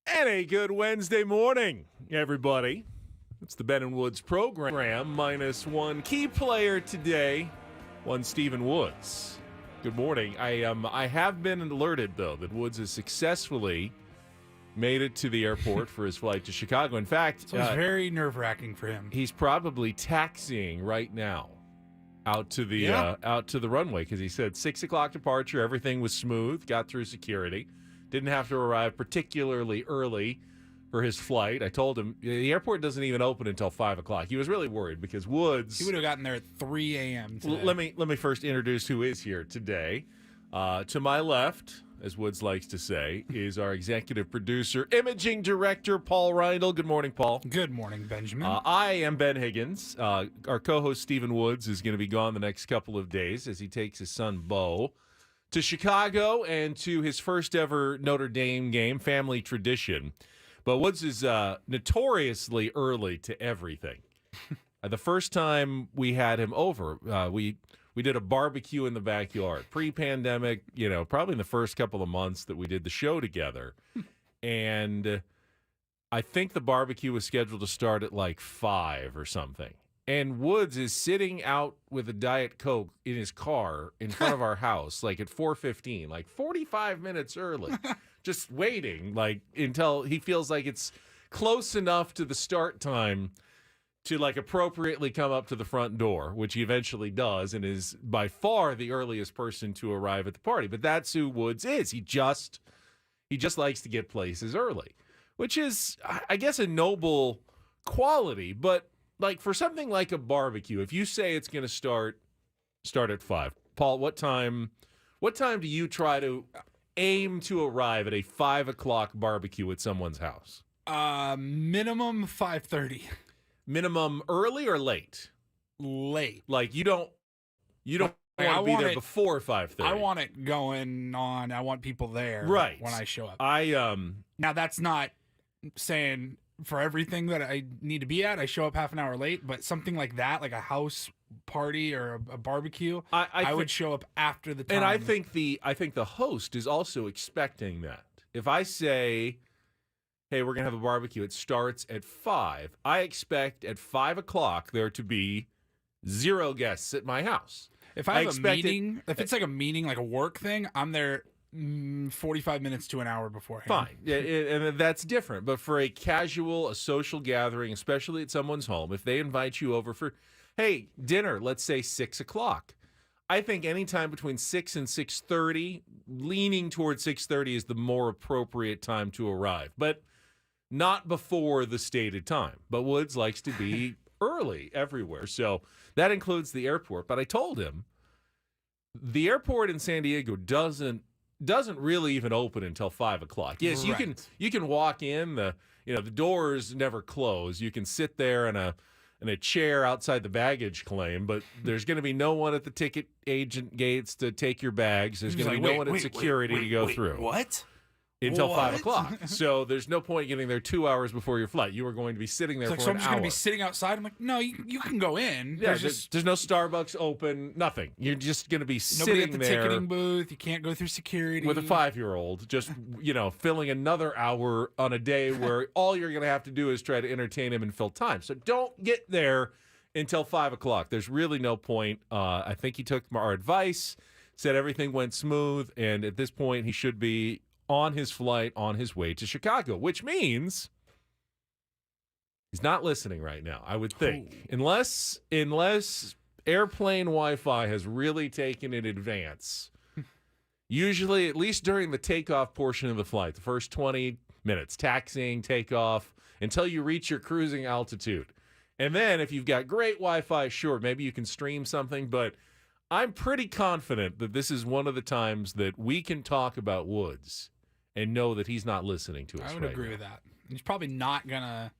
And a good Wednesday morning, everybody. It's the Ben and Woods program, minus one key player today, one Stephen Woods. Good morning. I have been alerted, though, that Woods has successfully made it to the airport for his flight to Chicago. In fact, so it's very nerve-wracking for him. He's probably taxiing right now out to the runway because he said 6 o'clock departure. Everything was smooth. Got through security. Didn't have to arrive particularly early for his flight. I told him the airport doesn't even open until 5 o'clock. He was really worried because Woods... He would have gotten there at 3 a.m. today. Let me first introduce who is here today. To my left, as Woods likes to say, is our executive producer, imaging director, Paul Reindl. Good morning, Paul. Good morning, Benjamin. I am Ben Higgins. Our co-host, Stephen Woods, is going to be gone the next couple of days as he takes his son, Bo, to Chicago and to his first ever Notre Dame game, family tradition. But Woods is notoriously early to everything. The first time we had him over, we did a barbecue in the backyard. Pre-pandemic, probably in the first couple of months that we did the show together. And I think the barbecue was scheduled to start at like 5 or something. And Woods is sitting out with a Diet Coke in his car in front of our house, like at 4:15, like 45 minutes early, just waiting, like until he feels like it's close enough to the start time to like appropriately come up to the front door, which he eventually does, and is by far the earliest person to arrive at the party. But that's who Woods is. He just likes to get places early, which is, I guess, a noble quality, but. Like for something like a barbecue, if you say it's going to start at 5, Paul, what time do you try to aim to arrive at a 5 o'clock barbecue at someone's house? Minimum 5:30. Minimum early or late? Late. Like you don't want to be there before 5:30. I want it going on. I want people there right when I show up. Now that's not saying. For everything that I need to be at, I show up half an hour late, but something like that, like a house party or a barbecue, I would show up after the time. And I think the host is also expecting that. If I say, hey, we're going to have a barbecue, it starts at 5, I expect at 5 o'clock there to be 0 guests at my house. If I have a meeting, if it's like a meeting, like a work thing, I'm there 45 minutes to an hour beforehand. Fine. And that's different. But for a social gathering, especially at someone's home, if they invite you over for, hey, dinner, let's say 6 o'clock. I think anytime between 6 and 6:30, leaning towards 6:30 is the more appropriate time to arrive. But not before the stated time. But Woods likes to be early everywhere. So that includes the airport. But I told him the airport in San Diego doesn't really even open until 5 o'clock. Yes, right. You can walk in, the doors never close. You can sit there in a chair outside the baggage claim, but there's going to be no one at the ticket agent gates to take your bags. There's going to be no one at security to go through. What? Until 5 o'clock. So there's no point getting there 2 hours before your flight. You are going to be sitting there for an hour. So I'm just going to be sitting outside? I'm like, no, you can go in. Yeah, there's no Starbucks open, nothing. You're just going to be sitting there. Nobody at the ticketing booth. You can't go through security. With a 5-year-old, just, filling another hour on a day where all you're going to have to do is try to entertain him and fill time. So don't get there until 5 o'clock. There's really no point. I think he took our advice, said everything went smooth, and at this point he should be on his flight on his way to Chicago, which means he's not listening right now, I would think. Unless airplane Wi-Fi has really taken an advance. Usually, at least during the takeoff portion of the flight, the first 20 minutes, taxiing, takeoff, until you reach your cruising altitude. And then if you've got great Wi-Fi, sure, maybe you can stream something, but I'm pretty confident that this is one of the times that we can talk about Woods and know that he's not listening to us. I would agree with that. He's probably not going to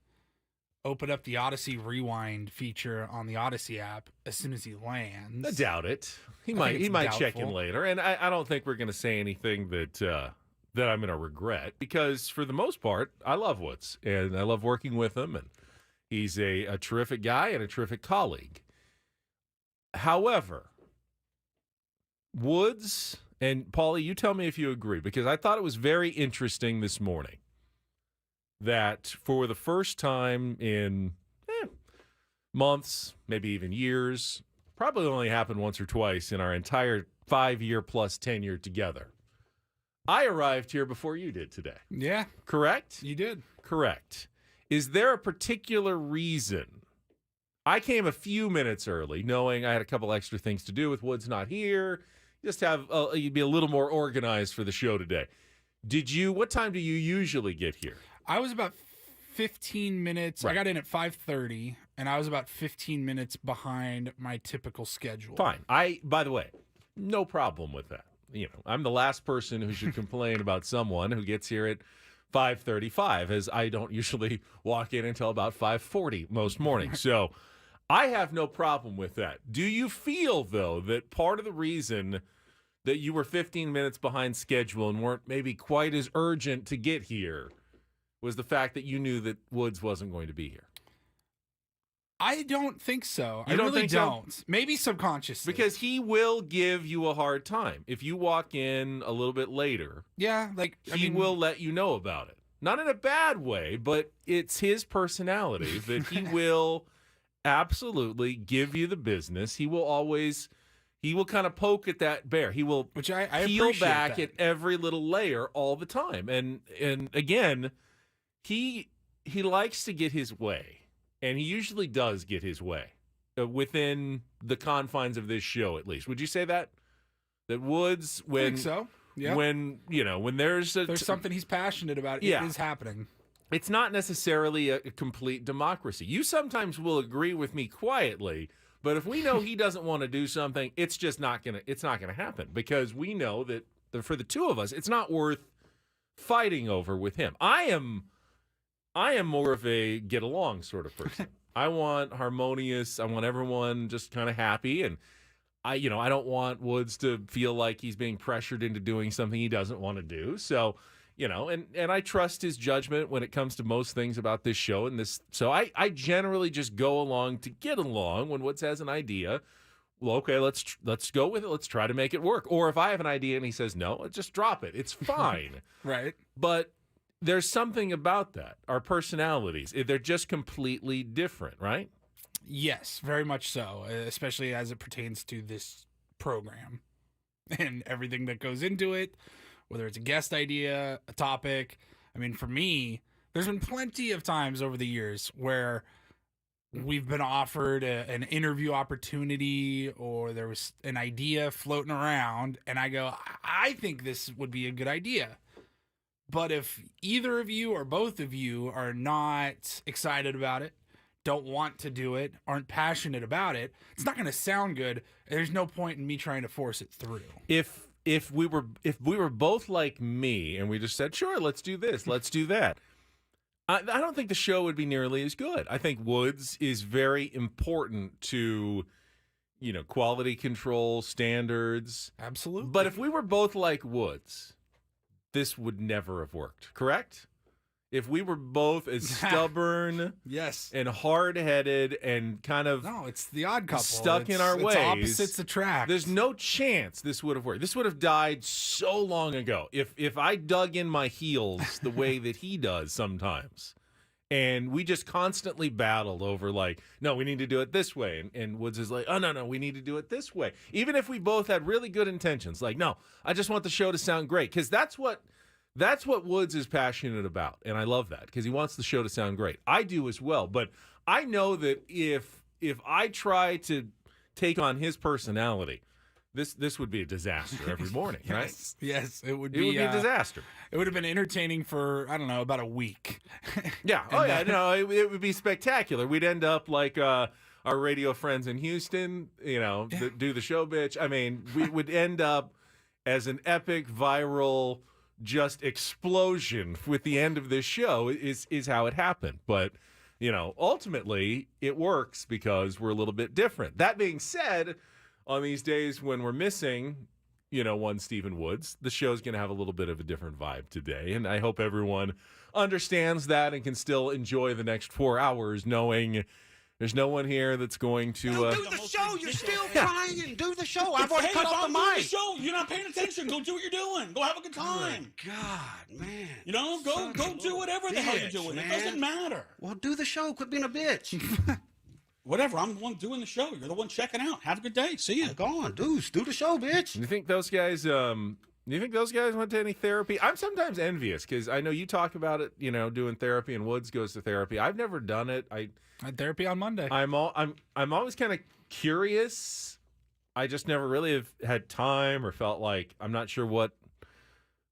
open up the Odyssey Rewind feature on the Odyssey app as soon as he lands. I doubt it. He might check in later. And I don't think we're going to say anything that I'm going to regret, because for the most part, I love Woods, and I love working with him, and he's a terrific guy and a terrific colleague. However, Woods, and Paulie, you tell me if you agree, because I thought it was very interesting this morning. that for the first time in months, maybe even years, probably only happened once or twice in our entire 5-year plus tenure together, I arrived here before you did today. Yeah. Correct? You did. Correct. Is there a particular reason? I came a few minutes early, knowing I had a couple extra things to do with Woods not here. Just you'd be a little more organized for the show today. What time do you usually get here? I was about 15 minutes. Right. I got in at 5:30, and I was about 15 minutes behind my typical schedule. Fine. By the way, no problem with that. I'm the last person who should complain about someone who gets here at 5:35, as I don't usually walk in until about 5:40 most mornings. So I have no problem with that. Do you feel, though, that part of the reason that you were 15 minutes behind schedule and weren't maybe quite as urgent to get here was the fact that you knew that Woods wasn't going to be here? I don't think so. You don't really think don't. So? Maybe subconsciously. Because he will give you a hard time. If you walk in a little bit later, he will let you know about it. Not in a bad way, but it's his personality that he will absolutely give you the business. He will kind of poke at that bear. He will I peel back at every little layer all the time. And again, he likes to get his way. And he usually does get his way within the confines of this show, at least. Would you say that? That Woods, I think so. Yeah. When there's something he's passionate about, it is happening. It's not necessarily a complete democracy. You sometimes will agree with me quietly, but if we know he doesn't want to do something, it's just not gonna happen, because we know that for the two of us, it's not worth fighting over with him. I am more of a get along sort of person. I want harmonious. I want everyone just kind of happy, and I don't want Woods to feel like he's being pressured into doing something he doesn't want to do. So, and I trust his judgment when it comes to most things about this show and this. So I generally just go along to get along. When Woods has an idea, well, okay, let's go with it. Let's try to make it work. Or if I have an idea and he says no, let's just drop it. It's fine. Right. But there's something about that. Our personalities, they're just completely different, right? Yes, very much so, especially as it pertains to this program and everything that goes into it, whether it's a guest idea, a topic. I mean, for me, there's been plenty of times over the years where we've been offered an interview opportunity, or there was an idea floating around, and I go, I think this would be a good idea. But if either of you or both of you are not excited about it, don't want to do it, aren't passionate about it, it's not going to sound good. There's no point in me trying to force it through. If we were both like me and we just said, sure, let's do this, let's do that, I don't think the show would be nearly as good. I think Woods is very important to, quality control standards. Absolutely. But if we were both like Woods, this would never have worked, correct? If we were both as stubborn yes, and hard-headed and kind of it's the odd couple. Stuck in our ways. Opposites attract. There's no chance this would have worked. This would have died so long ago. If I dug in my heels the way that he does sometimes, and we just constantly battled over no, we need to do it this way. And Woods is like, oh, no, we need to do it this way. Even if we both had really good intentions. No, I just want the show to sound great. Because that's what Woods is passionate about. And I love that, because he wants the show to sound great. I do as well. But I know that if I try to take on his personality, this would be a disaster every morning, right? Yes, it would be. It would be a disaster. It would have been entertaining for, I don't know, about a week. Yeah. It would be spectacular. We'd end up like our radio friends in Houston, do the show, bitch. I mean, we would end up as an epic viral just explosion with the end of this show is how it happened. But, ultimately it works because we're a little bit different. That being said, on these days when we're missing, one Stephen Woods, the show's going to have a little bit of a different vibe today. And I hope everyone understands that and can still enjoy the next 4 hours knowing There's no one here that's going to. Do the show. You're still trying. Do the show. I've already cut off the mic. The show. You're not paying attention. Go do what you're doing. Go have a good time. Oh God, man. You know, go do whatever the hell you're doing. Man. It doesn't matter. Well, do the show. Quit being a bitch. Whatever. I'm the one doing the show. You're the one checking out. Have a good day. See ya. Go on, dudes. Do the show, bitch. Do you think those guys? Do you think those guys went to any therapy? I'm sometimes envious because I know you talk about it. You know, doing therapy, and Woods goes to therapy. I've never done it. I had therapy on Monday. I'm always kind of curious. I just never really have had time or felt like I'm not sure what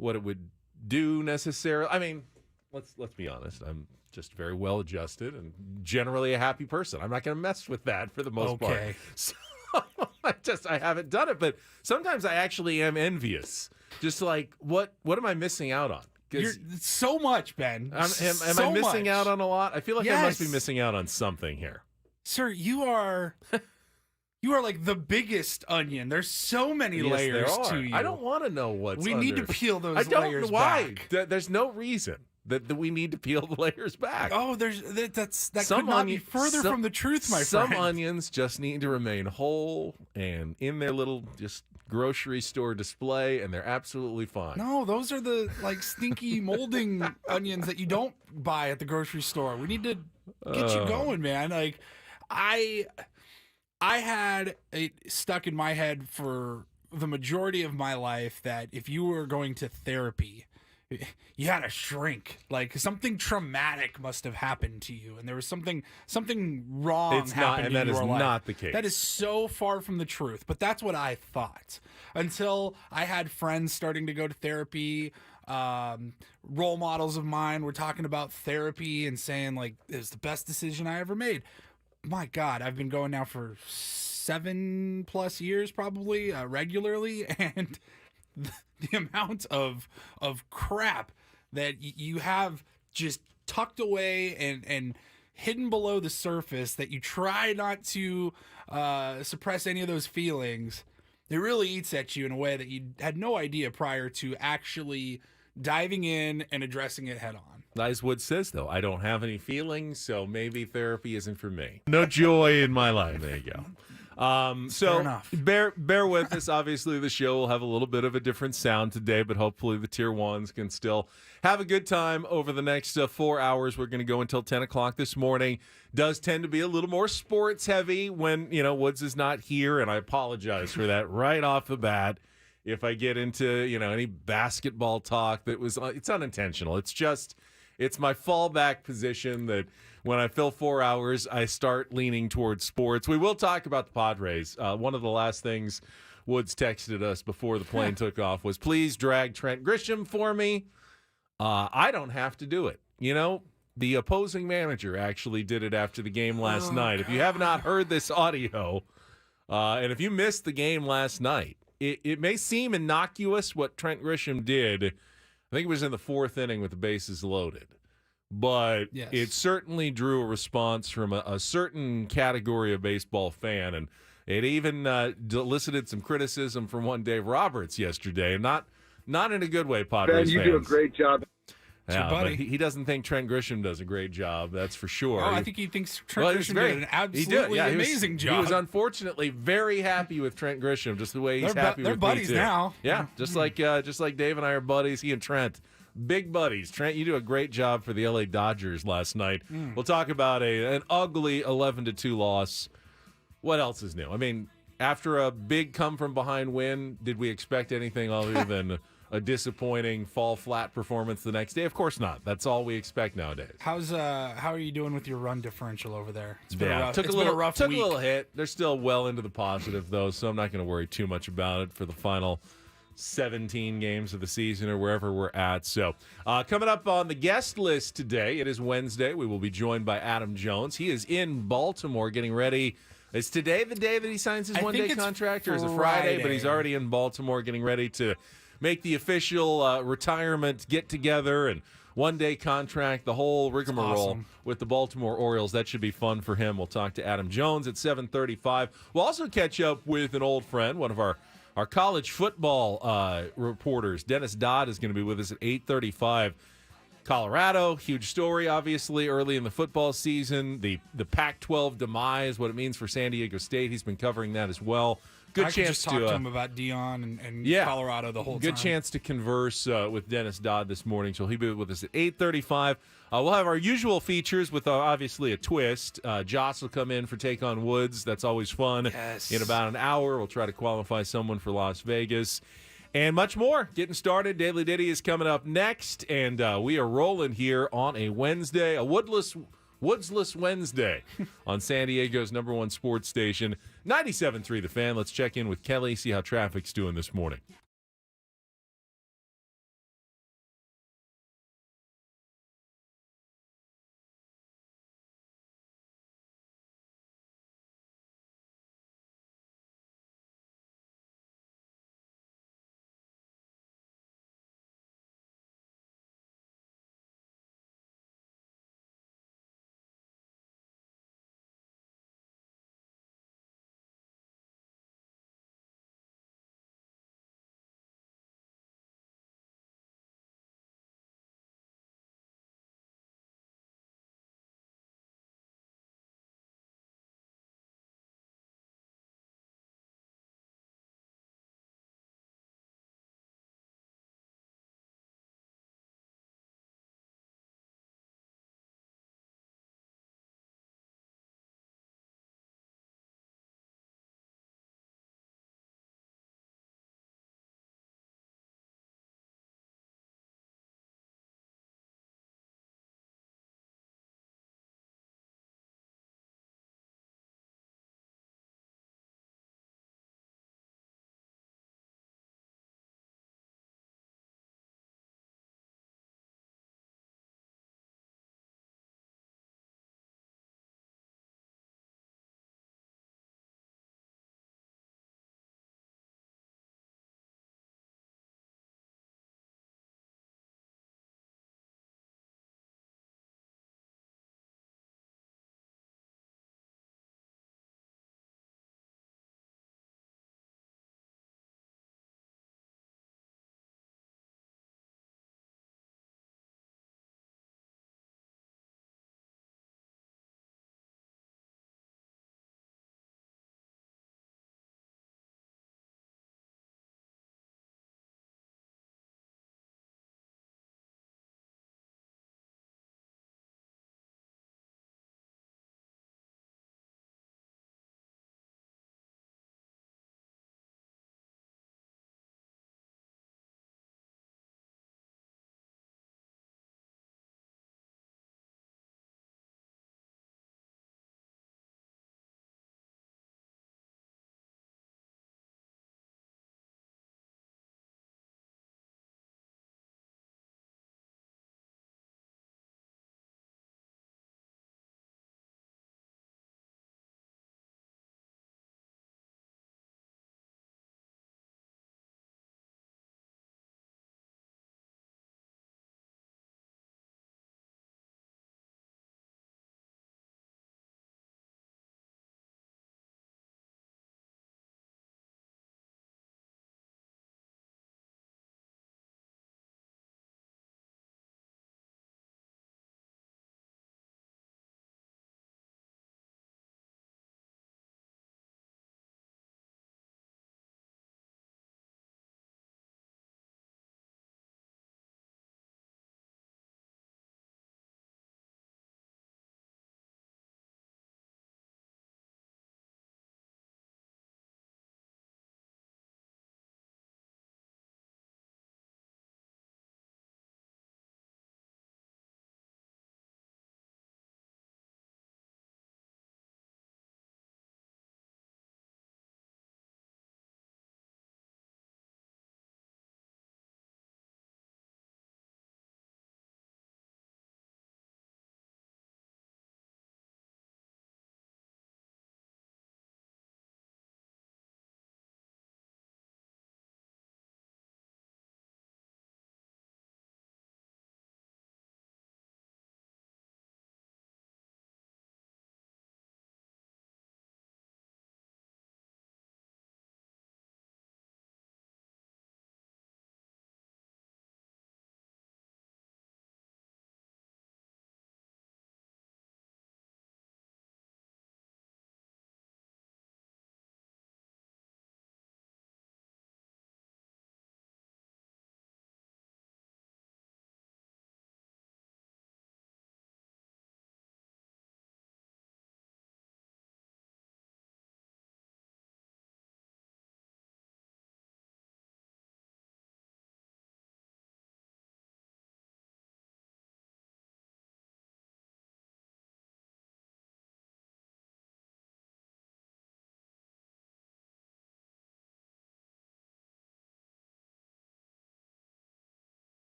it would do necessarily. I mean, let's be honest. I'm just very well adjusted and generally a happy person. I'm not going to mess with that for the most part. So I haven't done it, but sometimes I actually am envious. Just like what am I missing out on? You're so much, Ben. Am I missing out on a lot? I feel like I must be missing out on something here. Sir, you are like the biggest onion. There's so many layers to you. I don't want to know what's We need to peel those layers back. I don't know why. Back. There's no reason that we need to peel the layers back. Oh, that could not be further from the truth, my friend. Some onions just need to remain whole and in their little just grocery store display, and they're absolutely fine. No, those are the like stinky molding onions that you don't buy at the grocery store. We need to get you going, man. Like I had it stuck in my head for the majority of my life that if you were going to therapy, you had to shrink. Like something traumatic must have happened to you, and there was something wrong happening in your life. And that is not the case. That is so far from the truth. But that's what I thought until I had friends starting to go to therapy. Role models of mine were talking about therapy and saying like it was the best decision I ever made. My God, I've been going now for 7+ years, probably regularly, and the amount of crap that you have just tucked away and hidden below the surface that you try not to suppress any of those feelings, it really eats at you in a way that you had no idea prior to actually diving in and addressing it head on. As Wood says, though, I don't have any feelings, so maybe therapy isn't for me. No joy in my life. There you go. So bear with us. Obviously, the show will have a little bit of a different sound today, but hopefully the Tier 1s can still have a good time over the next 4 hours. We're going to go until 10 o'clock this morning. Does tend to be a little more sports heavy when, Woods is not here, and I apologize for that right off the bat. If I get into, any basketball talk it's unintentional. It's my fallback position that when I fill 4 hours, I start leaning towards sports. We will talk about the Padres. One of the last things Woods texted us before the plane took off was, please drag Trent Grisham for me. I don't have to do it. The opposing manager actually did it after the game last night. If you have not heard this audio, and if you missed the game last night, it may seem innocuous what Trent Grisham did. I think it was in the 4th inning with the bases loaded. But It certainly drew a response from a certain category of baseball fan, and it even elicited some criticism from one Dave Roberts yesterday. Not in a good way, Padres Ben, you fans. do a great job. Yeah, but he doesn't think Trent Grisham does a great job, that's for sure. Oh, I think he thinks Trent Grisham did an absolutely amazing job. He was unfortunately very happy with Trent Grisham, just the way he's happy with me, too. They're buddies now. Yeah, just like Dave and I are buddies, he and Trent. Big buddies. Trent, you do a great job for the LA Dodgers last night. We'll talk about an ugly 11-2 loss. What else is new? I mean, after a big come-from-behind win, did we expect anything other than a disappointing fall-flat performance the next day? Of course not. That's all we expect nowadays. How are you doing with your run differential over there? It's been a rough week. Took a little hit. They're still well into the positive, though, so I'm not going to worry too much about it for the final 17 games of the season or wherever we're at. So coming up on the guest list today, it is Wednesday. We will be joined by Adam Jones. He is in Baltimore getting ready. Is today the day that he signs his one-day contract, or is it Friday? But he's already in Baltimore getting ready to make the official retirement get-together and one-day contract, the whole rigmarole with the Baltimore Orioles. That should be fun for him. We'll talk to Adam Jones at 7:35. We'll also catch up with an old friend, one of our college football reporters. Dennis Dodd is going to be with us at 8:35. Colorado, huge story, obviously, early in the football season. The Pac-12 demise, what it means for San Diego State. He's been covering that as well. Good I could chance just talk to him about Dion and Colorado the whole time. Good chance to converse with Dennis Dodd this morning. So he'll be with us at 8:35. We'll have our usual features with obviously a twist. Joss will come in for Take on Woods. That's always fun. Yes. In about an hour, we'll try to qualify someone for Las Vegas. And much more. Getting started. Daily Ditty is coming up next. And we are rolling here on a Wednesday, a woodsless Wednesday on San Diego's #1 sports station, 97.3 The Fan. Let's check in with Kelly, see how traffic's doing this morning.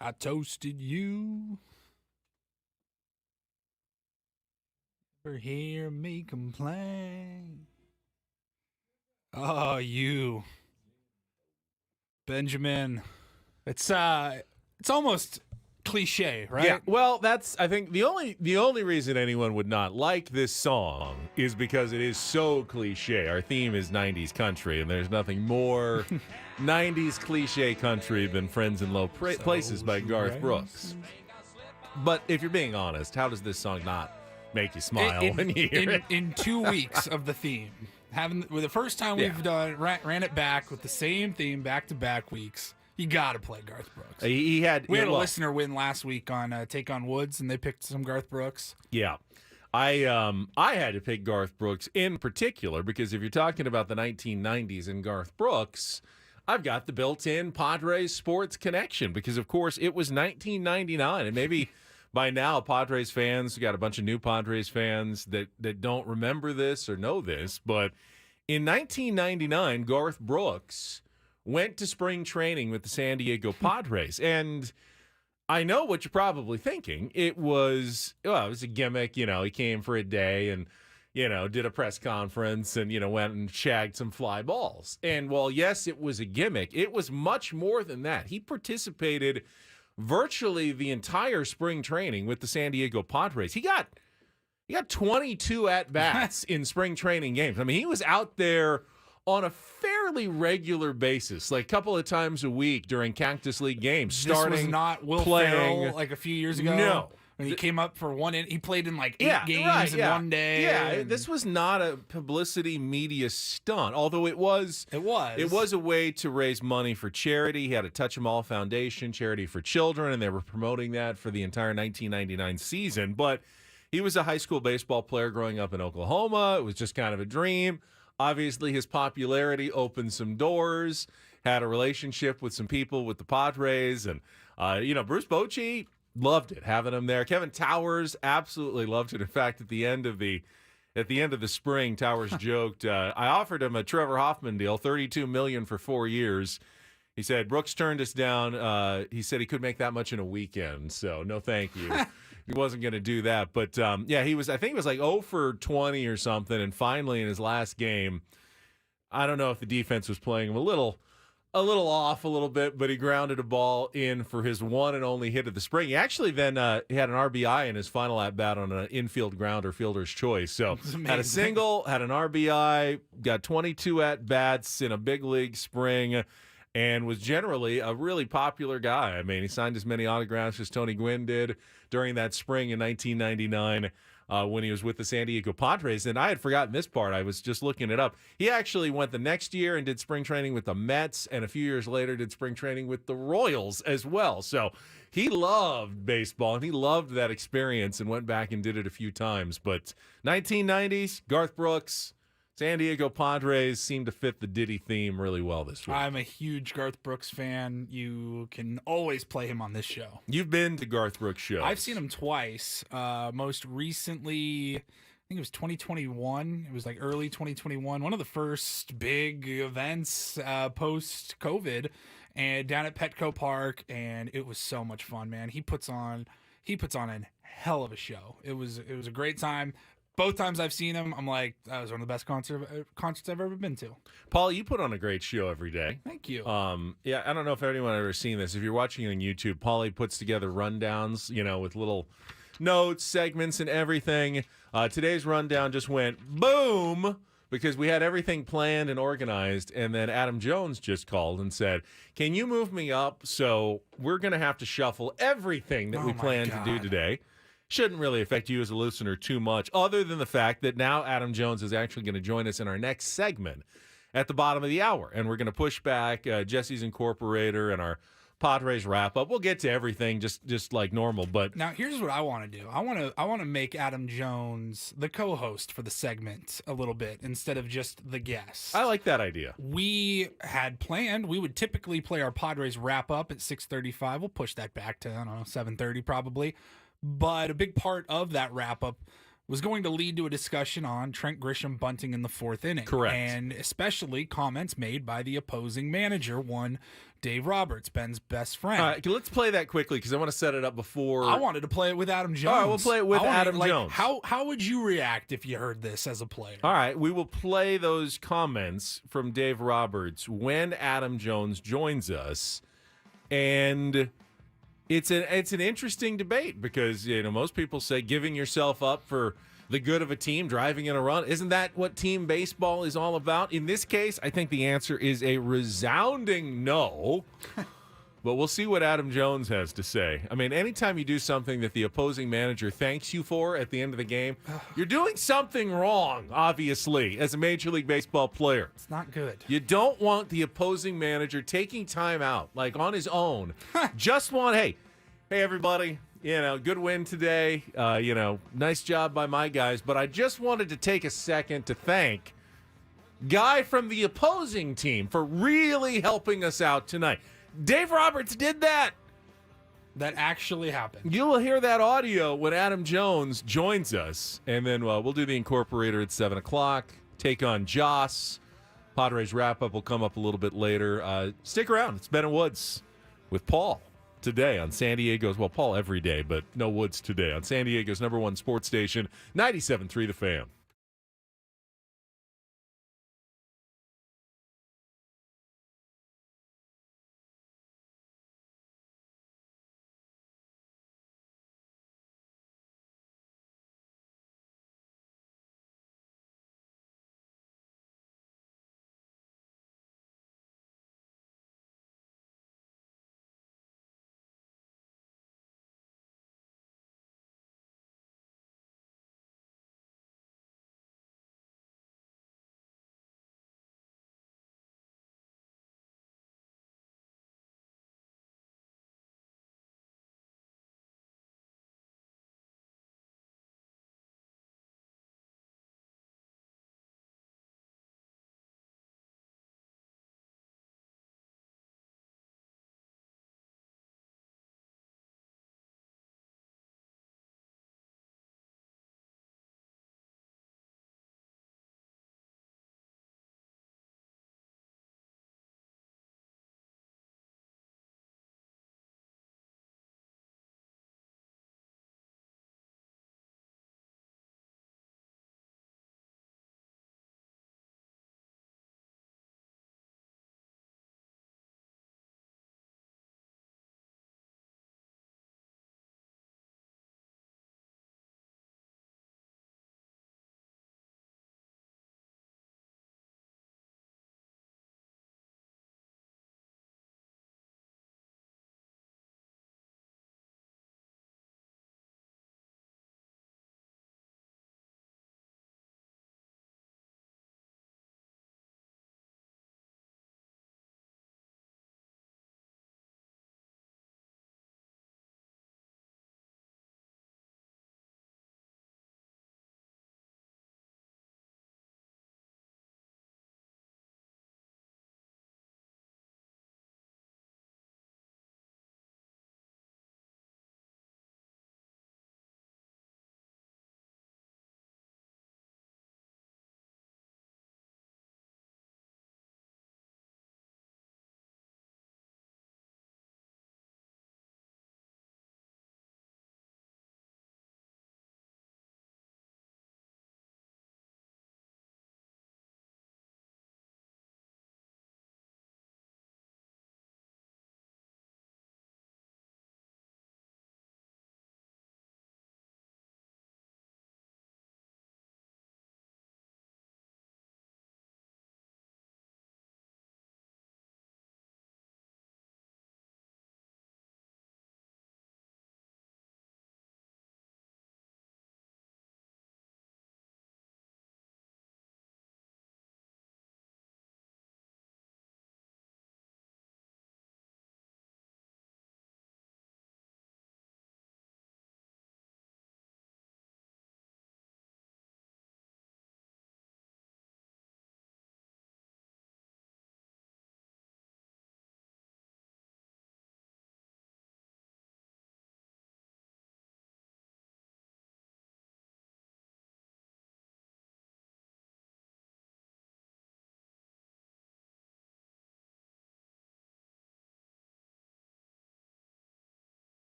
I toasted you. Never hear me complain. Oh, you, Benjamin. It's almost cliche, right? Yeah. Well, that's I think the only reason anyone would not like this song is because it is so cliche. Our theme is 90s country, and there's nothing more 90s cliche country than Friends in Low Places by Garth Brooks. But if you're being honest, how does this song not make you smile when you hear it? In 2 weeks of the theme, the first time we've done ran it back with the same theme back-to-back weeks. You got to play Garth Brooks. We had a listener win last week on Take on Woods, and they picked some Garth Brooks. Yeah. I had to pick Garth Brooks in particular because if you're talking about the 1990s and Garth Brooks, I've got the built-in Padres sports connection because, of course, it was 1999. And maybe by now, Padres fans, we got a bunch of new Padres fans that don't remember this or know this. But in 1999, Garth Brooks went to spring training with the San Diego Padres. And I know what you're probably thinking. It was a gimmick. He came for a day and, did a press conference and, went and shagged some fly balls. And while, yes, it was a gimmick, it was much more than that. He participated virtually the entire spring training with the San Diego Padres. He got 22 at-bats in spring training games. I mean, he was out there on a fairly regular basis, like a couple of times a week during Cactus League games. This was not Will Ferrell like a few years ago. No. When he came up for he played in like 8 games in one day. Yeah, this was not a publicity media stunt, although it was a way to raise money for charity. He had a Touch 'Em All Foundation, charity for children, and they were promoting that for the entire 1999 season. But he was a high school baseball player growing up in Oklahoma. It was just kind of a dream. Obviously, his popularity opened some doors, had a relationship with some people with the Padres, and, Bruce Bochy loved it, having him there. Kevin Towers absolutely loved it. In fact, at the end of the spring, Towers joked, I offered him a Trevor Hoffman deal, $32 million for 4 years. He said, Brooks turned us down. He said he could make that much in a weekend, so no thank you. He wasn't going to do that. But, I think he was like 0 for 20 or something. And finally, in his last game, I don't know if the defense was playing him a little off a little bit, but he grounded a ball in for his one and only hit of the spring. He actually then he had an RBI in his final at-bat on an infield grounder, fielder's choice. So had a single, had an RBI, got 22 at-bats in a big league spring, and was generally a really popular guy. I mean, he signed as many autographs as Tony Gwynn did during that spring in 1999 when he was with the San Diego Padres. And I had forgotten this part. I was just looking it up. He actually went the next year and did spring training with the Mets, and a few years later did spring training with the Royals as well. So he loved baseball, and he loved that experience and went back and did it a few times. But 1990s, Garth Brooks, San Diego Padres seem to fit the Ditty theme really well this week. I'm a huge Garth Brooks fan. You can always play him on this show. You've been to Garth Brooks shows. I've seen him twice. Most recently, I think it was 2021. It was like early 2021. One of the first big events post-COVID, and down at Petco Park, and it was so much fun, man. He puts on a hell of a show. It was a great time. Both times I've seen him, I'm like, that was one of the best concerts I've ever been to. Paul, you put on a great show every day. Thank you. Yeah, I don't know if anyone has ever seen this. If you're watching on YouTube, Paulie puts together rundowns, with little notes, segments, and everything. Today's rundown just went boom because we had everything planned and organized, and then Adam Jones just called and said, can you move me up? So we're going to have to shuffle everything that we plan to do today. Shouldn't really affect you as a listener too much, other than the fact that now Adam Jones is actually going to join us in our next segment at the bottom of the hour. And we're going to push back Jesse's Incorporator and our Padres Wrap-Up. We'll get to everything just like normal. But now here's what I want to do. I want to make Adam Jones the co-host for the segment a little bit instead of just the guest. I like that idea. We had planned we would typically play our Padres Wrap-Up at 6:35. We'll push that back to 7:30 probably. But a big part of that wrap-up was going to lead to a discussion on Trent Grisham bunting in the 4th inning. Correct. And especially comments made by the opposing manager, one Dave Roberts, Ben's best friend. All right, let's play that quickly because I want to set it up before. I wanted to play it with Adam Jones. All right, we'll play it with Adam Jones. How would you react if you heard this as a player? All right, we will play those comments from Dave Roberts when Adam Jones joins us. And it's an interesting debate because, most people say giving yourself up for the good of a team, driving in a run. Isn't that what team baseball is all about? In this case, I think the answer is a resounding no. But we'll see what Adam Jones has to say. I mean, anytime you do something that the opposing manager thanks you for at the end of the game, you're doing something wrong, obviously, as a Major League Baseball player. It's not good. You don't want the opposing manager taking time out, like on his own. Just want, hey, everybody, good win today. Nice job by my guys. But I just wanted to take a second to thank guy from the opposing team for really helping us out tonight. Dave Roberts did that. That actually happened. You'll hear that audio when Adam Jones joins us. And then we'll do the Incorporator at 7 o'clock. Take on Joss. Padres Wrap-Up will come up a little bit later. Stick around. It's Ben and Woods with Paul today on San Diego's, Paul every day, but no Woods today on San Diego's #1 sports station, 97.3 The Fan.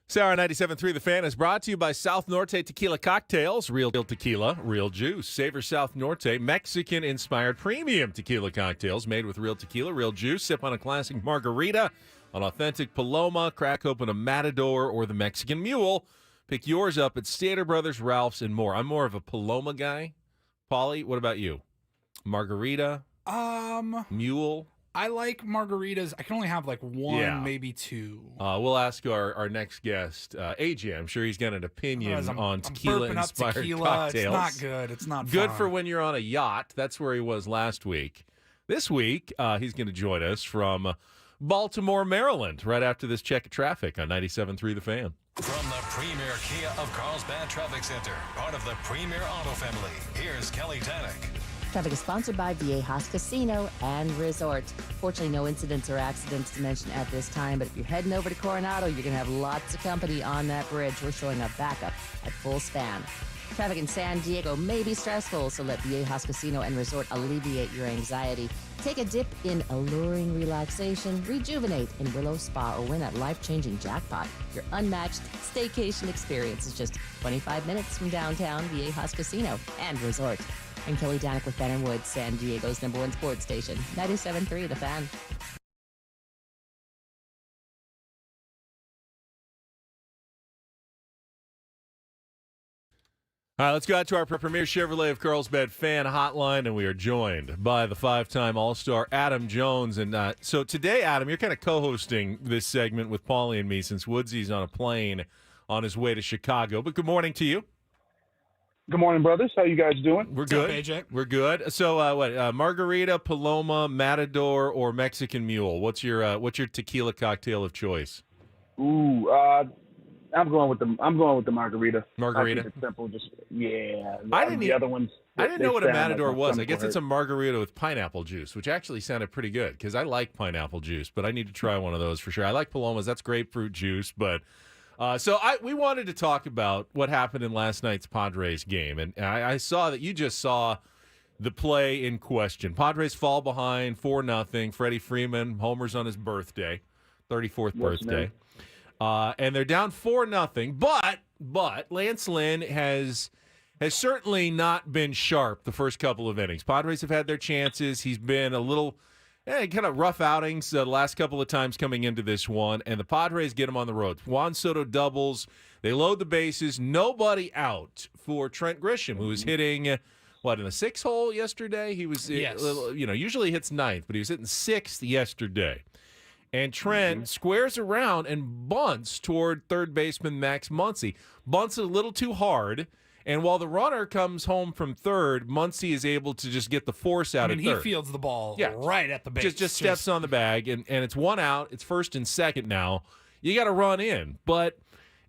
Sour 97.3 The Fan is brought to you by South Norte Tequila Cocktails. Real tequila, real juice. Savor South Norte Mexican-inspired premium tequila cocktails made with real tequila, real juice. Sip on a classic margarita, an authentic Paloma, crack open a Matador or the Mexican Mule. Pick yours up at Stater Brothers, Ralph's, and more. I'm more of a Paloma guy. Paulie, what about you? Margarita? Mule? I like margaritas. I can only have like one, maybe two. We'll ask our next guest, AJ. I'm sure he's got an opinion on tequila-inspired cocktails. It's not good. It's not good fun. for when you're on a yacht. That's where he was last week. This week, he's going to join us from Baltimore, Maryland, right after this check of traffic on 97.3 The Fan. From the premier Kia of Carlsbad Traffic Center, part of the premier auto family, here's Kelly Tannick. Traffic is sponsored by Viejas Casino and Resort. Fortunately, no incidents or accidents to mention at this time, but if you're heading over to Coronado, you're going to have lots of company on that bridge. We're showing a backup at full span. Traffic in San Diego may be stressful, so let Viejas Casino and Resort alleviate your anxiety. Take a dip in alluring relaxation, rejuvenate in Willow Spa, or win that life-changing jackpot. Your unmatched staycation experience is just 25 minutes from downtown Viejas Casino and Resort. I'm Kelly Danik with Ben & Woods, San Diego's #1 sports station, 97.3 The Fan. All right, let's go out to our premier Chevrolet of Carlsbad fan hotline, and we are joined by the five-time All-Star Adam Jones. And so today, Adam, you're kind of co-hosting this segment with Paulie and me since Woodsy's on a plane on his way to Chicago. But good morning to you. Good morning, brothers. How you guys doing? We're good. What's up, AJ? We're good. So, margarita, Paloma, Matador, or Mexican Mule? What's your tequila cocktail of choice? Ooh, I'm going with the margarita. Margarita? I keep it simple. Just the other ones. I didn't know what a Matador was. I guess it's a a margarita with pineapple juice, which actually sounded pretty good because I like pineapple juice, but I need to try one of those for sure. I like Palomas. That's grapefruit juice, but. We wanted to talk about what happened in last night's Padres game, and I saw that you just saw the play in question. Padres fall behind 4-0. Freddie Freeman homers on his birthday, 34th birthday, and they're down 4-0. But Lance Lynn has certainly not been sharp the first couple of innings. Padres have had their chances. He's been a little. Kind of rough outings the last couple of times coming into this one, and the Padres get him on the road. Juan Soto doubles. They load the bases. Nobody out for Trent Grisham, who was hitting, in the 6th hole yesterday? He was, usually hits 9th, but he was hitting 6th yesterday. And Trent squares around and bunts toward third baseman Max Muncy. Bunts it a little too hard. And while the runner comes home from third, Muncy is able to just get the force out at third. He fields the ball right at the base. Just steps on the bag, and it's one out. It's first and second now. You got to run in. But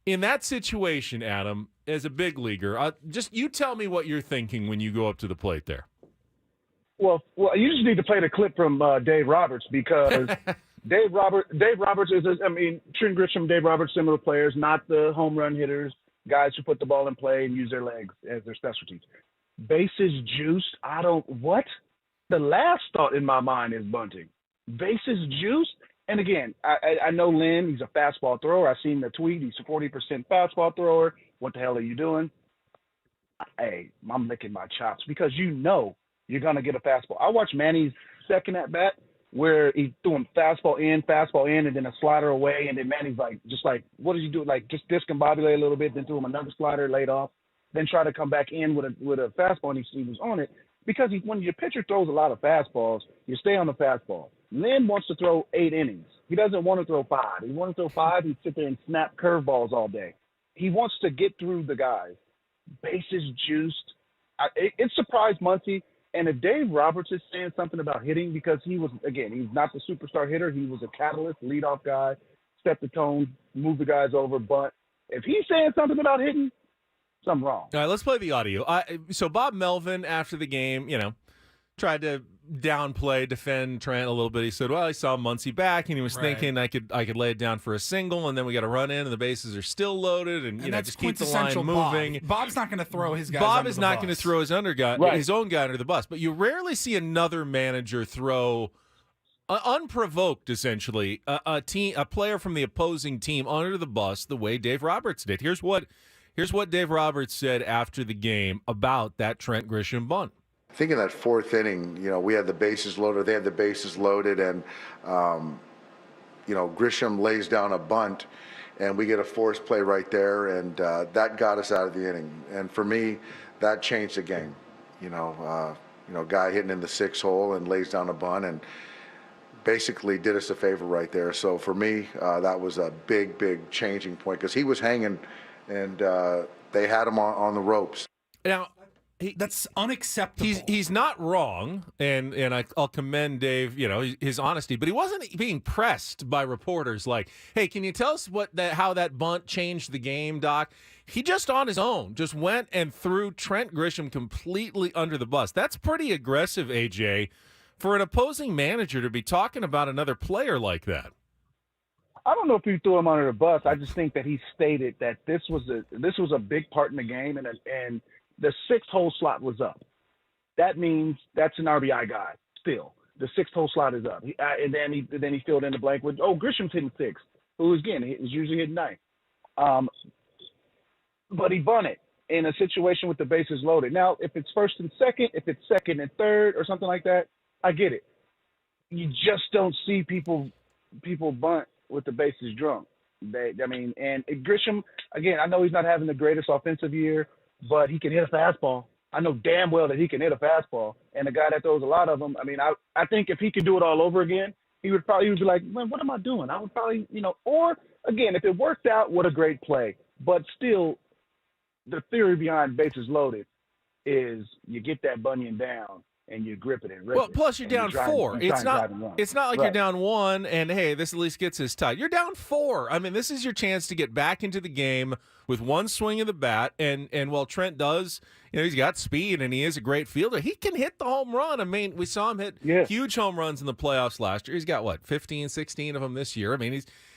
in that situation, Adam, as a big leaguer, just you tell me what you're thinking when you go up to the plate there. Well, you just need to play the clip from Dave Roberts because Dave Roberts is, Trent Grisham, Dave Roberts, similar players, not the home run hitters. Guys who put the ball in play and use their legs as their specialties. Bases juiced. What? The last thought in my mind is bunting. Bases juiced. And again, I know Lynn, he's a fastball thrower. I seen the tweet. He's a 40% fastball thrower. What the hell are you doing? Hey, I'm licking my chops because you know you're going to get a fastball. I watched Manny's second at bat where he threw him fastball in, and then a slider away, and then Manny's what did you do? Just discombobulate a little bit, then threw him another slider, laid off, then try to come back in with a fastball, and he was on it. Because when your pitcher throws a lot of fastballs, you stay on the fastball. Lynn wants to throw 8 innings. He doesn't want to throw 5. He wants to throw 5, he'd sit there and snap curveballs all day. He wants to get through the guys. Bases juiced. It surprised Muncy. And if Dave Roberts is saying something about hitting, because he's not the superstar hitter. He was a catalyst, leadoff guy, set the tone, move the guys over. But if he's saying something about hitting, something wrong. All right, let's play the audio. So Bob Melvin, after the game, tried to downplay, defend Trent a little bit. He said, well, he saw Muncy back, and he was thinking I could lay it down for a single, and then we got to run in, and the bases are still loaded, and that's just keep the line moving. Bob's not going to throw his guys Bob is not going to throw his own guy under the bus, but you rarely see another manager throw unprovoked, essentially, a player from the opposing team under the bus the way Dave Roberts did. Here's what Dave Roberts said after the game about that Trent Grisham bunt. I think in that fourth inning, we had the bases loaded, they had the bases loaded, and Grisham lays down a bunt, and we get a force play right there, and that got us out of the inning. And for me, that changed the game. Guy hitting in the 6 hole and lays down a bunt and basically did us a favor right there. So for me, that was a big, big changing point because he was hanging, and they had him on the ropes. Now, that's unacceptable. He's not wrong, and I'll commend Dave, his honesty, but he wasn't being pressed by reporters like, hey, can you tell us how that bunt changed the game, Doc? He just on his own just went and threw Trent Grisham completely under the bus. That's pretty aggressive, AJ, for an opposing manager to be talking about another player like that. I don't know if he threw him under the bus. I just think that he stated that this was a big part in the game, and the 6th hole slot was up. That means that's an RBI guy still. The 6th hole slot is up. And then he filled in the blank with, Grisham's hitting 6th. Who, again, is usually hitting 9th. But he bunted in a situation with the bases loaded. Now, if it's 1st and 2nd, if it's 2nd and 3rd or something like that, I get it. You just don't see people bunt with the bases drunk. And Grisham, again, I know he's not having the greatest offensive year, but he can hit a fastball. I know damn well that he can hit a fastball. And a guy that throws a lot of them, I think if he could do it all over again, he would be like, man, what am I doing? I would probably, or again, if it worked out, what a great play. But still, the theory behind bases loaded is you get that bunion down and you grip it and rip it. Well, plus you're down 4. It's not like you're down 1 and, hey, this at least gets his tie. You're down 4. This is your chance to get back into the game with one swing of the bat. And while Trent does, he's got speed and he is a great fielder, he can hit the home run. We saw him hit huge home runs in the playoffs last year. He's got, 15, 16 of them this year.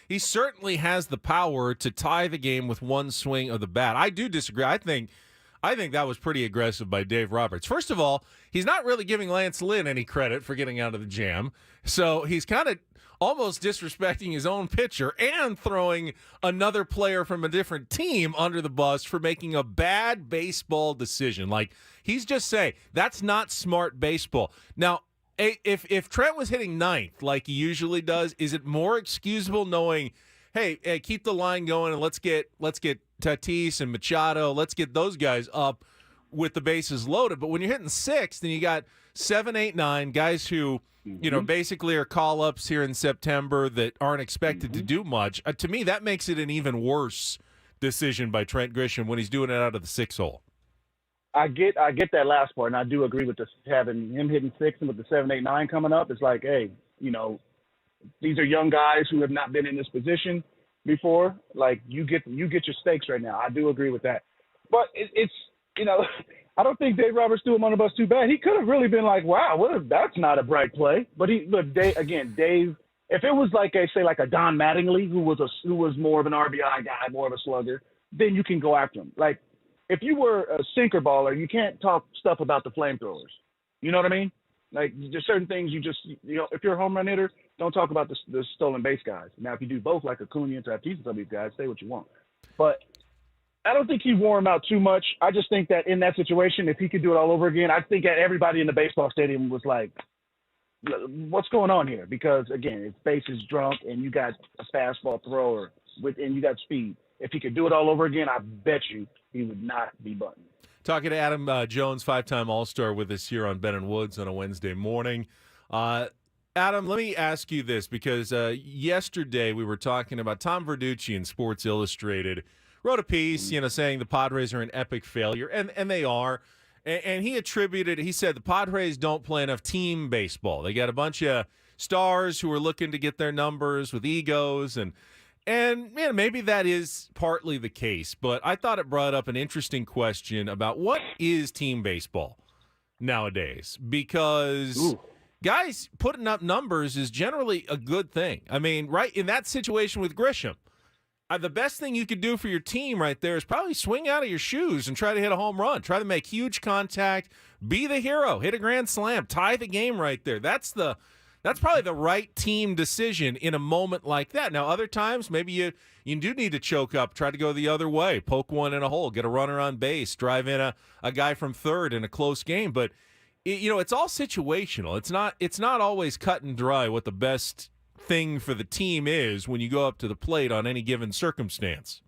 He certainly has the power to tie the game with one swing of the bat. I do disagree. I think that was pretty aggressive by Dave Roberts. First of all, he's not really giving Lance Lynn any credit for getting out of the jam. So he's kind of almost disrespecting his own pitcher and throwing another player from a different team under the bus for making a bad baseball decision. Like, he's just saying, that's not smart baseball. Now, if Trent was hitting 9th like he usually does, is it more excusable knowing, hey, keep the line going and let's get Tatis and Machado, let's get those guys up with the bases loaded. But when you're hitting 6th, then you got 7, 8, 9 guys who, basically are call-ups here in September that aren't expected to do much. To me, that makes it an even worse decision by Trent Grisham when he's doing it out of the 6 hole. I get that last part, and I do agree with having him hitting 6 and with the 7, 8, 9 coming up. It's like, hey, these are young guys who have not been in this position before. Like, you get your stakes right now. I do agree with that. But it's I don't think Dave Roberts threw him on the bus too bad. He could have really been like, wow, that's not a bright play. But Dave, if it was like a Don Mattingly who was more of an RBI guy, more of a slugger, then you can go after him. Like, if you were a sinker baller, you can't talk stuff about the flamethrowers. You know what I mean? Like, there's certain things you just, if you're a home run hitter, don't talk about the stolen base guys. Now, if you do both, like Acuna and Tatis and some of these guys, say what you want. But I don't think he wore him out too much. I just think that in that situation, if he could do it all over again, I think that everybody in the baseball stadium was like, what's going on here? Because, again, his base is drunk and you got a fastball thrower and you got speed. If he could do it all over again, I bet you he would not be bunting. Talking to Adam Jones, 5-time All-Star, with us here on Ben and Woods on a Wednesday morning. Adam, let me ask you this, because yesterday we were talking about Tom Verducci in Sports Illustrated wrote a piece, saying the Padres are an epic failure, and they are. And he said the Padres don't play enough team baseball. They got a bunch of stars who are looking to get their numbers with egos, and maybe that is partly the case. But I thought it brought up an interesting question about what is team baseball nowadays, because guys putting up numbers is generally a good thing. Right in that situation with Grisham, the best thing you could do for your team right there is probably swing out of your shoes and try to hit a home run. Try to make huge contact, be the hero, hit a grand slam, tie the game right there. That's the that's probably the right team decision in a moment like that. Now, other times, maybe you do need to choke up, try to go the other way, poke one in a hole, get a runner on base, drive in a guy from third in a close game. But, it's all situational. It's not always cut and dry what the best thing for the team is when you go up to the plate on any given circumstance.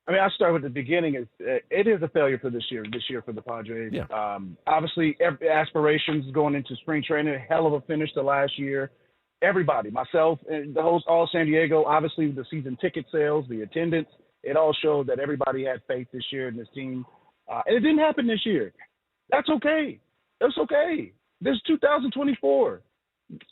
I mean, I'll start with the beginning. It is a failure for this year for the Padres. Yeah. Obviously, aspirations going into spring training, a hell of a finish to last year. Everybody, myself, and the whole all San Diego, obviously the season ticket sales, the attendance, it all showed that everybody had faith this year in this team. And it didn't happen this year. That's okay. That's okay. This is 2024.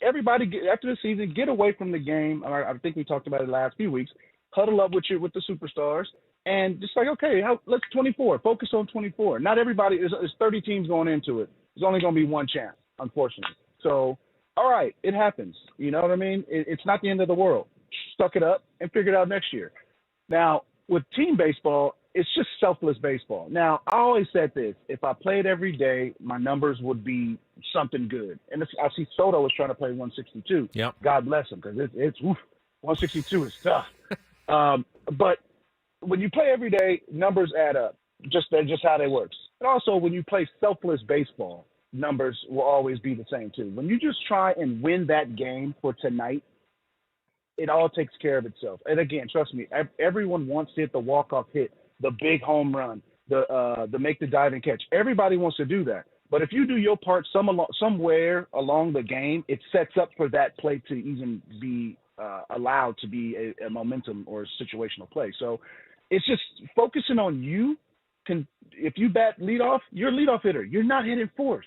Everybody, after the season, get away from the game. I think we talked about it the last few weeks. Huddle up with the superstars. And just like, okay, let's 24. Focus on 24. Not everybody. There's 30 teams going into it. There's only going to be one chance, unfortunately. So, all right, it happens. You know what I mean? It's not the end of the world. Suck it up and figure it out next year. Now, with team baseball, it's just selfless baseball. Now, I always said this. If I played every day, my numbers would be something good. And I see Soto was trying to play 162. Yep. God bless him, because it's 162 is tough. But when you play every day, numbers add up. That's just how they work. And also, when you play selfless baseball, numbers will always be the same too. When you just try and win that game for tonight, it all takes care of itself. And again, trust me, everyone wants to hit the walk-off hit, the big home run, the make the diving catch. Everybody wants to do that. But if you do your part somewhere along the game, it sets up for that play to even be allowed to be a momentum or a situational play. So it's just focusing on you. If you bat leadoff, you're a leadoff hitter. You're not hitting fourth.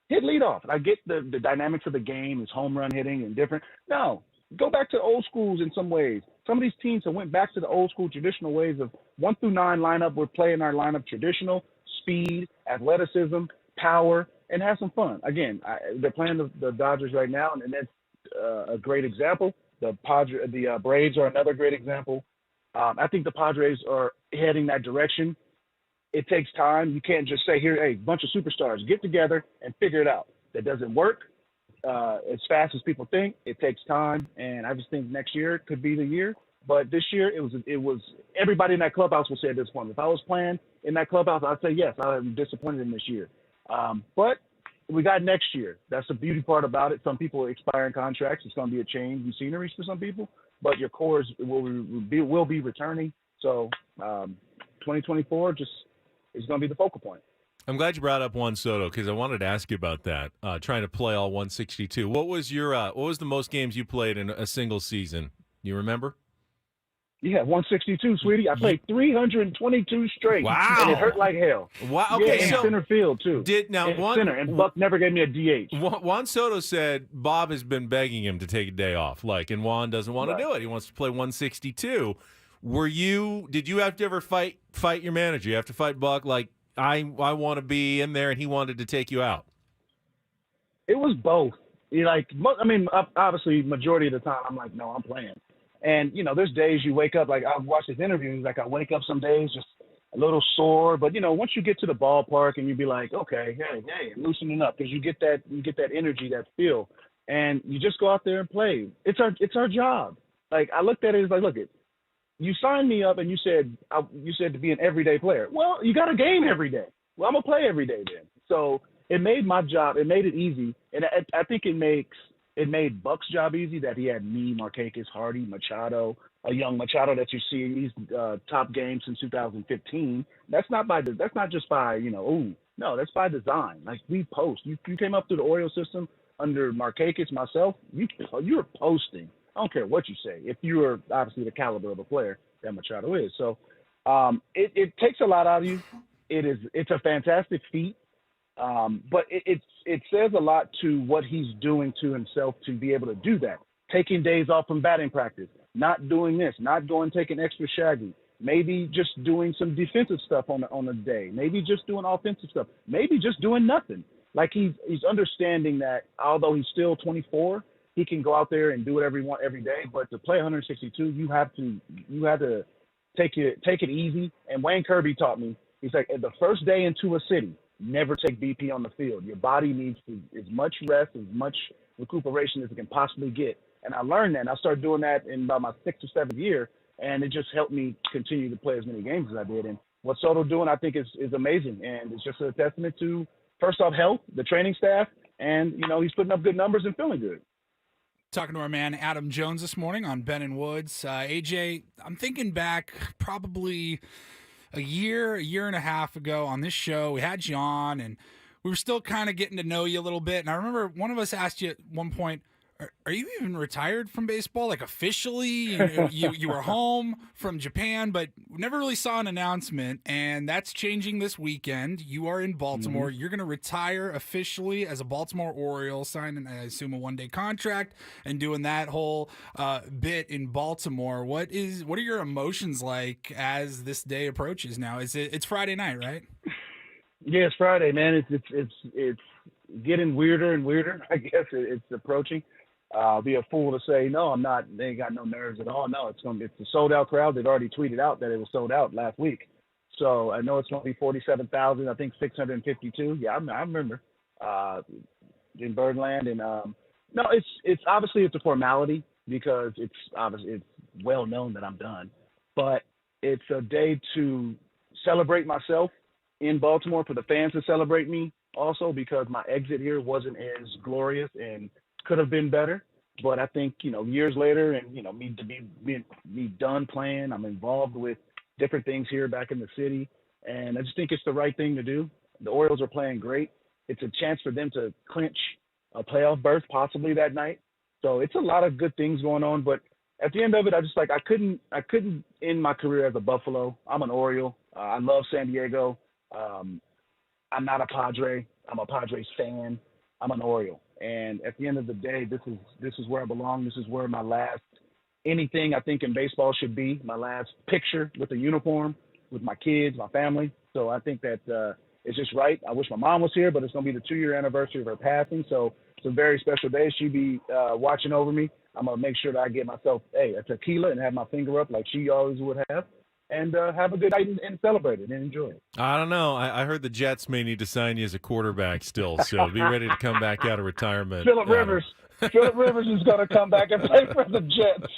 Hit leadoff. I get the dynamics of the game is home run hitting and different. No, go back to old schools in some ways. Some of these teams have went back to the old school traditional ways of 1 through 9 lineup. We're playing our lineup traditional, speed, athleticism, power, and have some fun. Again, they're playing the Dodgers right now, and that's a great example. The Braves are another great example. I think the Padres are heading that direction. It takes time. You can't just say, here, hey, bunch of superstars, get together and figure it out. That doesn't work as fast as people think. It takes time, and I just think next year could be the year. But this year, it was everybody in that clubhouse will say at this point, if I was playing in that clubhouse, I'd say, yes, I'm disappointed in this year. But we got next year. That's the beauty part about it. Some people are expiring contracts. It's going to be a change in scenery for some people, but your cores will be returning. So 2024 just is going to be the focal point. I'm glad you brought up Juan Soto because I wanted to ask you about that. Trying to play all 162. What was the most games you played in a single season? You remember? Yeah, 162, sweetie. I played 322 straight. Wow. And it hurt like hell. Wow. Okay, yeah, so center field too. Center, and Buck never gave me a DH. Juan Soto said Bob has been begging him to take a day off. And Juan doesn't want to do it. He wants to play 162. Did you have to ever fight your manager? You have to fight Buck I want to be in there and he wanted to take you out? It was both. Obviously majority of the time I'm like, no, I'm playing. And, there's days you wake up, I've watched his interviews, I wake up some days just a little sore. But, once you get to the ballpark and you be like, okay, hey, loosening up, because you get that energy, that feel. And you just go out there and play. It's our job. I looked at it as look, you signed me up and you said to be an everyday player. Well, you got a game every day. Well, I'm going to play every day then. So it made my job, it made it easy. And I think it made Buck's job easy that he had me, Markakis, Hardy, Machado, a young Machado that you see in these top games since 2015. That's not just by, no, that's by design. We post. You came up through the Orioles system under Markakis, myself, you're posting. I don't care what you say. If you are obviously the caliber of a player that Machado is. So it takes a lot out of you. It's a fantastic feat. But it says a lot to what he's doing to himself to be able to do that. Taking days off from batting practice, not doing this, not taking extra shaggy, maybe just doing some defensive stuff on the day, maybe just doing offensive stuff, maybe just doing nothing. He's understanding that although he's still 24, he can go out there and do whatever he wants every day. But to play 162, you have to take it easy. And Wayne Kirby taught me. He's like, the first day into a city, never take BP on the field. Your body needs as much rest, as much recuperation as it can possibly get. And I learned that. And I started doing that in about my 6th or 7th year, and it just helped me continue to play as many games as I did. And what Soto's doing, I think, is amazing. And it's just a testament to, first off, health, the training staff, and, he's putting up good numbers and feeling good. Talking to our man Adam Jones this morning on Ben and Woods. AJ, I'm thinking back probably a year and a half ago on this show. We had you on, and we were still kind of getting to know you a little bit. And I remember one of us asked you at one point, are you even retired from baseball? Like officially, you were home from Japan, but never really saw an announcement. And that's changing this weekend. You are in Baltimore. You're going to retire officially as a Baltimore Oriole, signing, I assume, a one-day contract and doing that whole bit in Baltimore. What are your emotions like as this day approaches now? It's Friday night, right? Yeah, it's Friday, man. It's getting weirder and weirder. I guess it's approaching. I'll be a fool to say no. I'm not. They ain't got no nerves at all. No, it's a sold out crowd. They've already tweeted out that it was sold out last week, so I know it's going to be 47,000. I think 652. Yeah, I remember in Birdland, and no, it's obviously it's a formality because it's well known that I'm done, but it's a day to celebrate myself in Baltimore, for the fans to celebrate me also, because my exit here wasn't as glorious and could have been better. But I think, years later and, me done playing, I'm involved with different things here back in the city. And I just think it's the right thing to do. The Orioles are playing great. It's a chance for them to clinch a playoff berth possibly that night. So it's a lot of good things going on. But at the end of it, I just I couldn't end my career as a Buffalo. I'm an Oriole. I love San Diego. I'm not a Padre. I'm a Padres fan. I'm an Oriole. And at the end of the day, this is where I belong. This is where my last anything I think in baseball should be. My last picture with a uniform, with my kids, my family. So I think that it's just right. I wish my mom was here, but it's going to be the 2-year anniversary of her passing. So it's a very special day. She'll be watching over me. I'm going to make sure that I get myself a tequila and have my finger up like she always would have. And have a good night and celebrate it and enjoy it. I don't know. I heard the Jets may need to sign you as a quarterback still, so be ready to come back out of retirement. Phillip Rivers is going to come back and play for the Jets.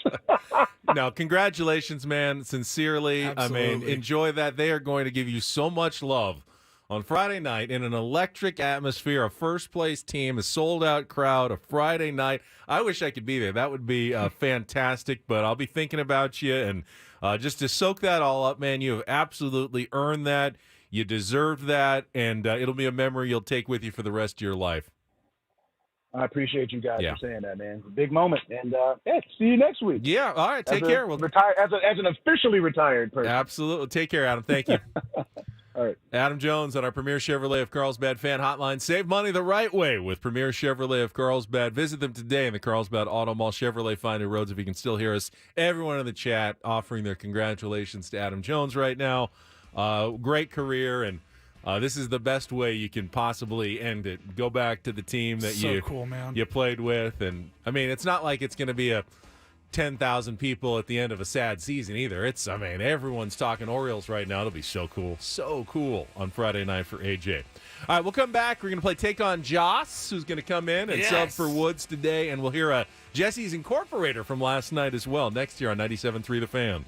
No, congratulations, man. Sincerely. Absolutely. I mean, enjoy that. They are going to give you so much love on Friday night in an electric atmosphere, a first-place team, a sold-out crowd, a Friday night. I wish I could be there. That would be fantastic, but I'll be thinking about you. And just to soak that all up, man, you have absolutely earned that. You deserve that, and it'll be a memory you'll take with you for the rest of your life. I appreciate you guys for saying that, man. It's a big moment. And, see you next week. Yeah, all right. Take care. We'll retire as an officially retired person. Absolutely. Take care, Adam. Thank you. All right. Adam Jones on our Premier Chevrolet of Carlsbad fan hotline. Save money the right way with Premier Chevrolet of Carlsbad. Visit them today in the Carlsbad Auto Mall. Chevrolet find new roads. If you can still hear us, everyone in the chat offering their congratulations to Adam Jones right now. Great career, and this is the best way you can possibly end it. Go back to the team that cool, man. you played with. And, I mean, it's not like it's going to be a 10,000 people at the end of a sad season either. Everyone's talking Orioles right now. It'll be so cool on Friday night for AJ. All right, we'll come back. We're going to play Take on Joss, who's going to come in and sub for Woods today, and we'll hear Jesse's Incorporator from last night as well next year on 97.3 The Fan.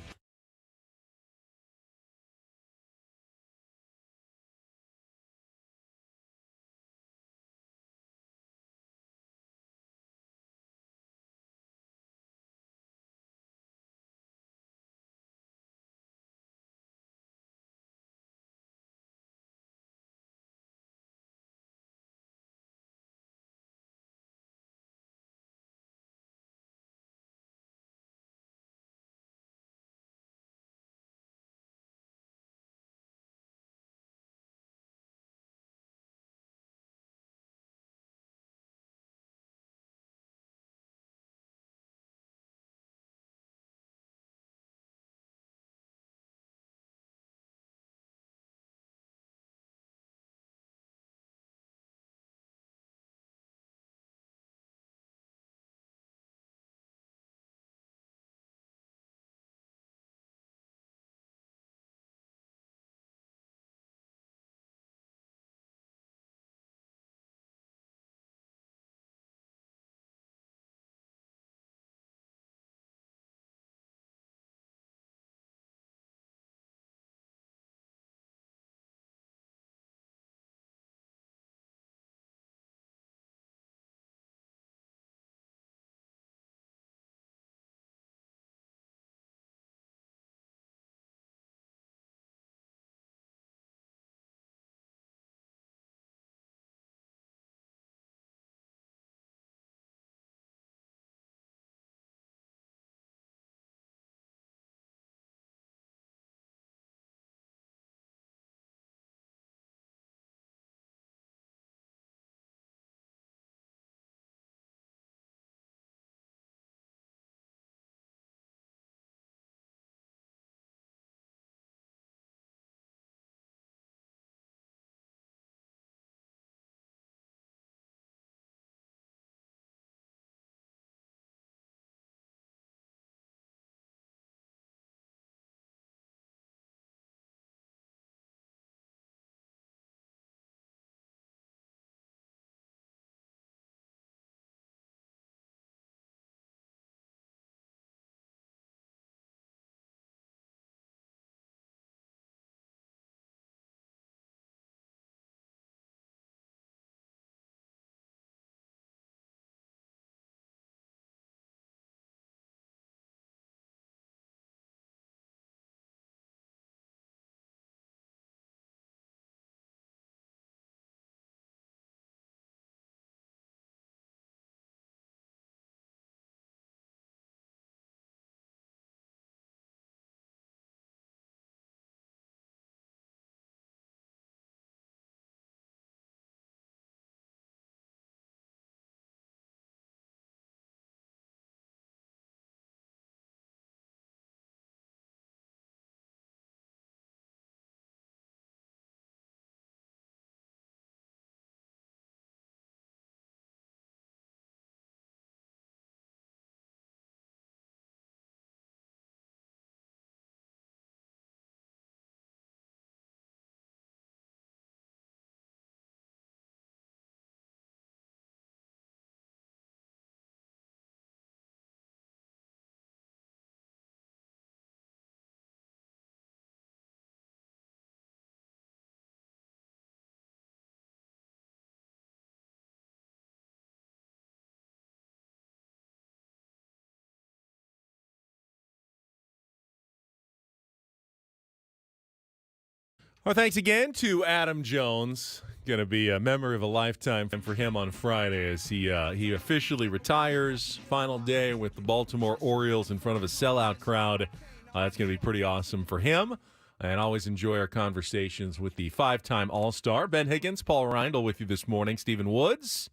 Well, thanks again to Adam Jones. Going to be a memory of a lifetime for him on Friday as he officially retires. Final day with the Baltimore Orioles in front of a sellout crowd. That's going to be pretty awesome for him. And always enjoy our conversations with the 5-time All-Star. Ben Higgins, Paul Reindl with you this morning. Stephen Woods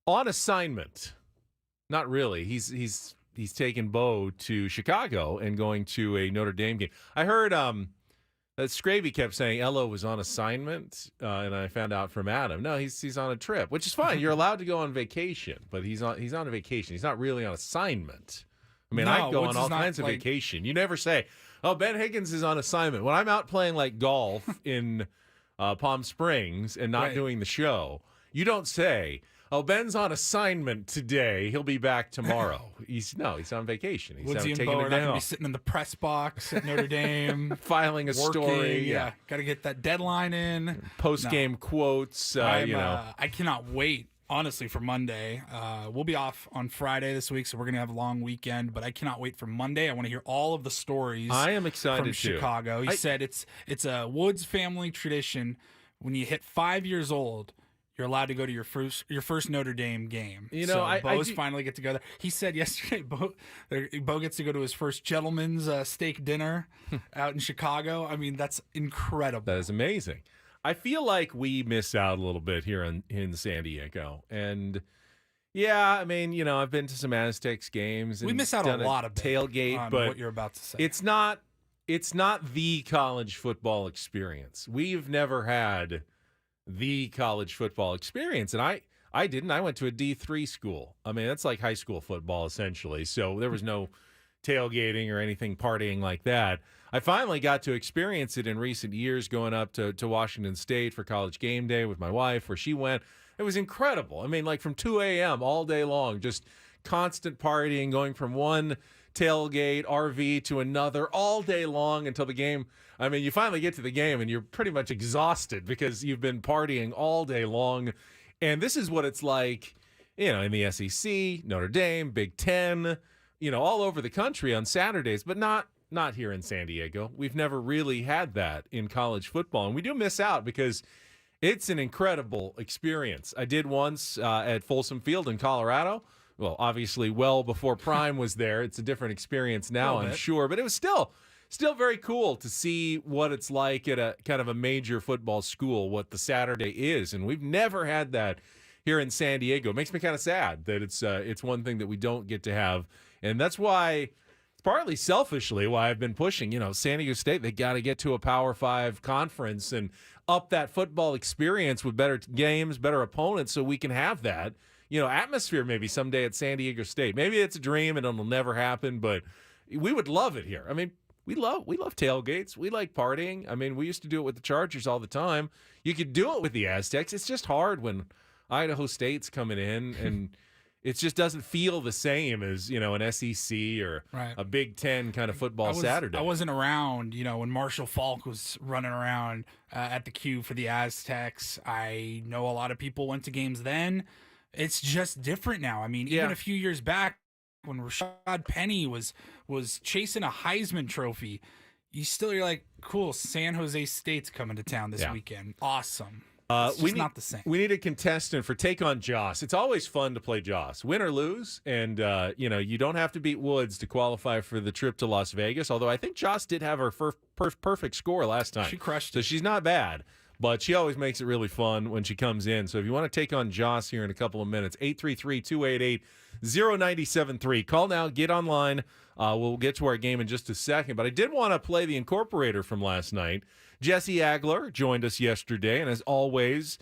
on assignment. Not really. He's taken Bo to Chicago and going to a Notre Dame game. I heard that Scravy kept saying Ello was on assignment, and I found out from Adam. No, he's on a trip, which is fine. You're allowed to go on vacation, but he's on a vacation. He's not really on assignment. I mean, I go on all kinds of vacation. You never say, "Oh, Ben Higgins is on assignment." When I'm out playing like golf in Palm Springs and not doing the show, you don't say, "Oh, Ben's on assignment today. He'll be back tomorrow." He's on vacation. He's Woodsy and taking Bo the are day not going to be off. sitting in the press box at Notre Dame. Filing a story. Yeah. Got to get that deadline in. Post-game quotes, I cannot wait, honestly, for Monday. We'll be off on Friday this week, so we're going to have a long weekend, but I cannot wait for Monday. I want to hear all of the stories I am excited from too. Chicago. He said it's a Woods family tradition. When you hit 5 years old, you're allowed to go to your first Notre Dame game. Bo's finally get to go there. He said yesterday Bo gets to go to his first gentleman's steak dinner out in Chicago. I mean, that's incredible. That is amazing. I feel like we miss out a little bit here in San Diego. And, yeah, I mean, I've been to some Aztecs games. And we miss out done a lot of tailgate, on but what you're about to say. It's not the college football experience. We've never had the college football experience. And I didn't. I went to a D3 school. I mean, that's like high school football, essentially. So there was no tailgating or anything partying like that. I finally got to experience it in recent years going up to Washington State for college game day with my wife where she went. It was incredible. I mean, like from 2 a.m. all day long, just constant partying, going from one tailgate, RV to another all day long until the game. I mean, you finally get to the game and you're pretty much exhausted because you've been partying all day long. And this is what it's like, in the SEC, Notre Dame, Big Ten, all over the country on Saturdays, but not here in San Diego. We've never really had that in college football. And we do miss out because it's an incredible experience. I did once at Folsom Field in Colorado. Well, obviously, well before Prime was there. It's a different experience now, I'm sure. But it was still very cool to see what it's like at a kind of a major football school, what the Saturday is. And we've never had that here in San Diego. It makes me kind of sad that it's one thing that we don't get to have. And that's why, partly selfishly, why I've been pushing, San Diego State, they got to get to a Power 5 conference and up that football experience with better games, better opponents so we can have that, atmosphere maybe someday at San Diego State. Maybe it's a dream and it'll never happen, but we would love it here. I mean, we love tailgates. We like partying. I mean, we used to do it with the Chargers all the time. You could do it with the Aztecs. It's just hard when Idaho State's coming in and it just doesn't feel the same as, an SEC or a Big Ten kind of football Saturday. I wasn't around, when Marshall Faulk was running around at the queue for the Aztecs. I know a lot of people went to games then. It's just different now. I mean, even a few years back when Rashad Penny was chasing a Heisman Trophy, you're like, cool, San Jose State's coming to town this weekend. Awesome. It's not the same. We need a contestant for Take on Joss. It's always fun to play Joss, win or lose. And, you don't have to beat Woods to qualify for the trip to Las Vegas, although I think Joss did have her first perfect score last time. She crushed it. So she's not bad, but she always makes it really fun when she comes in. So if you want to take on Joss here in a couple of minutes, 833-288-0973. Call now, get online. We'll get to our game in just a second. But I did want to play the incorporator from last night. Jesse Agler joined us yesterday, and as always,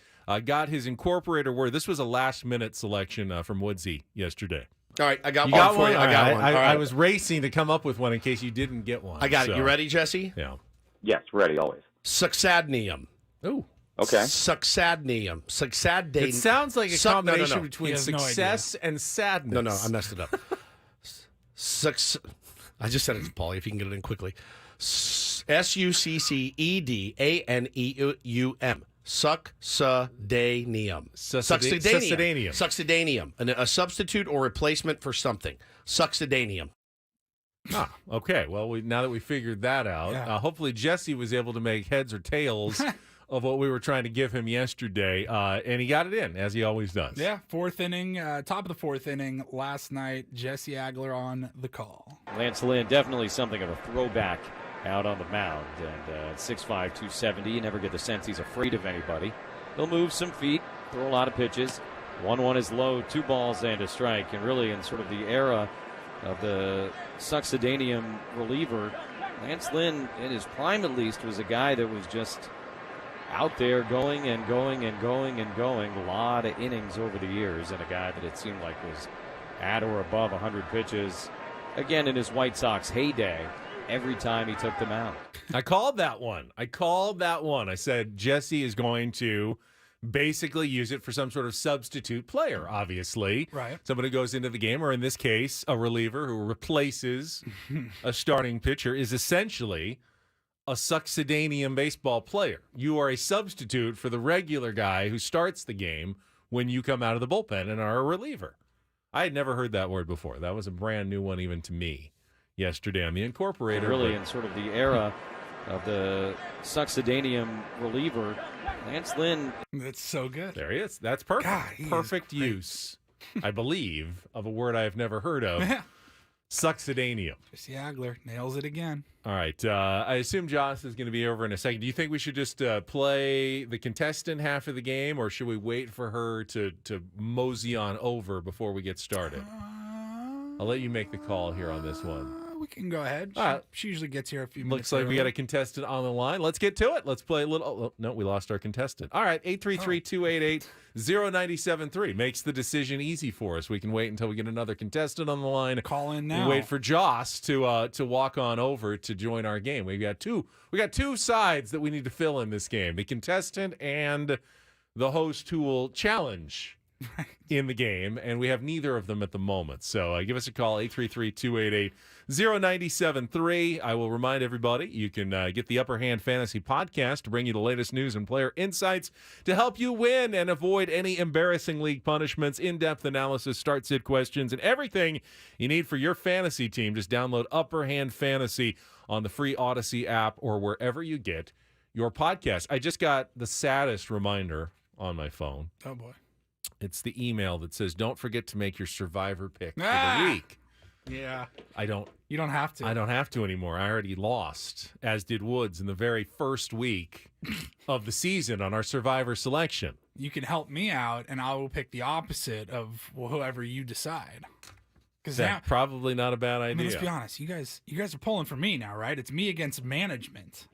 got his incorporator word. This was a last-minute selection from Woodsy yesterday. All right, I got one for you. I got one. I was racing to come up with one in case you didn't get one. I got it. You ready, Jesse? Yeah. Yes, ready, always. Succedaneum. Ooh. Okay. Succedaneum. Succedane. It sounds like a combination between He has success and sadness. No, I messed it up. I just said it to Paulie, if you can get it in quickly. Succedanium. Succedaneum. Succedaneum. Succedaneum. A substitute or replacement for something. Succedaneum. Okay. Well, now that we figured that out, Yeah. hopefully Jesse was able to make heads or tails of what we were trying to give him yesterday, and he got it in, as he always does. Yeah, fourth inning, top of the fourth inning last night. Jesse Agler on the call. Lance Lynn, definitely something of a throwback out on the mound. And 6'5", 270, you never get the sense he's afraid of anybody. He'll move some feet, throw a lot of pitches. 1-1 is low, 2 balls and a strike. And really in sort of the era of the succedaneum reliever, Lance Lynn, in his prime at least, was a guy that was just out there going and going and going and going. A lot of innings over the years, and a guy that it seemed like was at or above 100 pitches. Again, in his White Sox heyday, every time he took them out. I called that one. I said Jesse is going to basically use it for some sort of substitute player, obviously. Right. Someone who goes into the game, or in this case, a reliever who replaces a starting pitcher, is essentially a succedaneum baseball player. You are a substitute for the regular guy who starts the game when you come out of the bullpen and are a reliever. I had never heard that word before. That was a brand new one even to me yesterday on the Incorporator. Really in sort of the era of the succedaneum reliever, Lance Lynn. That's so good. There he is. That's perfect. God, he is perfect great. use, I believe, of a word I have never heard of. Succedaneum. Jesse Agler nails it again. All right. I assume Joss is going to be over in a second. Do you think we should just play the contestant half of the game, or should we wait for her to mosey on over before we get started? I'll let you make the call here on this one. We can go ahead. She usually gets here a few minutes Looks like we got early. a contestant on the line. Let's get to it. Let's play a little. Oh, no, we lost our contestant. All right, 833-288-0973 makes the decision easy for us. We can wait until we get another contestant on the line. Call in now. We wait for Joss to walk on over to join our game. We got two sides that we need to fill in this game: the contestant and the host who will challenge in the game, and we have neither of them at the moment. So give us a call, 833-288-0973. I will remind everybody you can get the Upper Hand Fantasy Podcast to bring you the latest news and player insights to help you win and avoid any embarrassing league punishments, in-depth analysis, start-sit questions, and everything you need for your fantasy team. Just download Upper Hand Fantasy on the free Odyssey app or wherever you get your podcast. I just got the saddest reminder on my phone. Oh, boy. It's the email that says, don't forget to make your survivor pick for the week. Yeah. You don't have to. I don't have to anymore. I already lost, as did Woods, in the very first week of the season on our survivor selection. You can help me out, and I will pick the opposite of whoever you decide. That's probably not a bad idea. I mean, let's be honest. You guys are pulling for me now, right? It's me against management.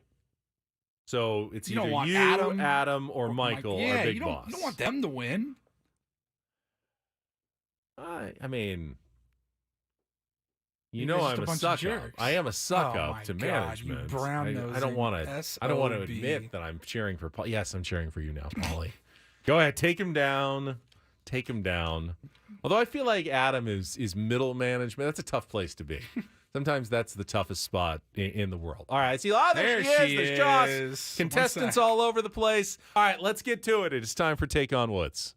So it's You either don't want you, Adam, or Michael, our big boss. You don't want them to win. I mean, you You're know just I'm a a bunch of suck up. jerks. I am a suck Oh up my to God, you management. brown-nosing I don't want to. I don't want to SOB. admit that I'm cheering for Paul. Yes, I'm cheering for you now, Paulie. Go ahead, take him down. Take him down. Although I feel like Adam is middle management. That's a tough place to be. Sometimes that's the toughest spot in the world. All right, I see. Oh, there she is. There's Joss. Contestants all over the place. All right, let's get to it. It is time for Take on Woods.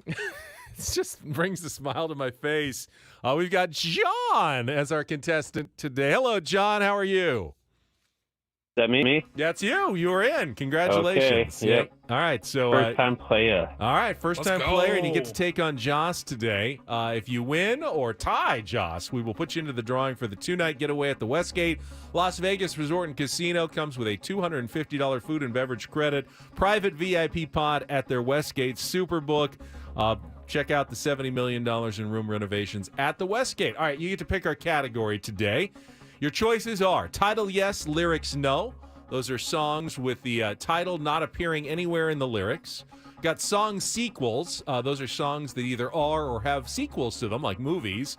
It just brings a smile to my face. We've got John as our contestant today. Hello, John. How are you? Is that me? That's you. You were in. Congratulations. Okay. Yep. All right. So First time player. All right. First time player, and you get to take on Joss today. If you win or tie Joss, we will put you into the drawing for the 2-night getaway at the Westgate Las Vegas Resort and Casino. Comes with a $250 food and beverage credit, private VIP pod at their Westgate Superbook. Check out the $70 million in room renovations at the Westgate. All right, you get to pick our category today. Your choices are title yes, lyrics no. Those are songs with the title not appearing anywhere in the lyrics. Got song sequels. Those are songs that either are or have sequels to them, like movies.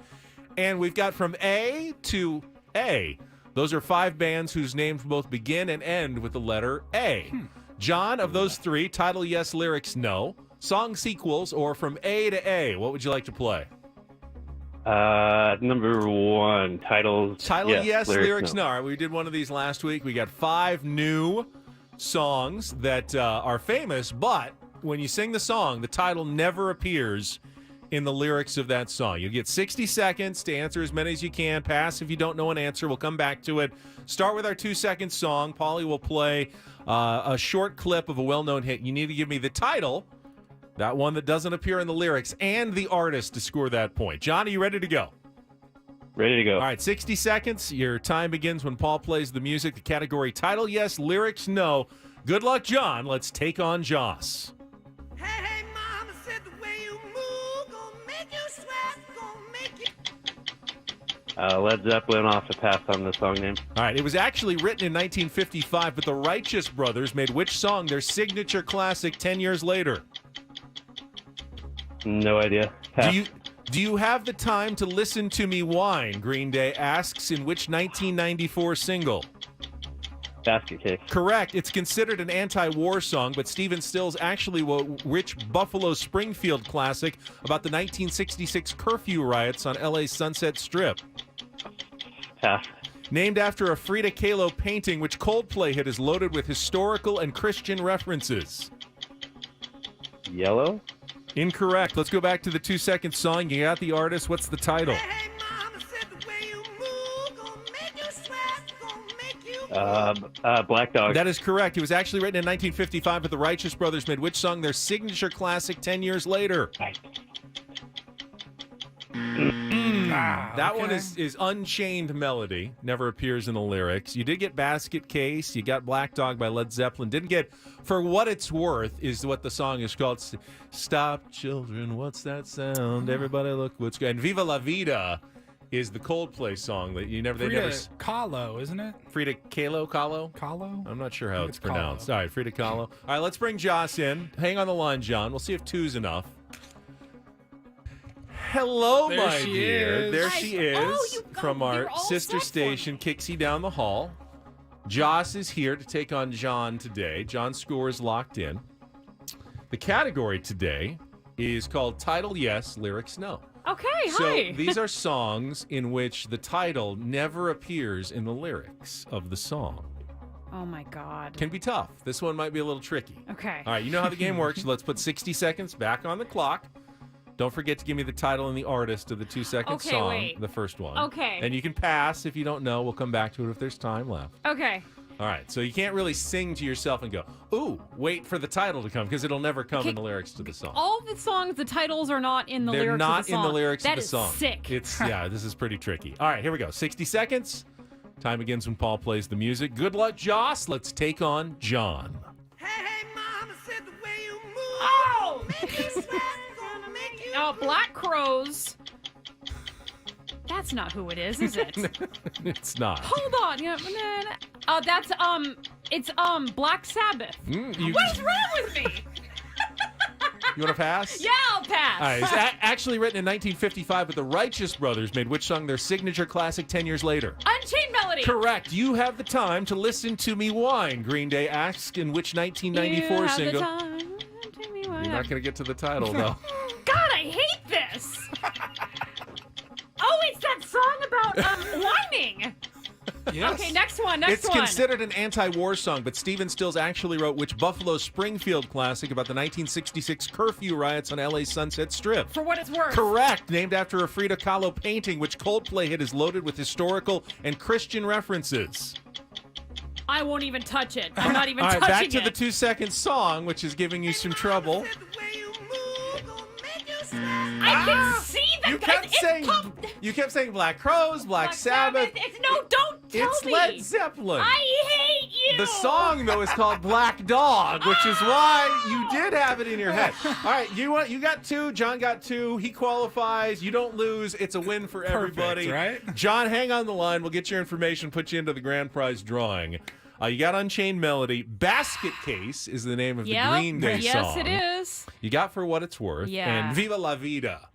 And we've got from A to A. Those are 5 bands whose names both begin and end with the letter A. John, of those 3, title yes, lyrics no. Song sequels or from A to A. What would you like to play? Number 1, titles. Title, yes. Lyrics, no. no. All right, we did one of these last week. We got 5 new songs that are famous, but when you sing the song, the title never appears in the lyrics of that song. You get 60 seconds to answer as many as you can. Pass if you don't know an answer. We'll come back to it. Start with our 2-second song. Paulie will play a short clip of a well-known hit. You need to give me the title, that one that doesn't appear in the lyrics, and the artist to score that point. John, are you ready to go? Ready to go. All right, 60 seconds. Your time begins when Paul plays the music. The category title, yes. Lyrics, no. Good luck, John. Let's take on Joss. Hey, mama said the way you move, gonna make you sweat, gonna make you... Led Zeppelin, off the pass on the song name. All right, it was actually written in 1955, but the Righteous Brothers made which song their signature classic 10 years later? No idea. Pass. Do you have the time to listen to me whine? Green Day asks in which 1994 single? Basket Case. Correct. It's considered an anti-war song, but Stephen Stills actually wrote which Buffalo Springfield classic about the 1966 curfew riots on LA's Sunset Strip? Pass. Named after a Frida Kahlo painting, which Coldplay hit is loaded with historical and Christian references? Yellow. Incorrect. Let's go back to the 2-second song. You got the artist. What's the title? Hey, mama said the way you move, gonna make you sweat, gonna make you... Black Dog. That is correct. It was actually written in 1955, but the Righteous Brothers made which song their signature classic 10 years later? That one is Unchained Melody. Never appears in the lyrics. You did get Basket Case. You got Black Dog by Led Zeppelin. Didn't get For What It's Worth is what the song is called. Stop, children, what's that sound? Everybody look what's good. And Viva La Vida is the Coldplay song that they never Kahlo, isn't it? Frida Kahlo? Kahlo? I'm not sure how it's it's pronounced. Kahlo. All right, Frida Kahlo. All right, let's bring Joss in. Hang on the line, John. We'll see if 2's enough. Hello, There my she dear. is. There Hi. she is Oh, you from go- our you're all sister set for me. station, Kixie down the hall. Joss is here to take on John today. John's score is locked in. The category today is called Title Yes, Lyrics No. Okay, So hi. these are songs in which the title never appears in the lyrics of the song. Oh my God. Can be tough. This one might be a little tricky. Okay. All right, you know how the game works. Let's put 60 seconds back on the clock. Don't forget to give me the title and the artist of the 2-second Okay, song, wait. the first one. Okay. And you can pass if you don't know. We'll come back to it if there's time left. Okay. All right, so you can't really sing to yourself and go, ooh, wait for the title to come, because it'll never come in the lyrics to the song. All the songs, the titles are not in the They're lyrics not of the song. in the lyrics That of the is song. sick. Yeah, this is pretty tricky. All right, here we go. 60 seconds. Time begins when Paul plays the music. Good luck, Joss. Let's take on John. Hey, mama said the way you move, Oh! make you sweat, gonna make you... Now, Black Crows. That's not who it is it? It's not. Hold on. Yeah, that's it's Black Sabbath. You What is wrong with me? want to pass? Yeah, I'll pass. All right, it's actually written in 1955, but the Righteous Brothers made which song their signature classic 10 years later? Unchained Melody. Correct. You have the time to listen to me whine. Green Day asks in which 1994 You have the single. time to me whine. You're not going to get to the title, though. God, I hate this. Oh, it's that song about whining. Yes. Okay, next one. Next It's one. considered an anti-war song, but Stephen Stills actually wrote which Buffalo Springfield classic about the 1966 curfew riots on LA's Sunset Strip? For What It's Worth. Correct. Named after a Frida Kahlo painting, which Coldplay hit is loaded with historical and Christian references. I won't even touch it. I'm not even All right, touching back to it. the 2-second song, which is giving you some trouble. Said the way you move, gonna make you sweat. I can see that. You kept it's saying pop- you kept saying Black Crows, Black Sabbath. It's no, don't tell It's me. Led Zeppelin. I hate you. The song though is called Black Dog, which is why you did have it in your head. All right, you got 2. John got 2. He qualifies. You don't lose. It's a win for everybody. right? John, hang on the line. We'll get your information, put you into the grand prize drawing. You got Unchained Melody. Basket Case is the name of the Green Day yes, song. it is. You got For What It's Worth. Yeah. And Viva La Vida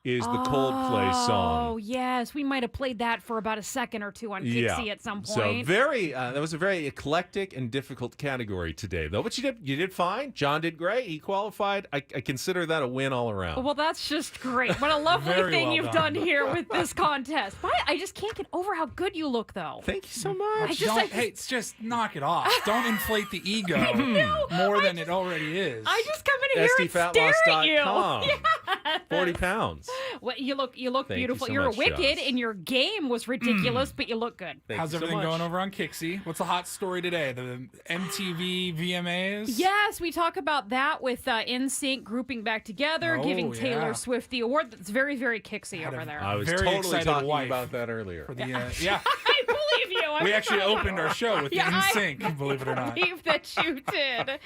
is the Coldplay song. Oh, yes. We might have played that for about a second or two on Kixie at some point. So that was a very eclectic and difficult category today, though. But you did fine. John did great. He qualified. I consider that a win all around. Well, that's just great. What a lovely Very thing well you've done here with this contest. But I just can't get over how good you look, though. Thank you so much. Hey, just knock it off. Don't inflate the ego more than it already is. I just come in here and stare at you. Yes. 40 pounds. Well, you look Thank beautiful. you so You're much, wicked, Joss. and your game was ridiculous, but you look good. Thank How's you so everything much. going over on Kixie? What's the hot story today? The MTV VMAs? Yes, we talk about that with NSYNC grouping back together, Oh, giving Taylor yeah. Swift the award. That's very, very Kixie Had over a- there. I was Very totally excited talking wife about that earlier. For the, yeah. I believe you. We actually opened our show with Yeah, I NSYNC, believe it or not. believe that you did.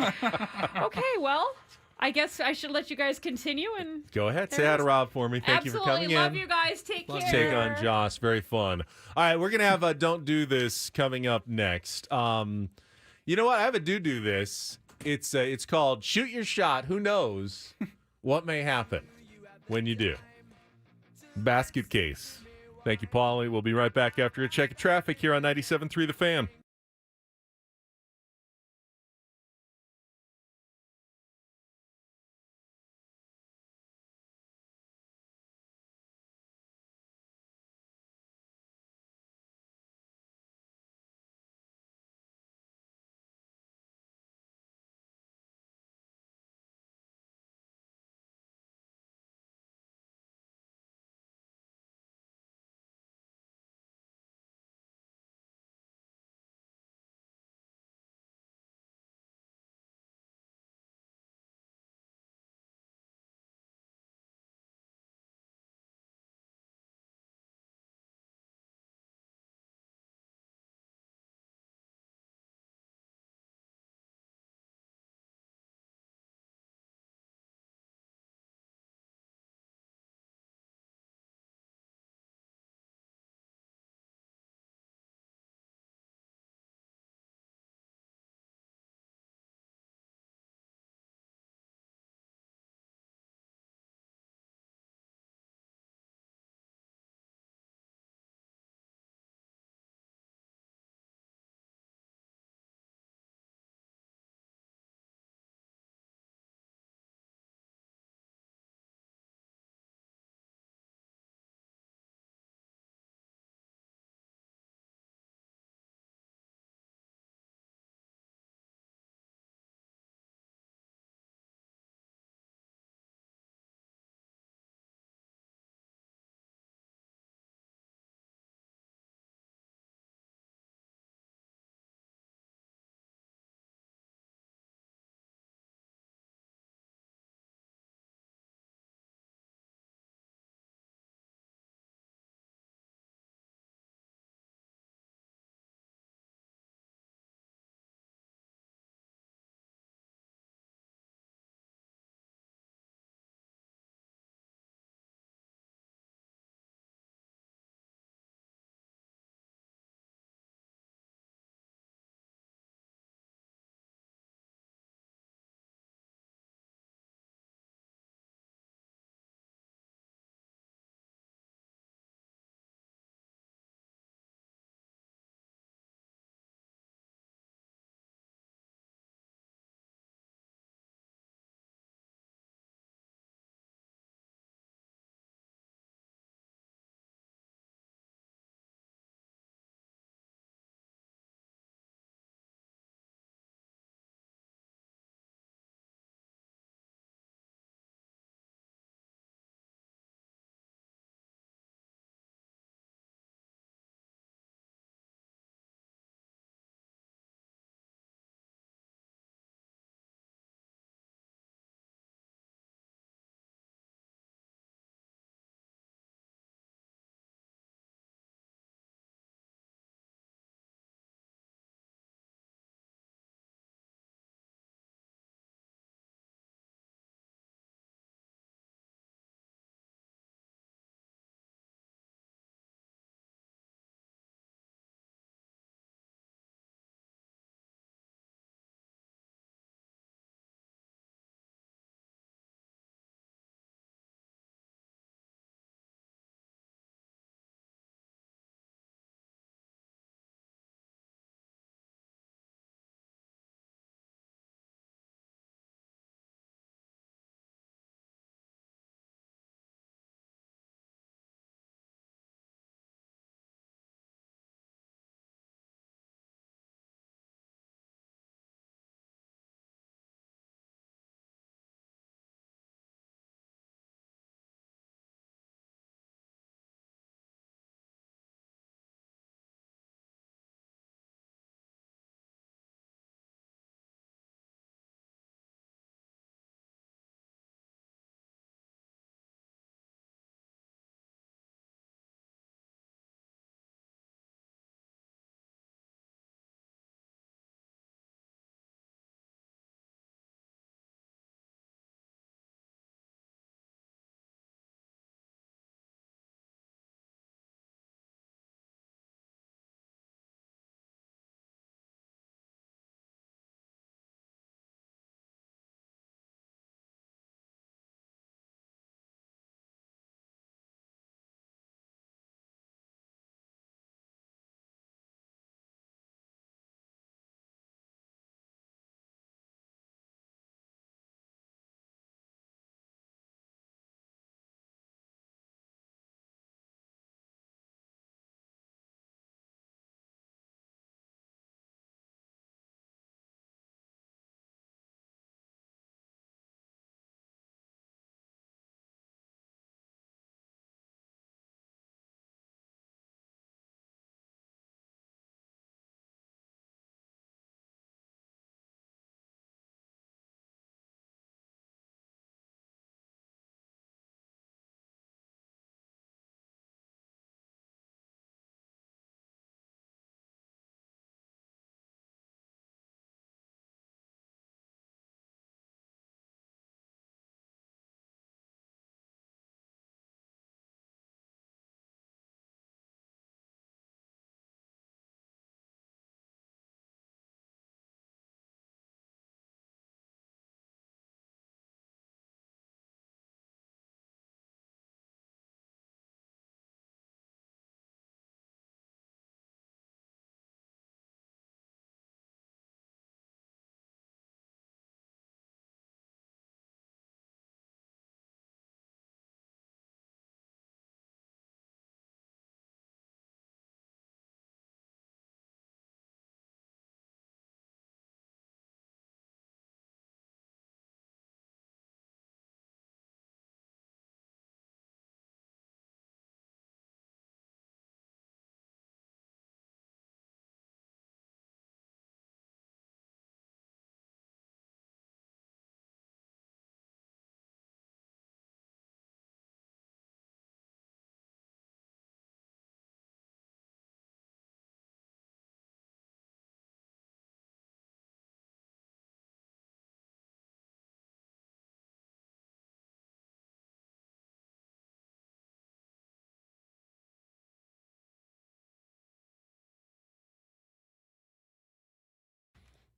Okay, well, I guess I should let you guys continue and Go ahead. Say There hi it to is. Rob for me. Thank you for coming absolutely love in. you guys. Take care. Take on Joss. Very fun. All right, we're going to have Don't Do This coming up next. You know what? I have a do this. It's called Shoot Your Shot. Who knows what may happen when you do? Basket case. Thank you, Paulie. We'll be right back after a check of traffic here on 97.3 The Fan.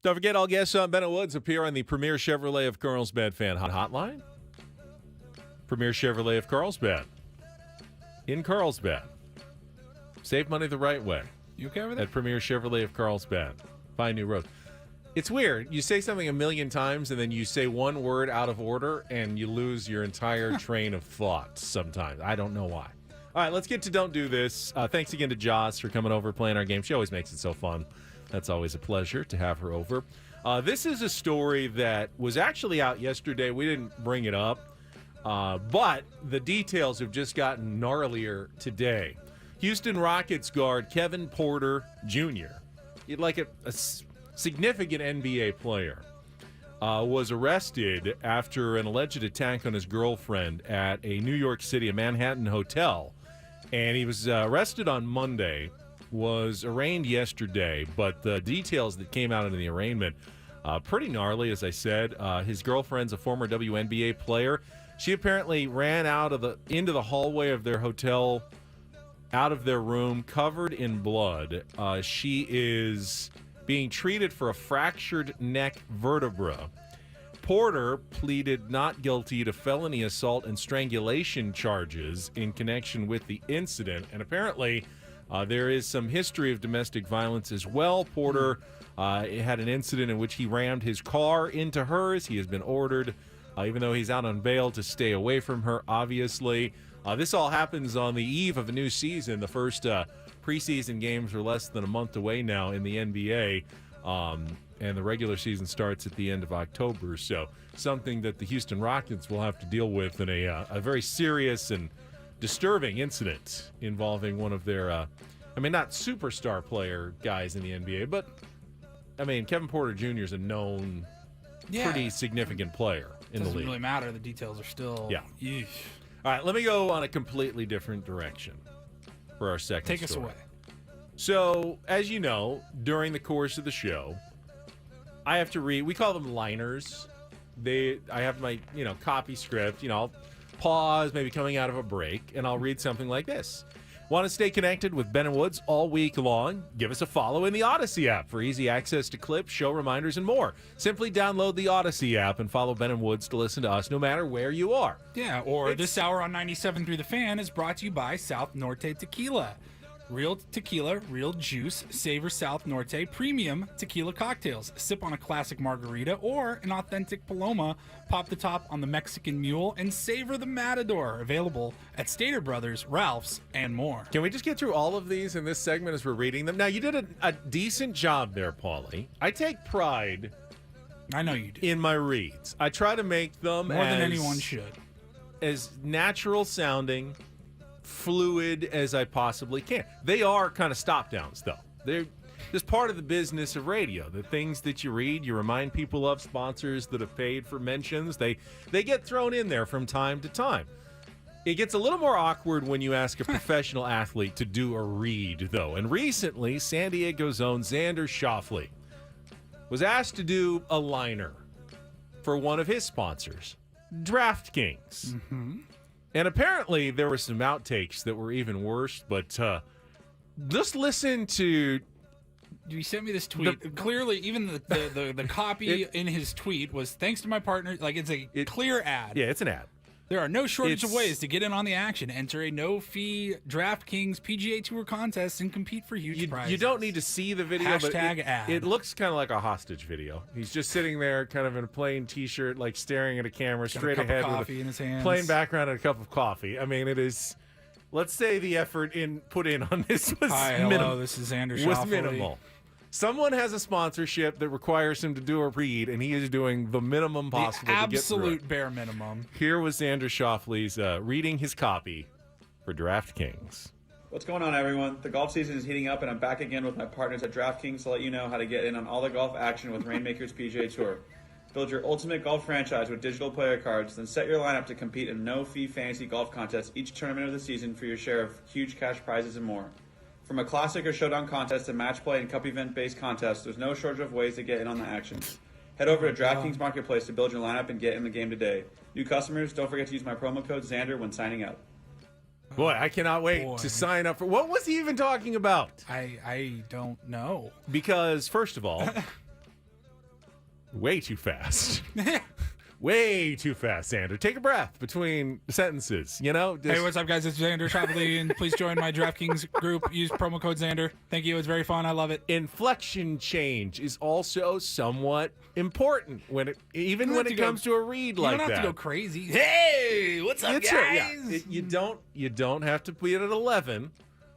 Don't forget, all guests on Bennett Woods appear on the Premier Chevrolet of Carlsbad fan hotline. Premier Chevrolet of Carlsbad. In Carlsbad. Save money the right way. You okay with that? At Premier Chevrolet of Carlsbad. Find new roads. It's weird. You say something a million times, and then you say one word out of order, and you lose your entire train of thought sometimes. I don't know why. All right, let's get to Don't Do This. Thanks again to Joss for coming over, playing our game. She always makes it so fun. That's always a pleasure to have her over. This is a story that was actually out yesterday. We didn't bring it up, but the details have just gotten gnarlier today. Houston Rockets guard Kevin Porter Jr., like a significant NBA player, was arrested after an alleged attack on his girlfriend at a New York City, a Manhattan hotel. And he was arrested on Monday, was arraigned yesterday, but the details that came out in the arraignment, pretty gnarly, as I said. His girlfriend's a former WNBA player. She apparently ran into the hallway of their hotel, out of their room, covered in blood. She is being treated for a fractured neck vertebra. Porter pleaded not guilty to felony assault and strangulation charges in connection with the incident, and apparently there is some history of domestic violence as well. Porter had an incident in which he rammed his car into hers. He has been ordered, even though he's out on bail, to stay away from her, obviously. This all happens on the eve of a new season. The first preseason games are less than a month away now in the NBA, and the regular season starts at the end of October. So something that the Houston Rockets will have to deal with in a very serious and disturbing incident involving one of their, not superstar player guys in the NBA, but, Kevin Porter Jr. is a known, pretty significant player in the league. Doesn't really matter. The details are still... Yeah. Yeesh. All right, let me go on a completely different direction for our second Take us story. away. So, as you know, during the course of the show, I have to read, we call them liners. I have my, copy script, I'll pause, maybe coming out of a break, and I'll read something like this. Want to stay connected with Ben and Woods all week long? Give us a follow in the Odyssey app for easy access to clips, show reminders, and more. Simply download the Odyssey app and follow Ben and Woods to listen to us no matter where you are. Yeah, or this hour on 97 through the Fan is brought to you by South Norte Tequila. Real tequila, real juice, savor South Norte premium tequila cocktails. Sip on a classic margarita or an authentic Paloma. Pop the top on the Mexican Mule and savor the Matador. Available at Stater Brothers, Ralph's, and more. Can we just get through all of these in this segment as we're reading them? Now, you did a decent job there, Paulie. I take pride. I know you do. In my reads. I try to make them more than anyone should. As natural sounding, fluid as I possibly can. They are kind of stop downs, though. They're just part of the business of radio. The things that you read, you remind people of, sponsors that have paid for mentions. They get thrown in there from time to time. It gets a little more awkward when you ask a professional athlete to do a read, though. And recently, San Diego's own Xander Schauffele was asked to do a liner for one of his sponsors, DraftKings. Mm-hmm. And apparently there were some outtakes that were even worse, but just listen to... You sent me this tweet. Clearly, even the copy in his tweet was, thanks to my partner, like it's a clear ad. Yeah, it's an ad. There are no shortage of ways to get in on the action. Enter a no-fee DraftKings PGA Tour contest and compete for huge prizes. You don't need to see the video, Hashtag but ad. It looks kind of like a hostage video. He's just sitting there kind of in a plain T-shirt, like staring at a camera straight got a cup ahead of with coffee in his hands. Plain background and a cup of coffee. It is... Let's say the effort put in on this was hello, this is Xander Schauffele. Was minimal. Someone has a sponsorship that requires him to do a read, and he is doing the minimum possible to get through it. Absolute bare minimum. Here was Xander Schauffele's reading his copy for DraftKings. What's going on, everyone? The golf season is heating up, and I'm back again with my partners at DraftKings to let you know how to get in on all the golf action with Rainmaker's PGA Tour. Build your ultimate golf franchise with digital player cards, then set your lineup to compete in no-fee fantasy golf contests each tournament of the season for your share of huge cash prizes and more. From a classic or showdown contest to match play and cup event-based contests, there's no shortage of ways to get in on the action. Head over to DraftKings Marketplace to build your lineup and get in the game today. New customers, don't forget to use my promo code Xander when signing up. Boy, I cannot wait to sign up for... What was he even talking about? I don't know. Because, first of all, Way too fast. Way too fast, Xander. Take a breath between sentences, you know? Hey, what's up, guys? It's Xander Travelly, and please join my DraftKings group. Use promo code Xander. Thank you. It's very fun. I love it. Inflection change is also somewhat important when it comes to a read like that. You don't have to go crazy. Hey, what's up, guys? You don't have to be at 11,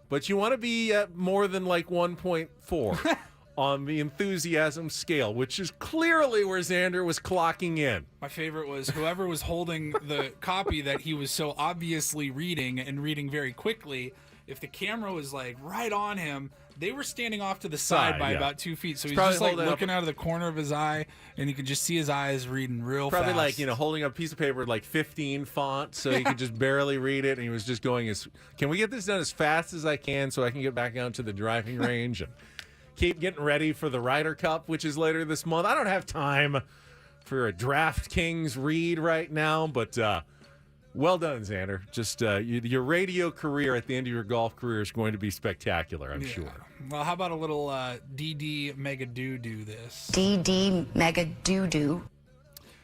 but you want to be at more than like 1.4 on the enthusiasm scale, which is clearly where Xander was clocking in. My favorite was whoever was holding the copy that he was so obviously reading and reading very quickly. If the camera was like right on him, they were standing off to the side by about 2 feet. So he's just like looking out of the corner of his eye, and you could just see his eyes reading real fast. Probably like, holding up a piece of paper with like 15 font so he could just barely read it. And he was just going, can we get this done as fast as I can so I can get back out to the driving range and keep getting ready for the Ryder Cup, which is later this month. I don't have time for a DraftKings read right now, but well done, Xander. Just your radio career at the end of your golf career is going to be spectacular, I'm sure. Well, how about a little DD Mega Do this? DD Mega Do.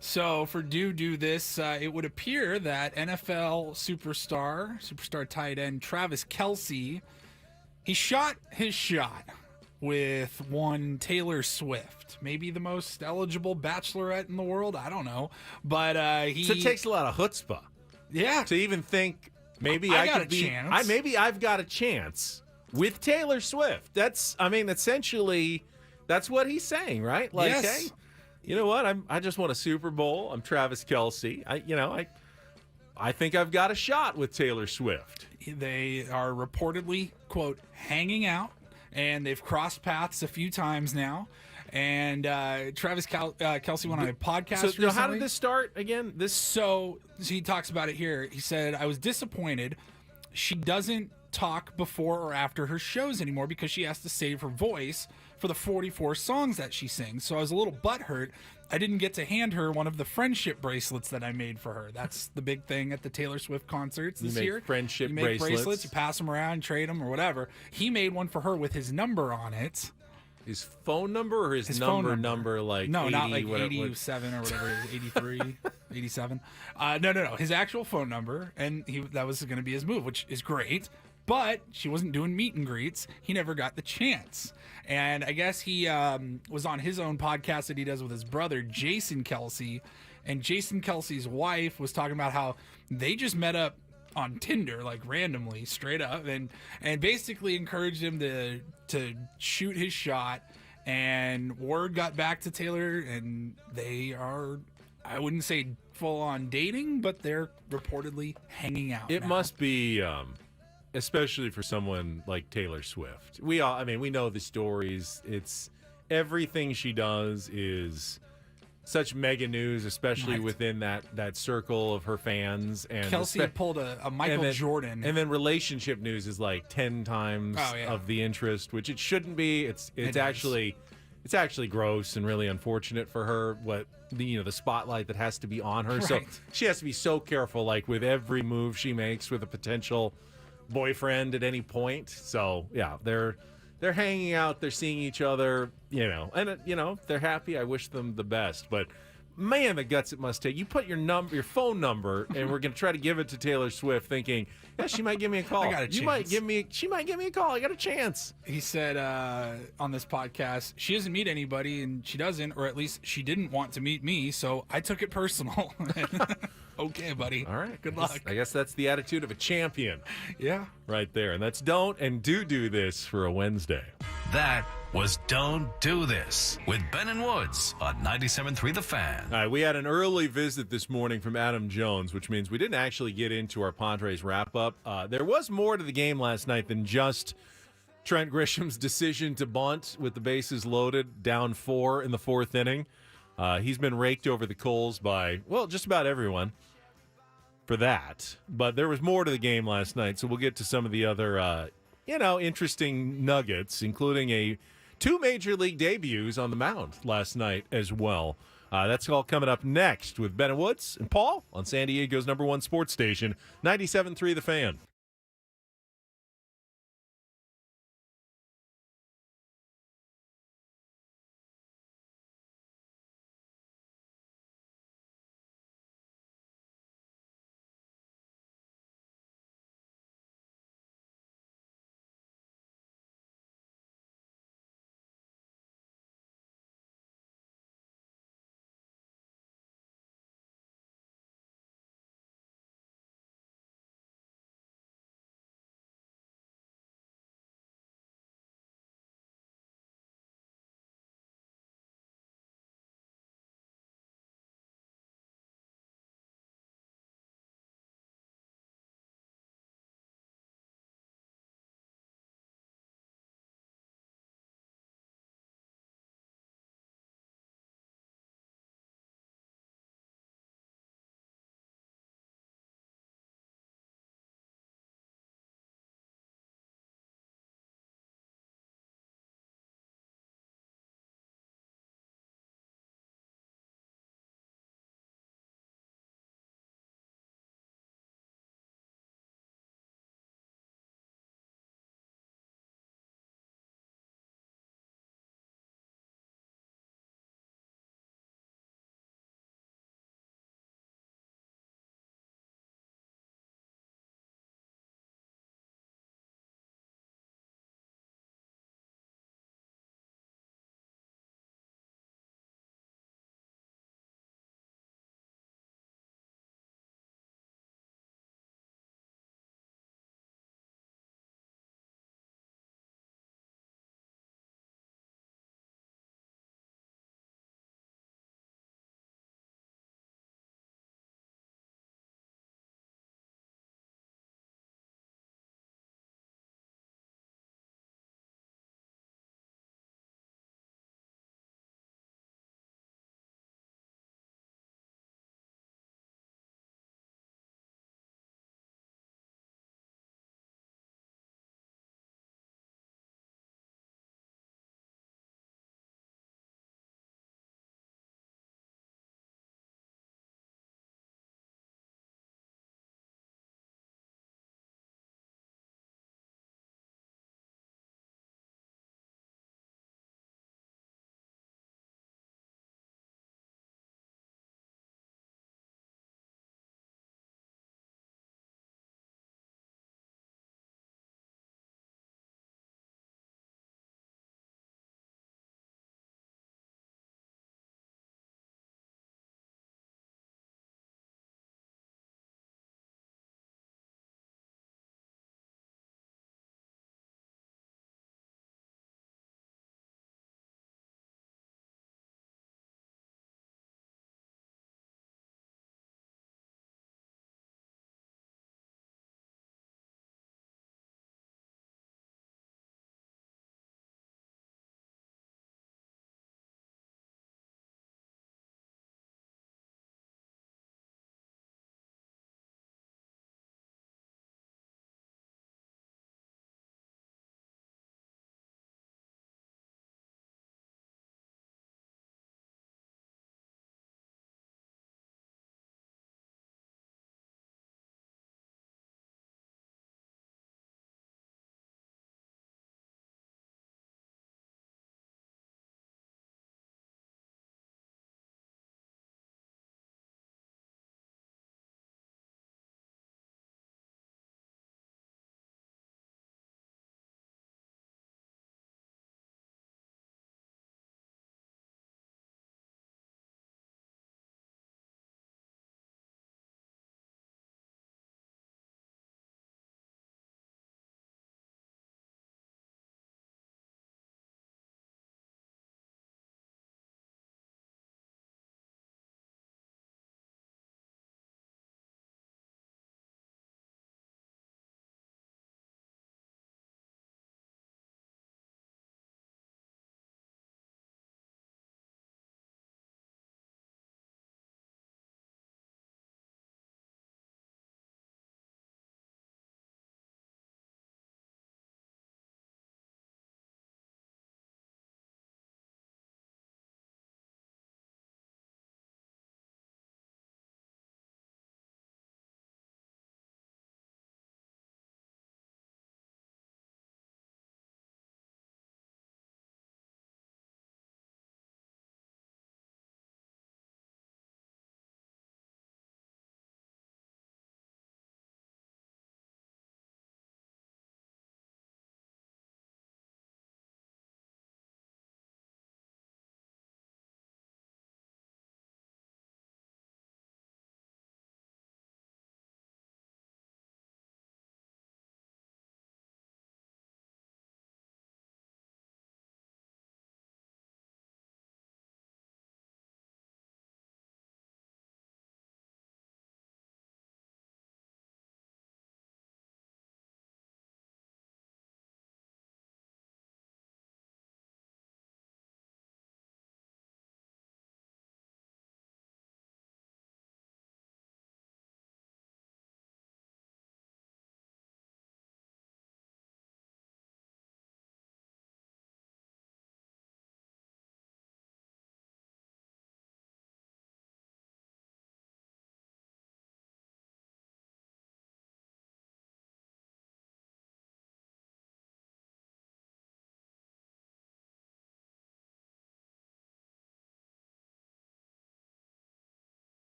So for Do this, it would appear that NFL superstar tight end Travis Kelce, he shot his shot with one Taylor Swift, maybe the most eligible bachelorette in the world. I don't know, but So it takes a lot of chutzpah. Yeah, to even think maybe maybe I've got a chance with Taylor Swift. Essentially, that's what he's saying, right? Like, yes. Hey, you know what? I just won a Super Bowl. I'm Travis Kelce. I think I've got a shot with Taylor Swift. They are reportedly, quote, hanging out. And they've crossed paths a few times now. And Travis Kelce went on a podcast recently. So how did this start again? So he talks about it here. He said, I was disappointed. She doesn't talk before or after her shows anymore because she has to save her voice for the 44 songs that she sings. So I was a little butthurt. I didn't get to hand her one of the friendship bracelets that I made for her. That's the big thing at the Taylor Swift concerts this year. Friendship you make bracelets, you pass them around, trade them, or whatever. He made one for her with his number on it. His phone number or his number like no, 80, not like whatever, 87 or whatever it is, 83, 87. No. His actual phone number, and that was going to be his move, which is great. But she wasn't doing meet and greets. He never got the chance. And I guess he was on his own podcast that he does with his brother, Jason Kelce. And Jason Kelce's wife was talking about how they just met up on Tinder, like randomly, straight up, and basically encouraged him to shoot his shot. And word got back to Taylor, and they are, I wouldn't say full on dating, but they're reportedly hanging out. It now. must be, especially for someone like Taylor Swift. We know the stories. It's everything she does is such mega news, especially within that circle of her fans. And Kelce pulled a Michael Jordan. And then relationship news is like 10 times of the interest, which it shouldn't be. It's actually gross and really unfortunate for her, what the spotlight that has to be on her. Right. So she has to be so careful, like with every move she makes with a potential boyfriend at any point. So yeah, they're hanging out, they're seeing each other, and they're happy. I wish them the best, but man, the guts it must take. You put your phone number, and we're gonna try to give it to Taylor Swift, thinking, yeah, she might give me a call. I got a chance. She might give me a call. I got a chance. He said on this podcast, she doesn't meet anybody, and she doesn't, or at least she didn't want to meet me, so I took it personal. Okay, buddy. All right. Good luck. I guess that's the attitude of a champion. Yeah. Right there. And that's don't and do this for a Wednesday. That was Don't Do This with Ben and Woods on 97.3 The Fan. All right, we had an early visit this morning from Adam Jones, which means we didn't actually get into our Padres wrap-up. There was more to the game last night than just Trent Grisham's decision to bunt with the bases loaded, down 4 in the 4th inning. He's been raked over the coals by, just about everyone for that. But there was more to the game last night, so we'll get to some of the other, interesting nuggets, including 2 major league debuts on the mound last night as well. That's all coming up next with Ben and Woods and Paul on San Diego's #1 sports station, 97.3 The Fan.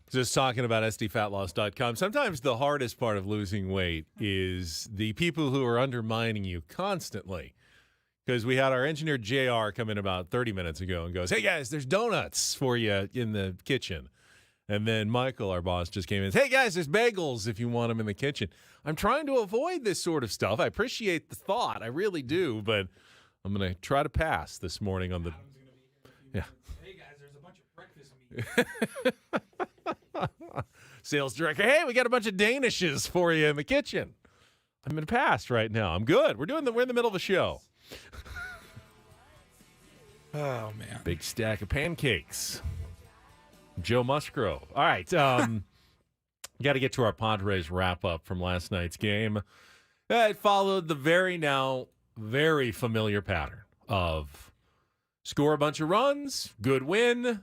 Just talking about sdfatloss.com. Sometimes the hardest part of losing weight is the people who are undermining you constantly. Because we had our engineer JR come in about 30 minutes ago and goes, "Hey guys, there's donuts for you in the kitchen." And then Michael, our boss, just came in and said, "Hey guys, there's bagels if you want them in the kitchen." I'm trying to avoid this sort of stuff. I appreciate the thought. I really do, but I'm going to try to pass this morning on the... Yeah. Hey guys, there's a bunch of breakfast meat. Sales director, "Hey, we got a bunch of Danishes for you in the kitchen." I'm going to pass right now. I'm good. We're in the middle of a show. Oh, man. Big stack of pancakes. Joe Musgrove. All right. Got to get to our Padres wrap-up from last night's game. It followed the very familiar pattern of score a bunch of runs, good win,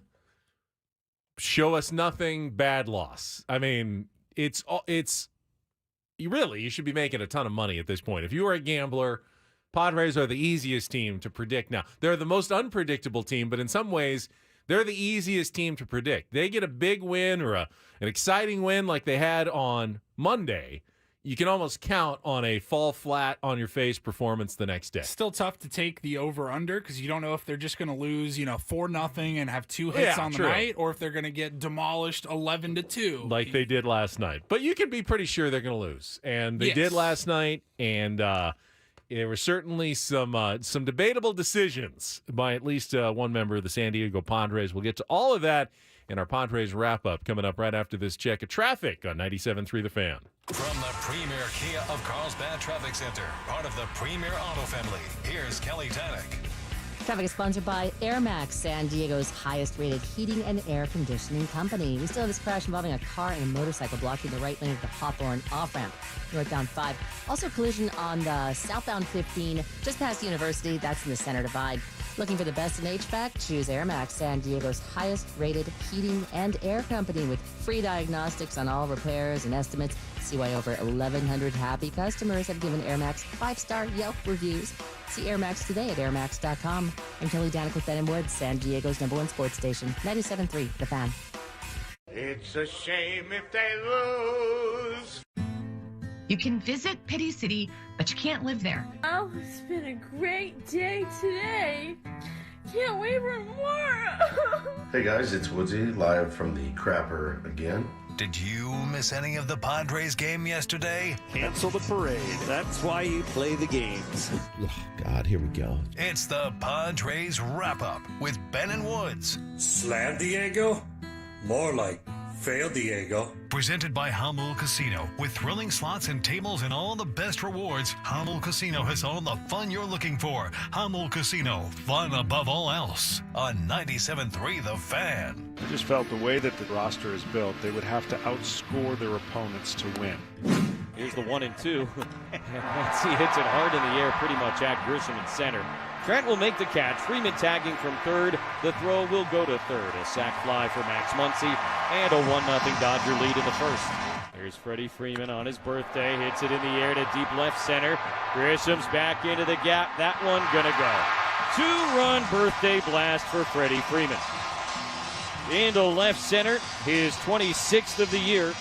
show us nothing, bad loss. I mean, you should be making a ton of money at this point. If you are a gambler, Padres are the easiest team to predict now. They're the most unpredictable team, but in some ways, they're the easiest team to predict. They get a big win or an exciting win like they had on Monday. You can almost count on a fall flat on your face performance the next day. Still tough to take the over-under because you don't know if they're just going to lose, 4-0 and have 2 hits on the night, or if they're going to get demolished 11-2. Like they did last night. But you can be pretty sure they're going to lose. And they did last night, and there were certainly some debatable decisions by at least one member of the San Diego Padres. We'll get to all of that in our Padres wrap-up coming up right after this check of traffic on 97.3 The Fan. From the premier Kia of Carlsbad Traffic Center, part of the Premier Auto Family, here's Kelly Tannick. Traffic is sponsored by Air Max, San Diego's highest-rated heating and air conditioning company. We still have this crash involving a car and a motorcycle blocking the right lane of the Hawthorne off-ramp, northbound 5. Also, collision on the southbound 15, just past University. That's in the center divide. Looking for the best in HVAC? Choose Air Max, San Diego's highest-rated heating and air company with free diagnostics on all repairs and estimates. See why over 1,100 happy customers have given Air Max 5-star Yelp reviews. See Air Max today at airmax.com. I'm Kelly Danik with Ben & Woods, San Diego's #1 sports station, 97.3 The Fan. It's a shame if they lose. You can visit Pity City, but you can't live there. Oh, it's been a great day today. Can't wait for more. Hey guys, it's Woodsy, live from the Crapper again. Did you miss any of the Padres game yesterday? Cancel the parade. That's why you play the games. Oh, God, here we go. It's the Padres Wrap-Up with Ben and Woods. Slam Diego? More like fail Diego. Presented by Hamel Casino. With thrilling slots and tables and all the best rewards, Hamel Casino has all the fun you're looking for. Hamel Casino, fun above all else. On 97.3 The Fan. I just felt the way that the roster is built, they would have to outscore their opponents to win. Here's the 1-2. He hits it hard in the air, pretty much at Grisham in center. Trent will make the catch. Freeman tagging from third. The throw will go to third. A sac fly for Max Muncy and a 1-0 Dodger lead in the first. There's Freddie Freeman on his birthday. Hits it in the air to deep left center. Grisham's back into the gap. That one gonna go. 2-run birthday blast for Freddie Freeman. Into left center, his 26th of the year.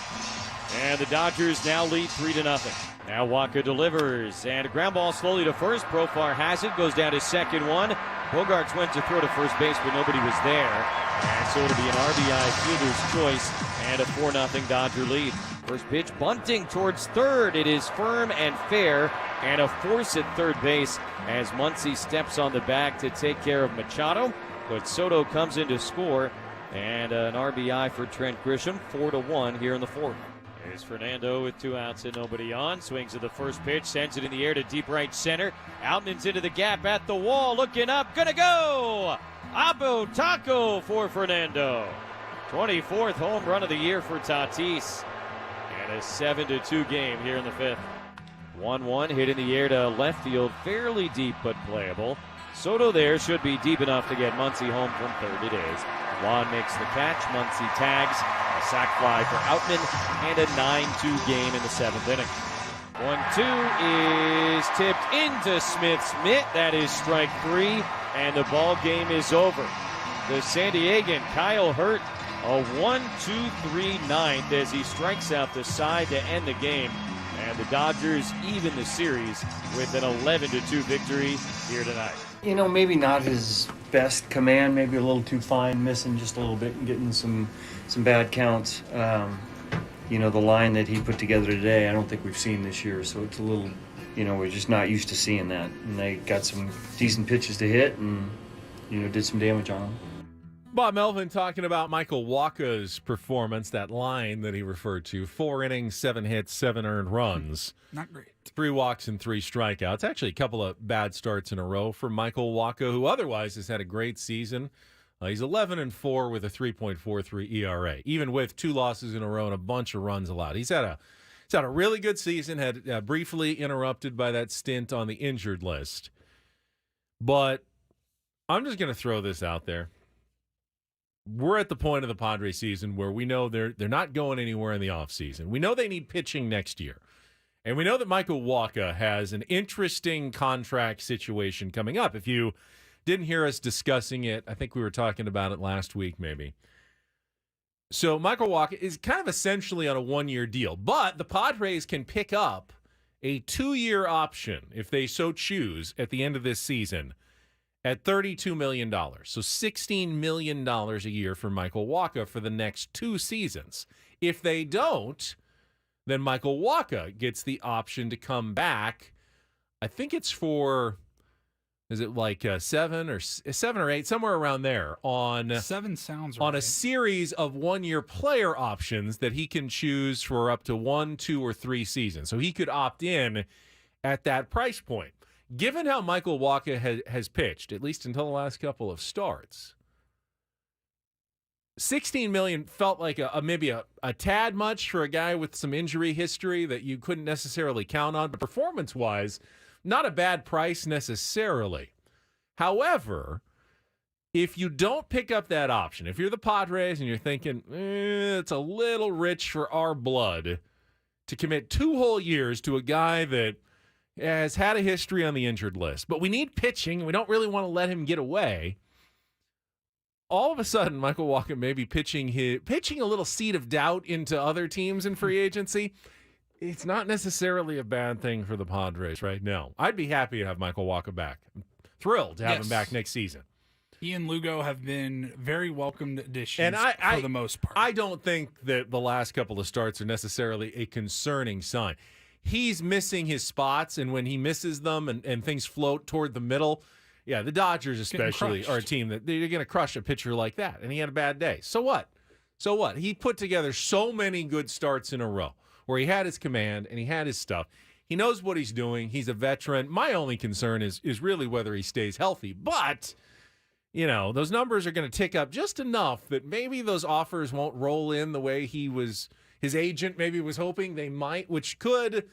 And the Dodgers now lead 3-0. Now Walker delivers, and a ground ball slowly to first. Profar has it, goes down to second one. Bogarts went to throw to first base, but nobody was there. And so it'll be an RBI fielder's choice, and a 4-0 Dodger lead. First pitch bunting towards third. It is firm and fair, and a force at third base as Muncy steps on the bag to take care of Machado. But Soto comes in to score, and an RBI for Trent Grisham, 4-1 here in the fourth. Here's Fernando with 2 outs and nobody on. Swings at the first pitch, sends it in the air to deep right center. Outman's into the gap at the wall, looking up, gonna go! Abu Taco for Fernando. 24th home run of the year for Tatis. And a 7-2 game here in the fifth. 1-1 hit in the air to left field, fairly deep but playable. Soto there should be deep enough to get Muncy home from third. It is. Juan makes the catch, Muncy tags. A sac fly for Outman, and a 9-2 game in the 7th inning. 1-2 is tipped into Smith's mitt. That is strike 3, and the ball game is over. The San Diegan, Kyle Hurt, A 1-2-3 ninth as he strikes out the side to end the game. And the Dodgers even the series with an 11-2 victory here tonight. You know, maybe not his best command, maybe a little too fine, missing just a little bit and getting some bad counts. You know, the line that he put together today, I don't think we've seen this year, so it's a little, you know, we're just not used to seeing that. And they got some decent pitches to hit and, you know, did some damage on them. Bob Melvin talking about Michael Wacha's performance, that line that he referred to. 4 innings, 7 hits, 7 earned runs. Not great. 3 walks and 3 strikeouts. Actually, a couple of bad starts in a row for Michael Wacha, who otherwise has had a great season. He's 11-4 with a 3.43 ERA, even with 2 losses in a row and a bunch of runs allowed. He's had a really good season, had briefly interrupted by that stint on the injured list. But I'm just going to throw this out there. We're at the point of the Padres season where we know they're not going anywhere in the offseason. We know they need pitching next year. And we know that Michael Wacha has an interesting contract situation coming up. If you didn't hear us discussing it, I think we were talking about it last week maybe. So Michael Wacha is kind of essentially on a 1-year deal, but the Padres can pick up a 2-year option if they so choose at the end of this season at $32 million. So $16 million a year for Michael Wacha for the next 2 seasons. If they don't, then Michael Wacha gets the option to come back. I think it's for, is it like 7 or 8, somewhere around there on 7 sounds on right. a series of 1-year player options that he can choose for up to 1, 2, or 3 seasons. So he could opt in at that price point. Given how Michael Wacha has pitched, at least until the last couple of starts, $16 million felt like maybe a tad much for a guy with some injury history that you couldn't necessarily count on. But performance-wise, not a bad price necessarily. However, if you don't pick up that option, if you're the Padres and you're thinking, it's a little rich for our blood to commit 2 whole years to a guy that has had a history on the injured list, but we need pitching, and we don't really want to let him get away. All of a sudden, Michael Wacha may be pitching a little seed of doubt into other teams in free agency. It's not necessarily a bad thing for the Padres right now. I'd be happy to have Michael Wacha back. I'm thrilled to have him back next season. He and Lugo have been very welcomed additions for the most part. I don't think that the last couple of starts are necessarily a concerning sign. He's missing his spots, and when he misses them and things float toward the middle, yeah, the Dodgers especially are a team that they're going to crush a pitcher like that, and he had a bad day. So what? So what? He put together so many good starts in a row where he had his command and he had his stuff. He knows what he's doing. He's a veteran. My only concern is really whether he stays healthy. But, you know, those numbers are going to tick up just enough that maybe those offers won't roll in the way his agent maybe was hoping they might, which could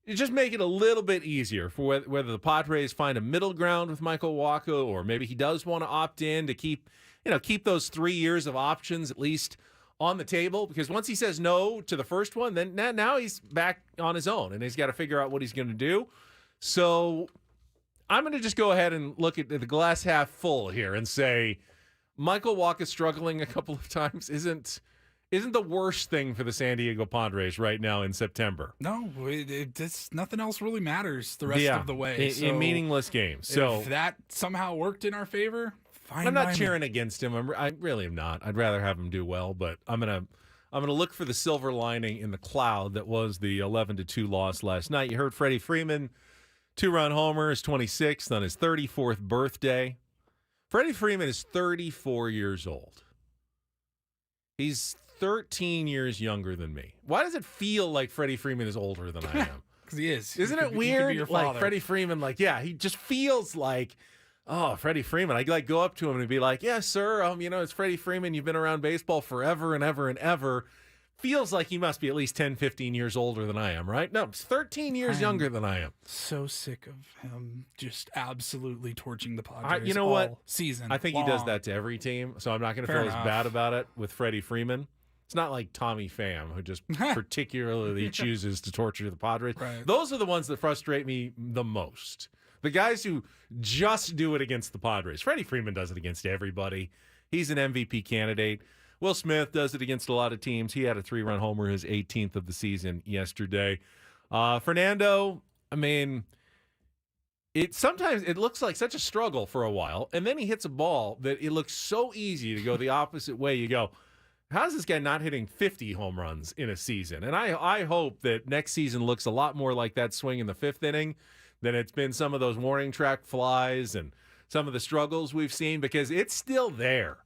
just make it a little bit easier for whether the Padres find a middle ground with Michael Wacha, or maybe he does want to opt in to keep those 3 years of options at least on the table. Because once he says no to the first one, then now he's back on his own and he's got to figure out what he's going to do. So I'm going to just go ahead and look at the glass half full here and say Michael Wacha struggling a couple of times isn't the worst thing for the San Diego Padres right now in September. No, it's nothing else really matters the rest of the way. In meaningless games. So if that somehow worked in our favor, fine. I'm not cheering against him. I really am not. I'd rather have him do well, but I'm gonna look for the silver lining in the cloud that was the 11-2 loss last night. You heard Freddie Freeman, 2-run homer, his 26th on his 34th birthday. Freddie Freeman is 34 years old. He's 13 years younger than me. Why does it feel like Freddie Freeman is older than I am? Because he is. Isn't it weird? Like Freddie Freeman, he just feels like, oh, Freddie Freeman. I go up to him and be like, yes, sir. It's Freddie Freeman. You've been around baseball forever and ever and ever. Feels like he must be at least 10, 15 years older than I am, right? No, he's 13 years younger than I am. So sick of him just absolutely torching the Padres you know what? Season I think long. He does that to every team, so I'm not going to feel as bad about it with Freddie Freeman. It's not like Tommy Pham, who just particularly chooses to torture the Padres. Right. Those are the ones that frustrate me the most. The guys who just do it against the Padres. Freddie Freeman does it against everybody. He's an MVP candidate. Will Smith does it against a lot of teams. He had a 3-run homer, his 18th of the season yesterday. Fernando, I mean, sometimes it looks like such a struggle for a while, and then he hits a ball that it looks so easy to go the opposite way. You go, how's this guy not hitting 50 home runs in a season? And I hope that next season looks a lot more like that swing in the 5th inning than it's been some of those warning track flies and some of the struggles we've seen, because it's still there.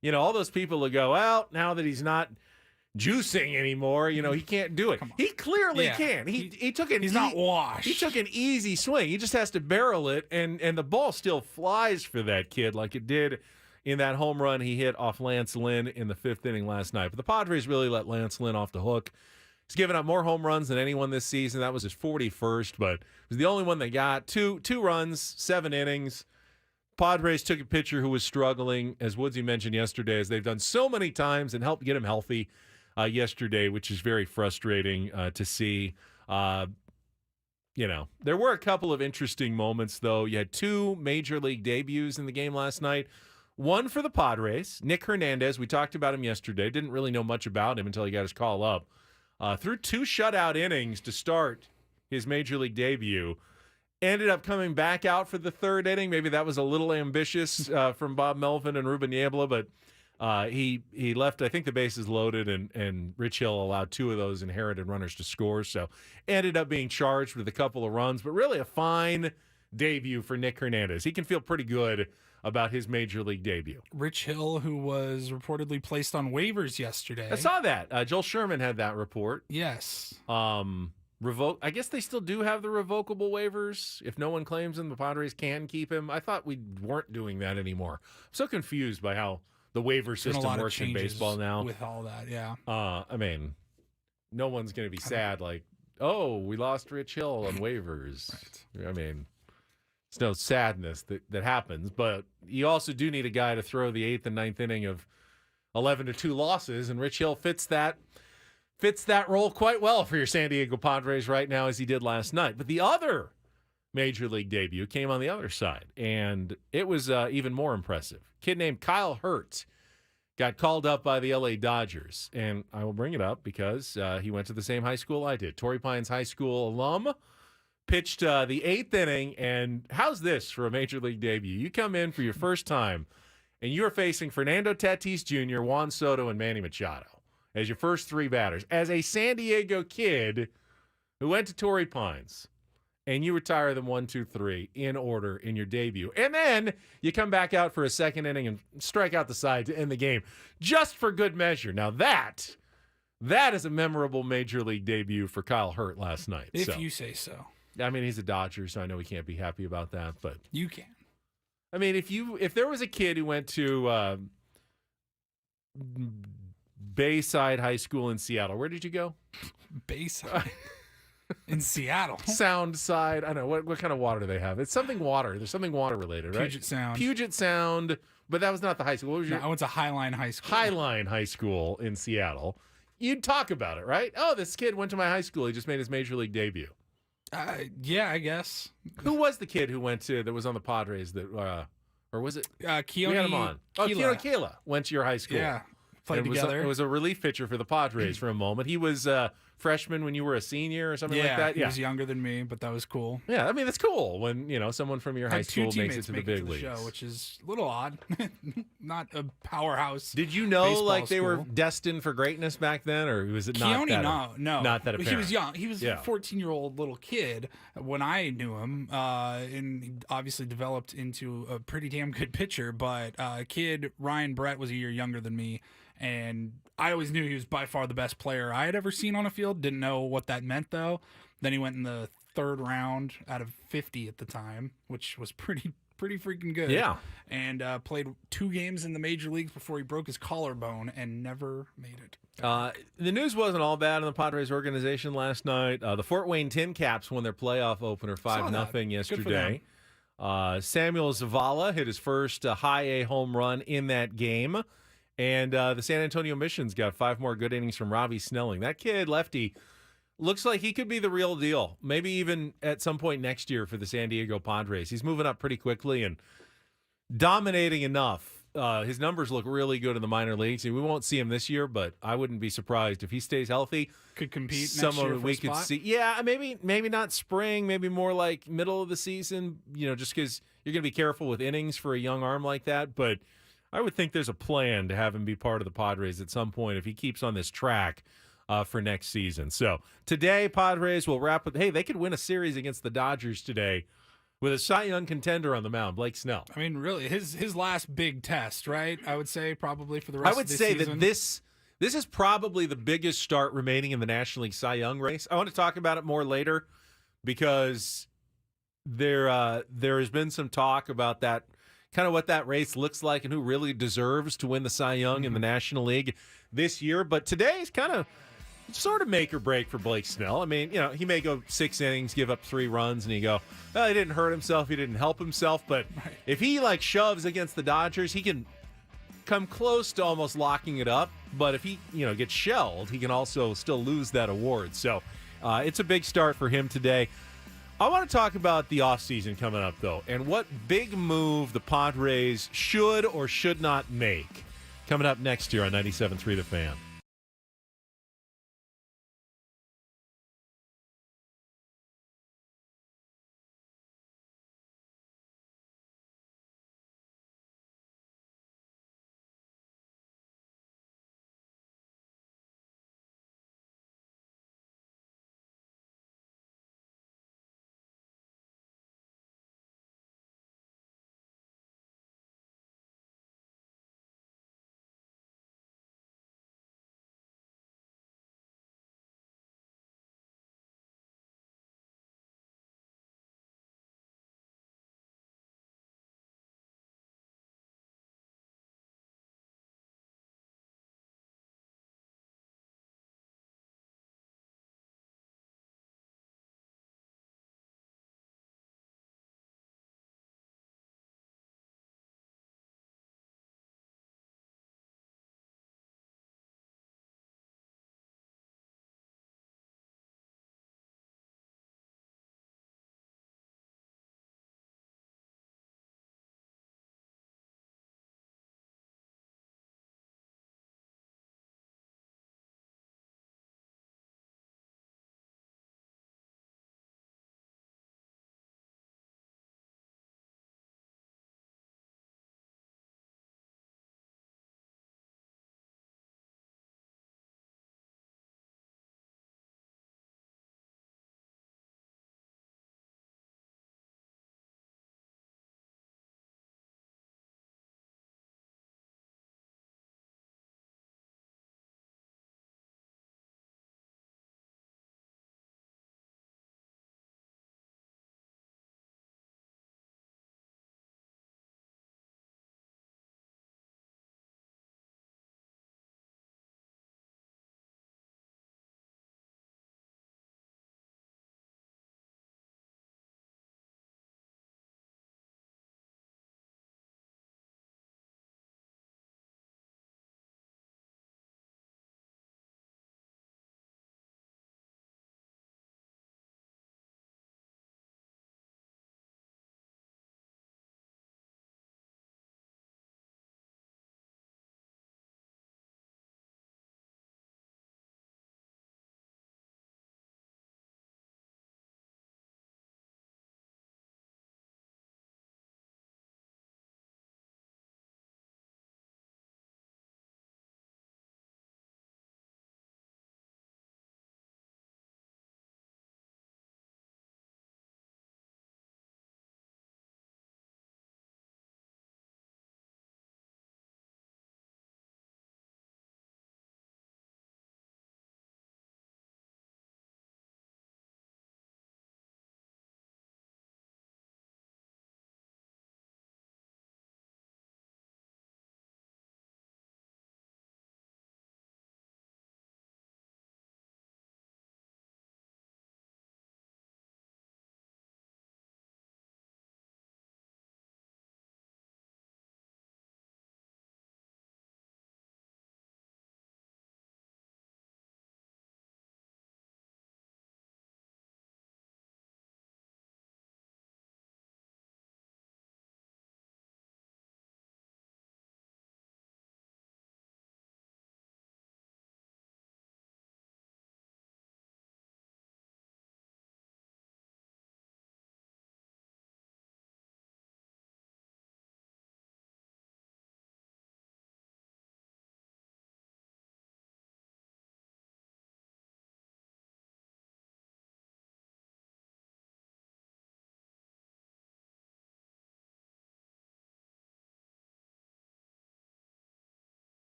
You know, all those people who go, well, now that he's not juicing anymore, you know, he can't do it. He clearly can. He's not washed. He took an easy swing. He just has to barrel it, and the ball still flies for that kid like it did in that home run he hit off Lance Lynn in the 5th inning last night. But the Padres really let Lance Lynn off the hook. He's given up more home runs than anyone this season. That was his 41st, but it was the only one they got. Two runs, 7 innings. Padres took a pitcher who was struggling, as Woodsy mentioned yesterday, as they've done so many times, and helped get him healthy yesterday, which is very frustrating to see. You know, there were a couple of interesting moments, though. You had 2 major league debuts in the game last night. One for the Padres, Nick Hernandez. We talked about him yesterday. Didn't really know much about him until he got his call up. Threw 2 shutout innings to start his major league debut. Ended up coming back out for the 3rd inning. Maybe that was a little ambitious from Bob Melvin and Ruben Niebla, but he left, I think, the bases loaded, and Rich Hill allowed 2 of those inherited runners to score. So ended up being charged with a couple of runs, but really a fine debut for Nick Hernandez. He can feel pretty good about his major league debut. Rich Hill, who was reportedly placed on waivers yesterday. I saw that. Joel Sherman had that report. Yes. I guess they still do have the revocable waivers. If no one claims him, the Padres can keep him. I thought we weren't doing that anymore. I'm so confused by how the waiver system works in baseball now. With all that, yeah. I mean, no one's going to be sad like, oh, we lost Rich Hill on waivers. Right. I mean, it's no sadness that happens, but you also do need a guy to throw the 8th and 9th inning of 11-2 losses, and Rich Hill fits that role quite well for your San Diego Padres right now, as he did last night. But the other major league debut came on the other side, and it was even more impressive. A kid named Kyle Hurt got called up by the LA Dodgers, and I will bring it up because he went to the same high school I did. Torrey Pines High School alum. Pitched the 8th inning, and how's this for a major league debut? You come in for your first time, and you're facing Fernando Tatis Jr., Juan Soto, and Manny Machado as your first 3 batters. As a San Diego kid who went to Torrey Pines, and you retire them 1, 2, 3 in order in your debut. And then you come back out for a 2nd inning and strike out the side to end the game, just for good measure. Now that is a memorable major league debut for Kyle Hurt last night. If you say so. I mean, he's a Dodger, so I know he can't be happy about that, but you can. I mean, if there was a kid who went to Bayside High School in Seattle, where did you go? Bayside in Seattle. Soundside. I don't know what kind of water do they have. It's something water. There's something water related, right? Puget Sound. But that was not the high school. What was your? I went to Highline High School. Highline High School in Seattle. You'd talk about it, right? Oh, this kid went to my high school. He just made his major league debut. Yeah, I guess. Who was the kid who that was on the Padres that, or was it? Keone. We had him on. Oh, Keone Kela went to your high school. Yeah, played together. It was a relief pitcher for the Padres for a moment. He was freshman when you were a senior or something like that. He was younger than me, but that was cool. Yeah, I mean, that's cool when, someone from your high school makes it to the big leagues. Show, which is a little odd. Not a powerhouse. Did you know they were destined for greatness back then, or was it not Keone, that? No. Not that apparent. He was young. He was a 14-year-old little kid when I knew him, and he obviously developed into a pretty damn good pitcher, but kid Ryan Brett was a year younger than me, and I always knew he was by far the best player I had ever seen on a field. Didn't know what that meant, though. Then he went in the 3rd round out of 50 at the time, which was pretty freaking good. Yeah. And played 2 games in the major leagues before he broke his collarbone and never made it. The news wasn't all bad in the Padres organization last night. The Fort Wayne Tin Caps won their playoff opener 5-0 yesterday. Samuel Zavala hit his first high A home run in that game. And the San Antonio Missions got 5 more good innings from Robbie Snelling. That kid, lefty, looks like he could be the real deal. Maybe even at some point next year for the San Diego Padres. He's moving up pretty quickly and dominating enough his numbers look really good in the minor leagues. And we won't see him this year, but I wouldn't be surprised if he stays healthy. Could compete Some next year of for we a could spot? see. Yeah, maybe not spring, maybe more like middle of the season. Just because you're going to be careful with innings for a young arm like that. But I would think there's a plan to have him be part of the Padres at some point if he keeps on this track for next season. So today, Padres will wrap up. Hey, they could win a series against the Dodgers today with a Cy Young contender on the mound, Blake Snell. I mean, really, his last big test, right? I would say probably for the rest of the season. I would say that this is probably the biggest start remaining in the National League Cy Young race. I want to talk about it more later because there has been some talk about that, kind of what that race looks like and who really deserves to win the Cy Young in the National League this year. But today is kind of sort of make or break for Blake Snell. I mean, he may go 6 innings, give up 3 runs, and you go, well, he didn't hurt himself, he didn't help himself. But if he shoves against the Dodgers, he can come close to almost locking it up. But if he, gets shelled, he can also still lose that award. So it's a big start for him today. I want to talk about the offseason coming up, though, and what big move the Padres should or should not make coming up next year on 97.3 The Fan.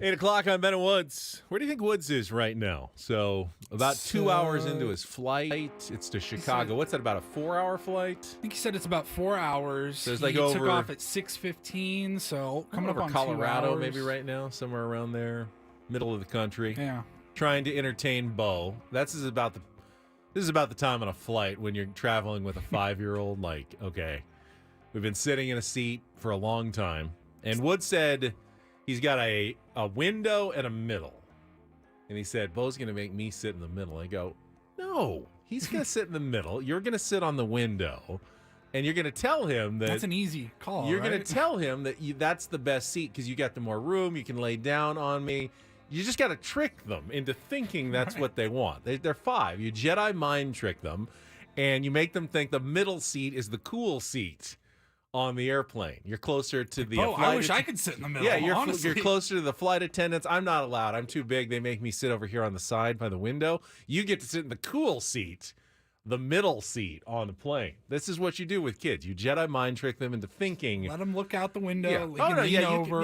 8 o'clock on Ben and Woods. Where do you think Woods is right now? So about 2 hours into his flight. It's to Chicago. What's that, about a 4-hour flight? I think he said it's about 4 hours. So it's he like took over, off at 6:15, so coming up over on Colorado 2 hours. maybe right now, somewhere around there, middle of the country. Yeah. Trying to entertain Bo. This is about the time on a flight when you're traveling with a 5-year-old. Like, okay, we've been sitting in a seat for a long time. And Wood said he's got a window and a middle. And he said, Bo's going to make me sit in the middle. I go, no, he's going to sit in the middle. You're going to sit on the window. And you're going to tell him that... That's an easy call, You're right? going to tell him that that's the best seat because you got the more room. You can lay down on me. You just got to trick them into thinking that's what they want. They're 5. You Jedi mind trick them. And you make them think the middle seat is the cool seat on the airplane. You're closer to the flight. I wish I could sit in the middle. Yeah, honestly. you're closer to the flight attendants. I'm not allowed. I'm too big. They make me sit over here on the side by the window. You get to sit in the cool seat, the middle seat on the plane. This is what you do with kids. You Jedi mind trick them into thinking. Let him look out the window. Yeah. He can lean over.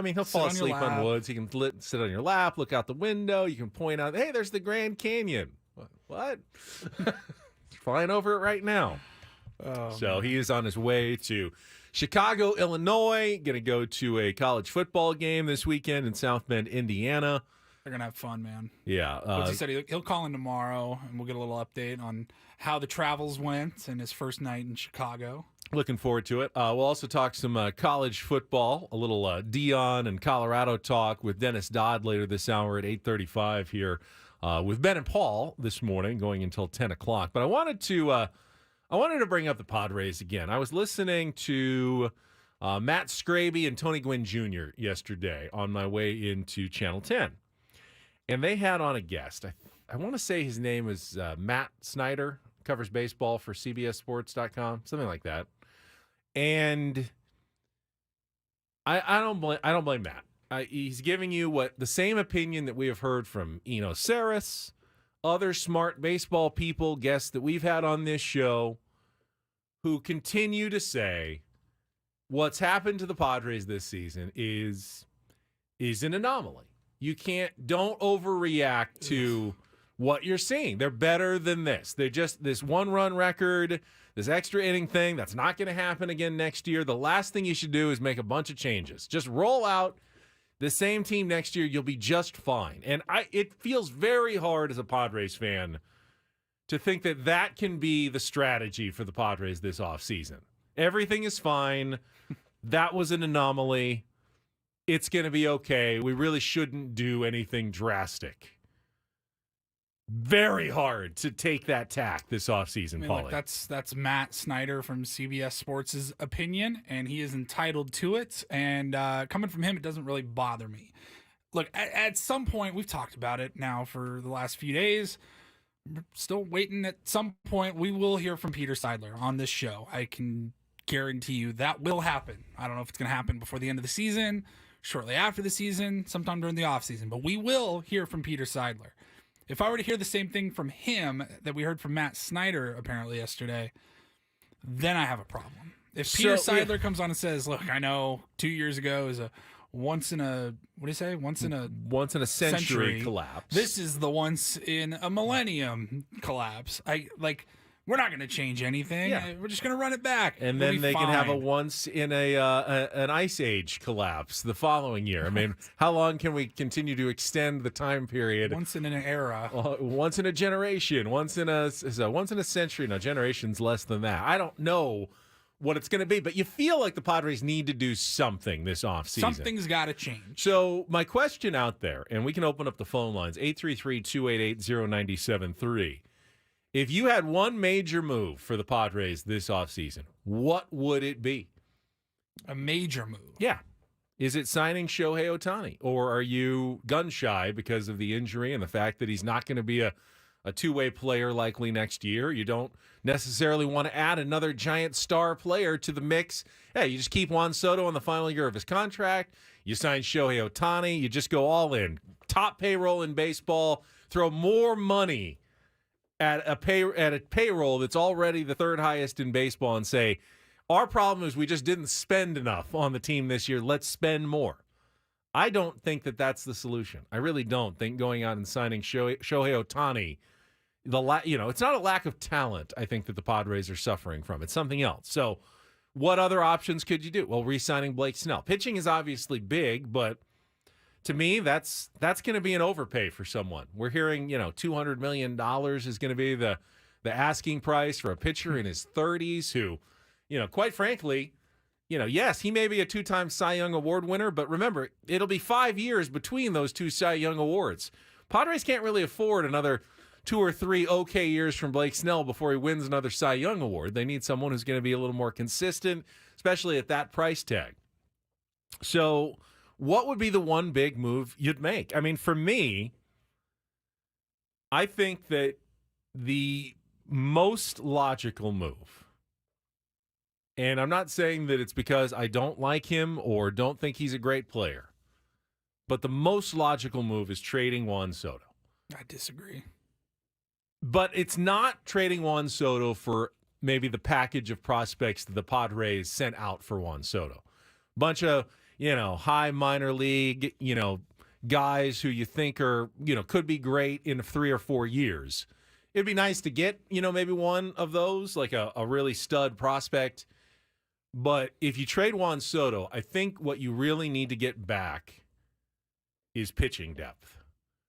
He'll fall asleep on Woods. He can sit on your lap, look out the window. You can point out, hey, there's the Grand Canyon. What? Flying over it right now. Oh, so he is on his way to Chicago, Illinois. Going to go to a college football game this weekend in South Bend, Indiana. They're going to have fun, man. Yeah. What's he said? He'll call in tomorrow, and we'll get a little update on how the travels went and his first night in Chicago. Looking forward to it. We'll also talk some college football, a little Dion and Colorado talk with Dennis Dodd later this hour at 8:35 here with Ben and Paul this morning, going until 10 o'clock. But I wanted to bring up the Padres again. I was listening to Matt Scraby and Tony Gwynn Jr. yesterday on my way into Channel 10. And they had on a guest. I want to say his name is Matt Snyder, covers baseball for CBSSports.com, something like that. And I don't blame Matt. He's giving you the same opinion that we have heard from Eno Saris, other smart baseball people, guests that we've had on this show, who continue to say what's happened to the Padres this season is an anomaly. Don't overreact to what you're seeing. They're better than this. They're just this 1-run record, this extra inning thing. That's not going to happen again next year. The last thing you should do is make a bunch of changes. Just roll out the same team next year. You'll be just fine. And it feels very hard as a Padres fan to think that can be the strategy for the Padres this offseason. Everything is fine. That was an anomaly. It's going to be okay. We really shouldn't do anything drastic. Very hard to take that tack this offseason, Paulie. Look, that's Matt Snyder from CBS Sports' opinion, and he is entitled to it. And coming from him, it doesn't really bother me. Look, at some point, we've talked about it now for the last few days. We're still waiting. At some point, we will hear from Peter Seidler on this show. I can guarantee you that will happen. I don't know if it's going to happen before the end of the season, shortly after the season, sometime during the offseason, but we will hear from Peter Seidler. If I were to hear the same thing from him that we heard from Matt Snyder apparently yesterday, then I have a problem. If Peter Seidler comes on and says, look, I know 2 years ago is a once in a century collapse. This is the once in a millennium collapse. We're not going to change anything. Yeah. We're just going to run it back. And then they can have a once in an ice age collapse the following year. I mean, how long can we continue to extend the time period? Once in an era. Once in a generation. Once in a century. No, generation's less than that. I don't know what it's going to be, but you feel like the Padres need to do something this offseason. Something's got to change. So my question out there, and we can open up the phone lines, 833-288-0973. If you had one major move for the Padres this offseason, what would it be? A major move? Yeah. Is it signing Shohei Ohtani? Or are you gun-shy because of the injury and the fact that he's not going to be a two-way player likely next year? You don't necessarily want to add another giant star player to the mix. Hey, you just keep Juan Soto on the final year of his contract. You sign Shohei Ohtani. You just go all in. Top payroll in baseball. Throw more money at a payroll that's already the third highest in baseball and say, our problem is we just didn't spend enough on the team this year. Let's spend more. I don't think that that's the solution. I really don't think going out and signing Shohei Ohtani, it's not a lack of talent, I think, that the Padres are suffering from. It's something else. So what other options could you do? Well, re-signing Blake Snell. Pitching is obviously big, but to me, that's going to be an overpay for someone. We're hearing, $200 million is going to be the asking price for a pitcher in his 30s who, quite frankly, yes, he may be a 2-time Cy Young Award winner, but remember, it'll be 5 years between those 2 Cy Young Awards. Padres can't really afford another 2 or 3 okay years from Blake Snell before he wins another Cy Young Award. They need someone who's going to be a little more consistent, especially at that price tag. So what would be the one big move you'd make? I mean, for me, I think that the most logical move, and I'm not saying that it's because I don't like him or don't think he's a great player, but the most logical move is trading Juan Soto. I disagree. But it's not trading Juan Soto for maybe the package of prospects that the Padres sent out for Juan Soto. Bunch of, high minor league, guys who you think are, could be great in 3 or 4 years. It'd be nice to get, maybe one of those, like a really stud prospect. But if you trade Juan Soto, I think what you really need to get back is pitching depth.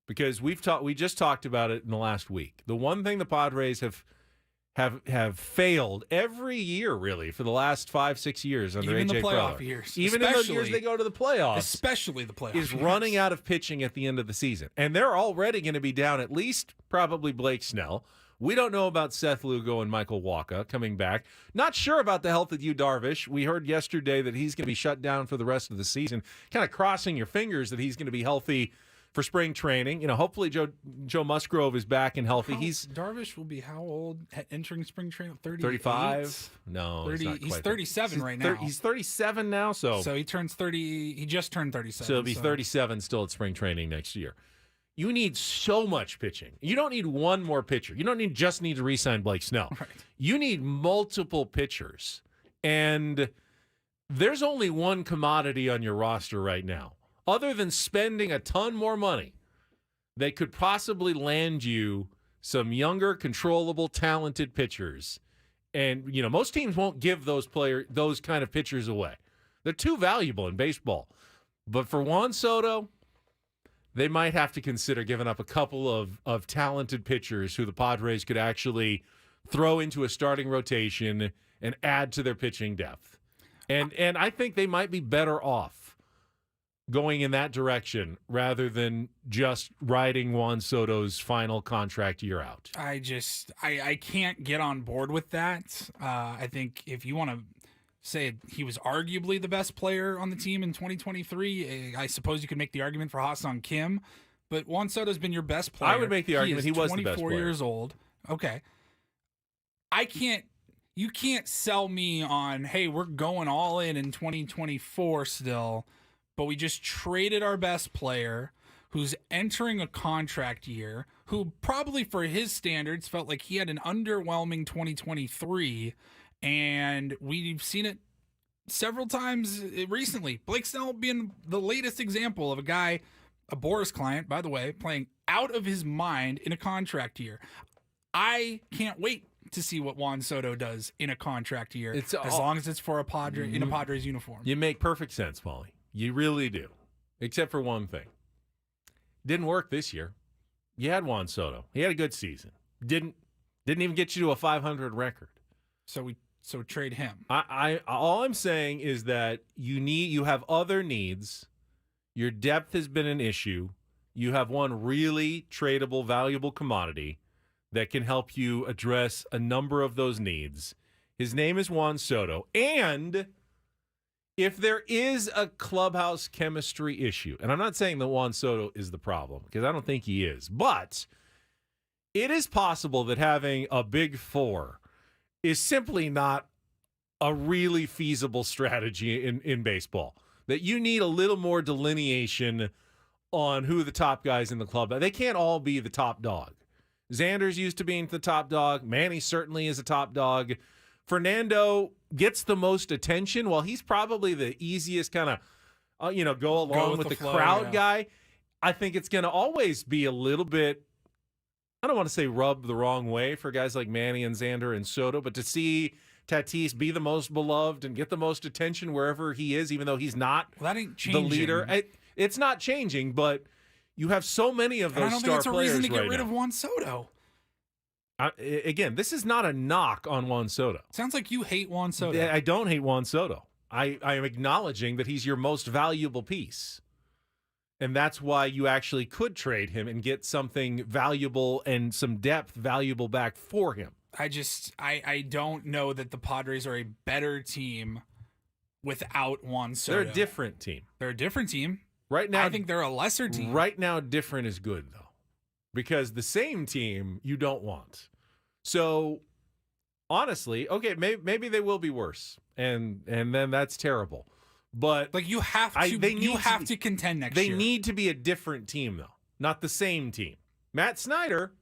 Because we just talked about it in the last week. The one thing the Padres have failed every year, really, for the last 5-6 years under Even AJ the playoff Preller. years. Even in those years they go to the playoffs. Especially the playoffs. Is running out of pitching at the end of the season. And they're already going to be down at least probably Blake Snell. We don't know about Seth Lugo and Michael Wacha coming back. Not sure about the health of Yu Darvish. We heard yesterday that he's going to be shut down for the rest of the season. Kind of crossing your fingers that he's going to be healthy for spring training. Hopefully Joe Musgrove is back and healthy. Darvish will be how old entering spring training? 35? No, 30, he's 37 right now. He's 37 now, so he turns 30. He just turned 37. So he'll be 37 still at spring training next year. You need so much pitching. You don't need one more pitcher. You don't just need to re-sign Blake Snell. Right. You need multiple pitchers. And there's only one commodity on your roster right now, other than spending a ton more money, that could possibly land you some younger, controllable, talented pitchers. And, most teams won't give those kind of pitchers away. They're too valuable in baseball. But for Juan Soto, they might have to consider giving up a couple of talented pitchers who the Padres could actually throw into a starting rotation and add to their pitching depth. And I think they might be better off going in that direction rather than just riding Juan Soto's final contract year out. I can't get on board with that. I think if you want to say he was arguably the best player on the team in 2023, I suppose you could make the argument for Ha-Seong Kim, but Juan Soto's been your best player. I would make the argument he was the best player. 24 years old. Okay. You can't sell me on, hey, we're going all in 2024 still, but we just traded our best player who's entering a contract year, who probably for his standards felt like he had an underwhelming 2023, and we've seen it several times recently. Blake Snell being the latest example of a guy, a Boris client, by the way, playing out of his mind in a contract year. I can't wait to see what Juan Soto does in a contract year, as long as it's for a Padre in a Padres uniform. You make perfect sense, Paulie. You really do, except for one thing. Didn't work this year. You had Juan Soto. He had a good season. Didn't even get you to a 500 record. So trade him. All I'm saying is that you have other needs. Your depth has been an issue. You have one really tradable, valuable commodity that can help you address a number of those needs. His name is Juan Soto. And if there is a clubhouse chemistry issue, and I'm not saying that Juan Soto is the problem, because I don't think he is, but it is possible that having a big four is simply not a really feasible strategy in baseball. That you need a little more delineation on who the top guys in the club are. They can't all be the top dog. Xander's used to being the top dog. Manny certainly is a top dog. Fernando gets the most attention. Well, he's probably the easiest kind of go along with the flow, crowd guy. I think it's going to always be a little bit, I don't want to say rub the wrong way for guys like Manny and Xander and Soto, but to see Tatis be the most beloved and get the most attention wherever he is, even though he's not that ain't the changing. leader. It's not changing, but you have so many of those I don't star think that's a players reason to get right rid now. of Juan Soto. Again, this is not a knock on Juan Soto. Sounds like you hate Juan Soto. I don't hate Juan Soto. I am acknowledging that he's your most valuable piece. And that's why you actually could trade him and get something valuable and some depth valuable back for him. I don't know that the Padres are a better team without Juan Soto. They're a different team. They're a different team. Right now, I think they're a lesser team. Right now, different is good, though. Because the same team you don't want. So, honestly, okay, maybe they will be worse. And then that's terrible. But like you have to contend next year. They need to be a different team, though, not the same team. Matt Snyder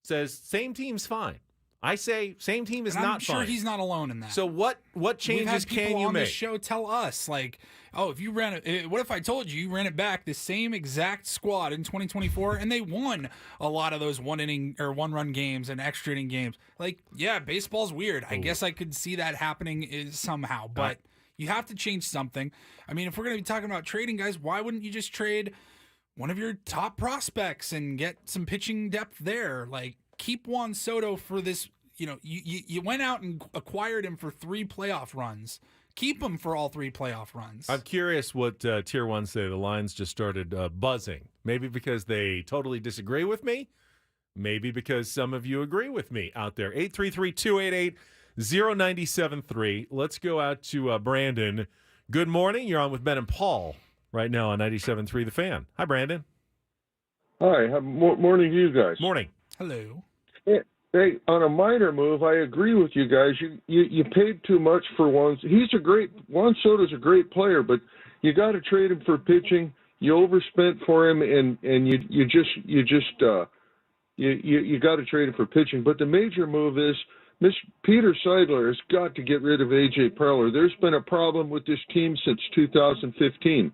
says same team's fine. I say same team is and not I'm sure fine. he's not alone in that. So what changes can you on make? This show tell us like, oh, if you ran it, what if I told you ran it back the same exact squad in 2024 and they won a lot of those one-run games and extra inning games? Like, yeah, baseball's weird. I guess I could see that happening somehow, but you have to change something. I mean, if we're going to be talking about trading guys, why wouldn't you just trade one of your top prospects and get some pitching depth there? Like, keep Juan Soto for this. You went out and acquired him for 3 playoff runs. Keep him for all 3 playoff runs. I'm curious what Tier 1 say. The lines just started buzzing. Maybe because they totally disagree with me. Maybe because some of you agree with me out there. 833-288-0973. Let's go out to Brandon. Good morning. You're on with Ben and Paul right now on 97.3 The Fan. Hi, Brandon. Hi. Morning to you guys. Morning. Hello. Hey, on a minor move, I agree with you guys. You paid too much for Juan. Juan Soto's a great player, but you got to trade him for pitching. You overspent for him, and you got to trade him for pitching. But the major move is Peter Seidler has got to get rid of A.J. Preller. There's been a problem with this team since 2015.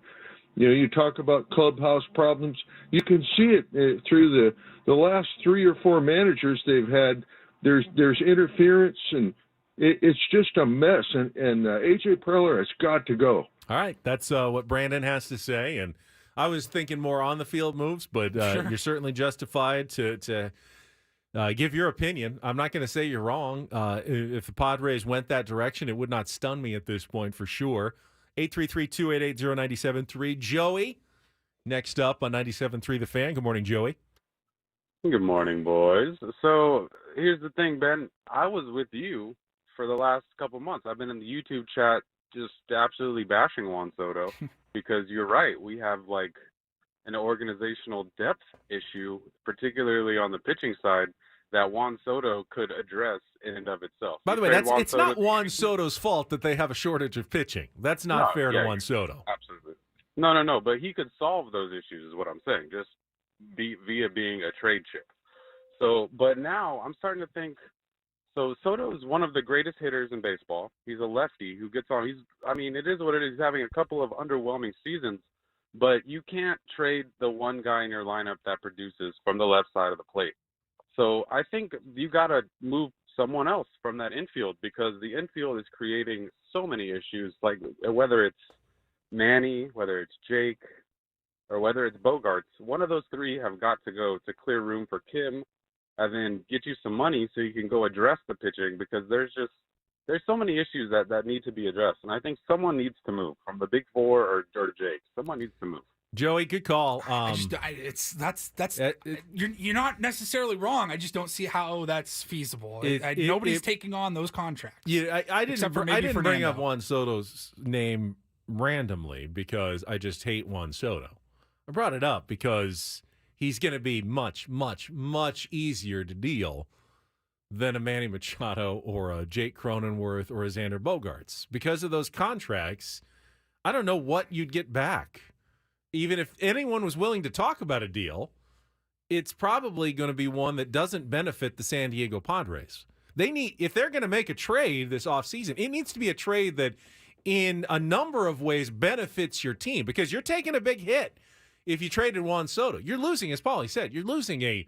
You talk about clubhouse problems. You can see it through the last 3 or 4 managers they've had. There's interference, and it's just a mess. And A.J. Preller has got to go. All right, that's what Brandon has to say. And I was thinking more on the field moves, but Sure. You're certainly justified to give your opinion. I'm not going to say you're wrong. If the Padres went that direction, it would not stun me at this point for sure. 833-288-0973. Joey, next up on 97.3 The Fan. Good morning, Joey. Good morning, boys. So here's the thing, Ben. I was with you for the last couple months. I've been in the YouTube chat just absolutely bashing Juan Soto because you're right. We have like an organizational depth issue, particularly on the pitching side, that Juan Soto could address in and of itself. By the way, it's not Juan Soto's fault that they have a shortage of pitching. That's not fair to Juan Soto. Absolutely. No. But he could solve those issues is what I'm saying, just via being a trade chip. So, but now I'm starting to think, so Soto is one of the greatest hitters in baseball. He's a lefty who gets on. It is what it is. He's having a couple of underwhelming seasons, but you can't trade the one guy in your lineup that produces from the left side of the plate. So I think you got to move someone else from that infield because the infield is creating so many issues, like whether it's Manny, whether it's Jake, or whether it's Bogarts. One of those 3 have got to go to clear room for Kim and then get you some money so you can go address the pitching because there's so many issues that need to be addressed. And I think someone needs to move from the big 4 or Jake. Someone needs to move. Joey, good call. You're not necessarily wrong. I just don't see how that's feasible. Nobody's taking on those contracts. Yeah, I didn't bring Fernando. up Juan Soto's name randomly because I just hate Juan Soto. I brought it up because he's going to be much, much, much easier to deal than a Manny Machado or a Jake Cronenworth or a Xander Bogaerts. Because of those contracts, I don't know what you'd get back. Even if anyone was willing to talk about a deal, it's probably going to be one that doesn't benefit the San Diego Padres. If they're going to make a trade this offseason, it needs to be a trade that in a number of ways benefits your team because you're taking a big hit if you traded Juan Soto. You're losing, as Paulie said, you're losing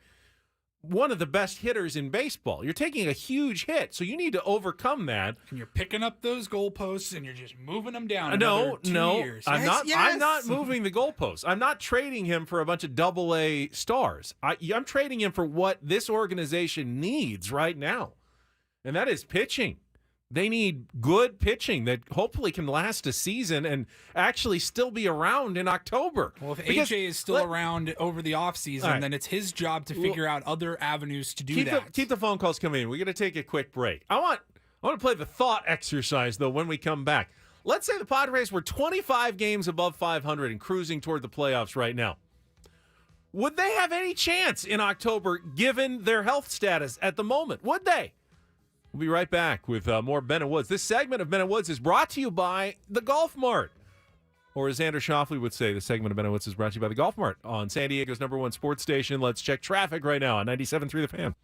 one of the best hitters in baseball. You're taking a huge hit, so you need to overcome that. And you're picking up those goalposts and you're just moving them down. No, 2 years. I'm not. Yes. I'm not moving the goalposts. I'm not trading him for a bunch of AA stars. I'm trading him for what this organization needs right now, and that is pitching. They need good pitching that hopefully can last a season and actually still be around in October. Well, if AJ is still around over the offseason, right, then it's his job to figure out other avenues to do that. Keep the phone calls coming in. We're going to take a quick break. I want to play the thought exercise, though, when we come back. Let's say the Padres were 25 games above 500 and cruising toward the playoffs right now. Would they have any chance in October given their health status at the moment? Would they? We'll be right back with more Ben and Woods. This segment of Ben and Woods is brought to you by the Golf Mart. Or as Andrew Shoffley would say, the segment of Ben and Woods is brought to you by the Golf Mart on San Diego's #1 sports station. Let's check traffic right now on 97.3 The Fan.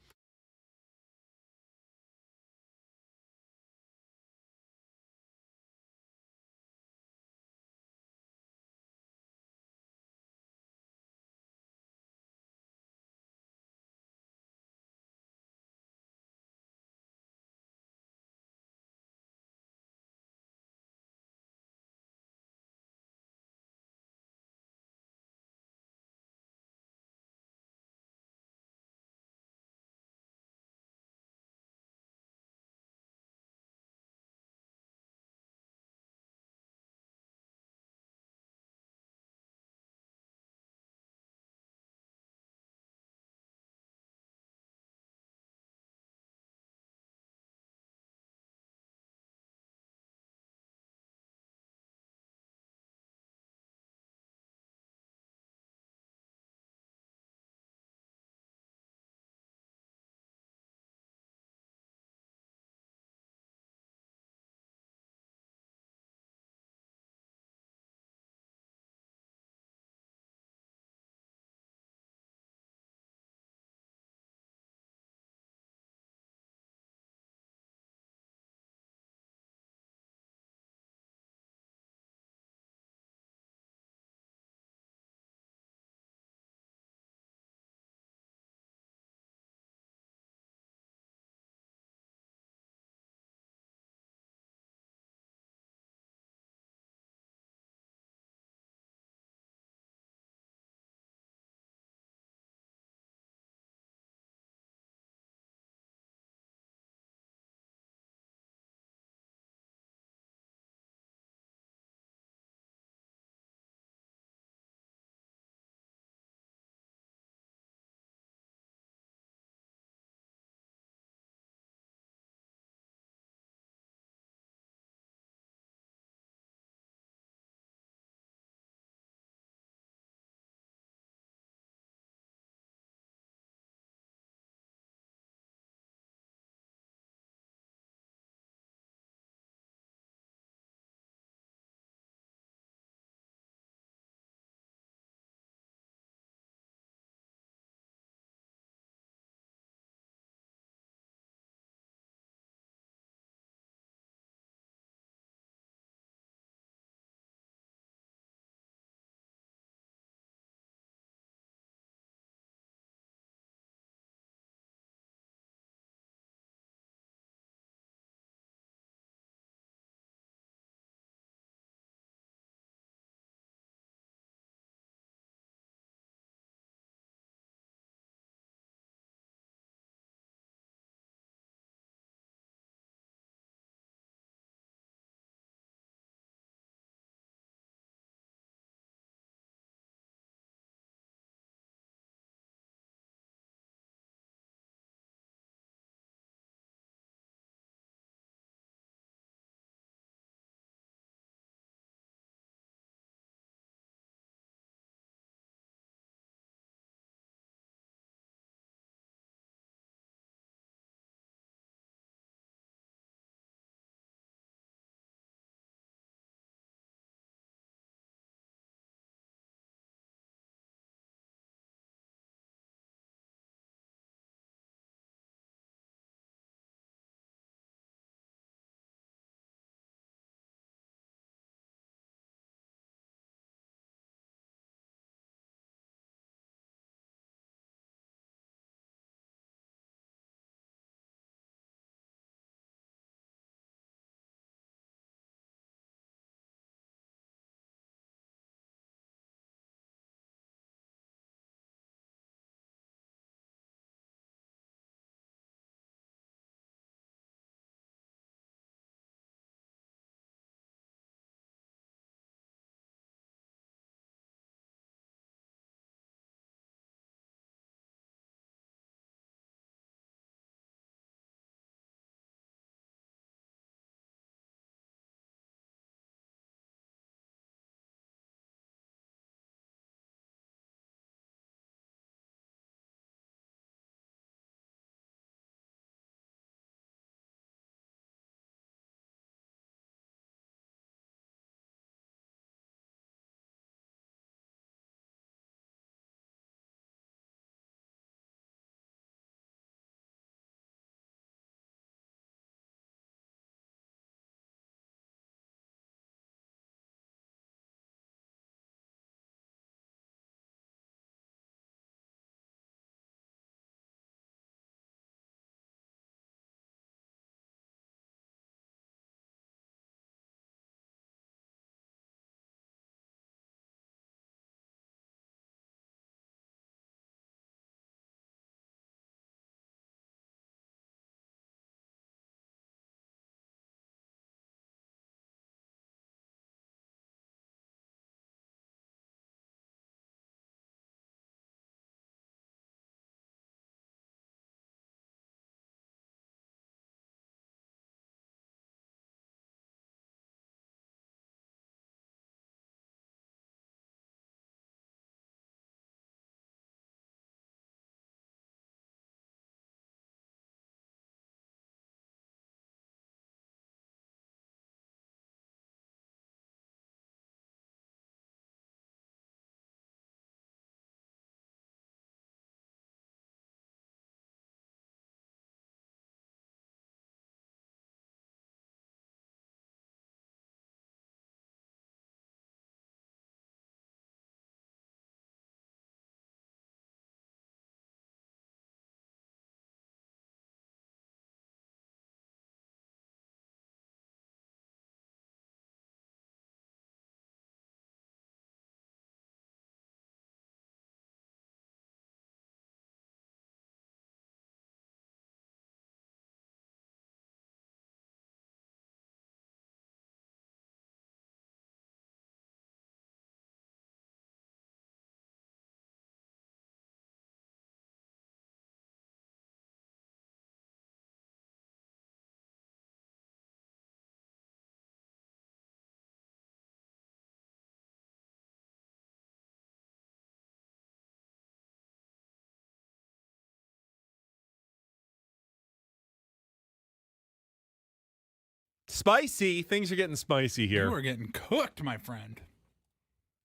Spicy. Things are getting spicy here. You are getting cooked, my friend.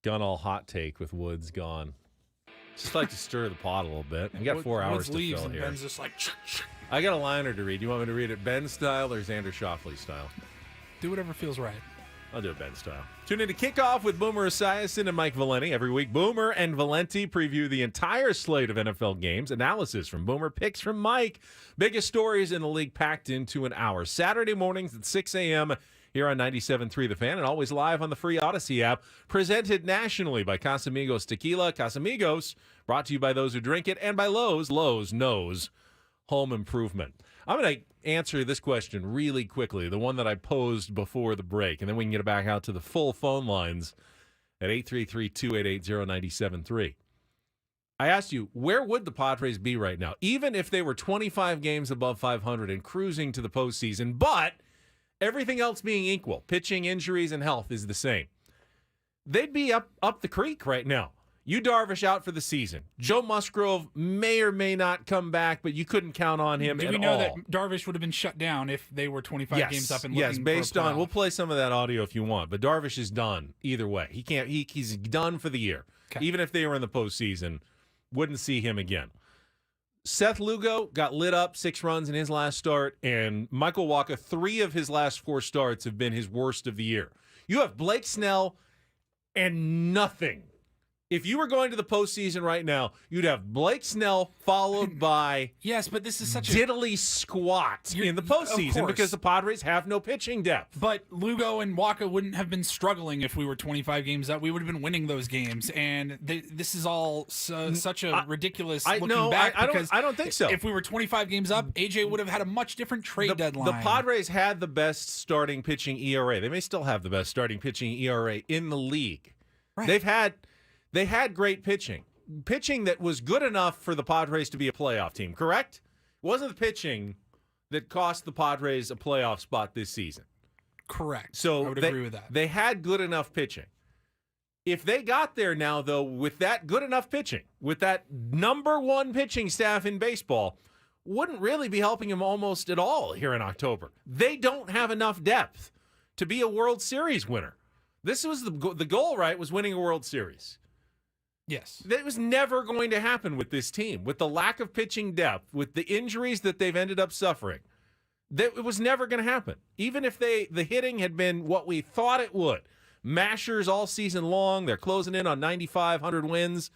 Gone all hot take with Woods gone. Just like to stir the pot a little bit. We got 4 hours Woods to leaves fill and here. Ben's just like, I got a liner to read. You want me to read it Ben style or Xander Schauffele style? do whatever feels right. I'll do it Ben style. Tune in to Kickoff with Boomer Esiason and Mike Valenti. Every week, Boomer and Valenti preview the entire slate of NFL games. Analysis from Boomer, picks from Mike. Biggest stories in the league packed into an hour. Saturday mornings at 6 a.m. here on 97.3 The Fan and always live on the free Odyssey app. Presented nationally by Casamigos Tequila. Casamigos, brought to you by those who drink it, and by Lowe's. Lowe's knows home improvement. I'm going to answer this question really quickly, the one that I posed before the break, and then we can get it back out to the full phone lines at 833-288-0973. I asked you, where would the Padres be right now, even if they were 25 games above 500 and cruising to the postseason, but everything else being equal, pitching, injuries, and health is the same? They'd be up the creek right now. You Darvish out for the season. Joe Musgrove may or may not come back, but you couldn't count on him at all. Do we know that Darvish would have been shut down if they were 25 games up and looking for a based on, playoff? we'll play some of that audio if you want, but Darvish is done either way. He's done for the year. Okay. Even if they were in the postseason, wouldn't see him again. Seth Lugo got lit up, 6 runs in his last start, and Michael Wacha, 3 of his last 4 starts have been his worst of the year. You have Blake Snell and nothing. If you were going to the postseason right now, you'd have Blake Snell followed by yes, but this is such diddly squat in the postseason because the Padres have no pitching depth. But Lugo and Wacha wouldn't have been struggling if we were 25 games up. We would have been winning those games, and this is all such a ridiculous looking back. I don't think so. If we were 25 games up, AJ would have had a much different trade deadline. The Padres had the best starting pitching ERA. They may still have the best starting pitching ERA in the league. Right. They had great pitching that was good enough for the Padres to be a playoff team, correct? It wasn't the pitching that cost the Padres a playoff spot this season. Correct. So I would agree with that. They had good enough pitching. If they got there now, though, with that good enough pitching, with that number 1 pitching staff in baseball, wouldn't really be helping them almost at all here in October. They don't have enough depth to be a World Series winner. This was the goal, right, was winning a World Series. Yes. That was never going to happen with this team. With the lack of pitching depth, with the injuries that they've ended up suffering, it was never going to happen. Even if the hitting had been what we thought it would, mashers all season long, they're closing in on 9,500 wins,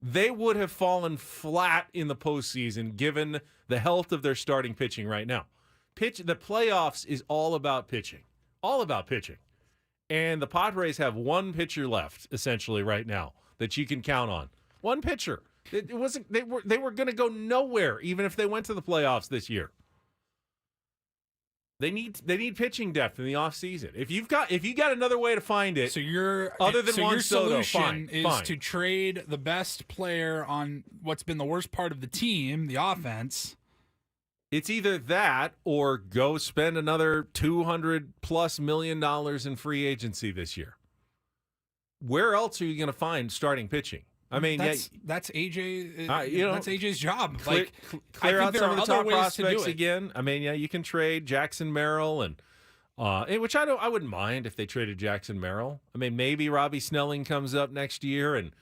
they would have fallen flat in the postseason given the health of their starting pitching right now. The playoffs is all about pitching. All about pitching. And the Padres have 1 pitcher left, essentially, right now, that you can count on. 1 pitcher. It wasn't. They were going to go nowhere, even if they went to the playoffs this year. They need pitching depth in the offseason. If you got another way to find it, so other than Juan your Soto, solution is fine. to trade the best player on what's been the worst part of the team, the offense. It's either that or go spend another $200+ million in free agency this year. Where else are you going to find starting pitching? I mean, that's AJ. That's AJ's job. Clear I out think some of the top ways prospects to do it. again. I mean, you can trade Jackson Merrill and which I wouldn't mind if they traded Jackson Merrill. I mean, maybe Robbie Snelling comes up next year and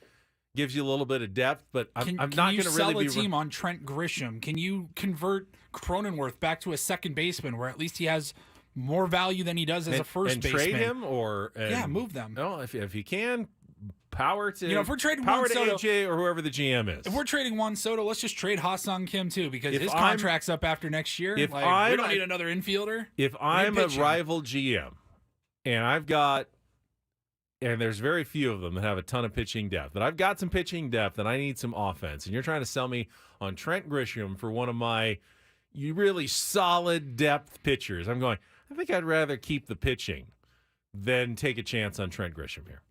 gives you a little bit of depth, but I'm not going to really be sell a team on Trent Grisham. Can you convert Cronenworth back to a second baseman where at least he has more value than he does as a first baseman? Trade him move them. No, if you can, power to if we're trading power Juan to Soto, AJ or whoever the GM is. If we're trading Juan Soto, let's just trade Ha-Sung Kim too because his contract's up after next year. We don't need another infielder. If I'm a rival GM and and there's very few of them that have a ton of pitching depth, but I've got some pitching depth and I need some offense, and you're trying to sell me on Trent Grisham for one of my really solid depth pitchers, I'm going, I think I'd rather keep the pitching than take a chance on Trent Grisham here.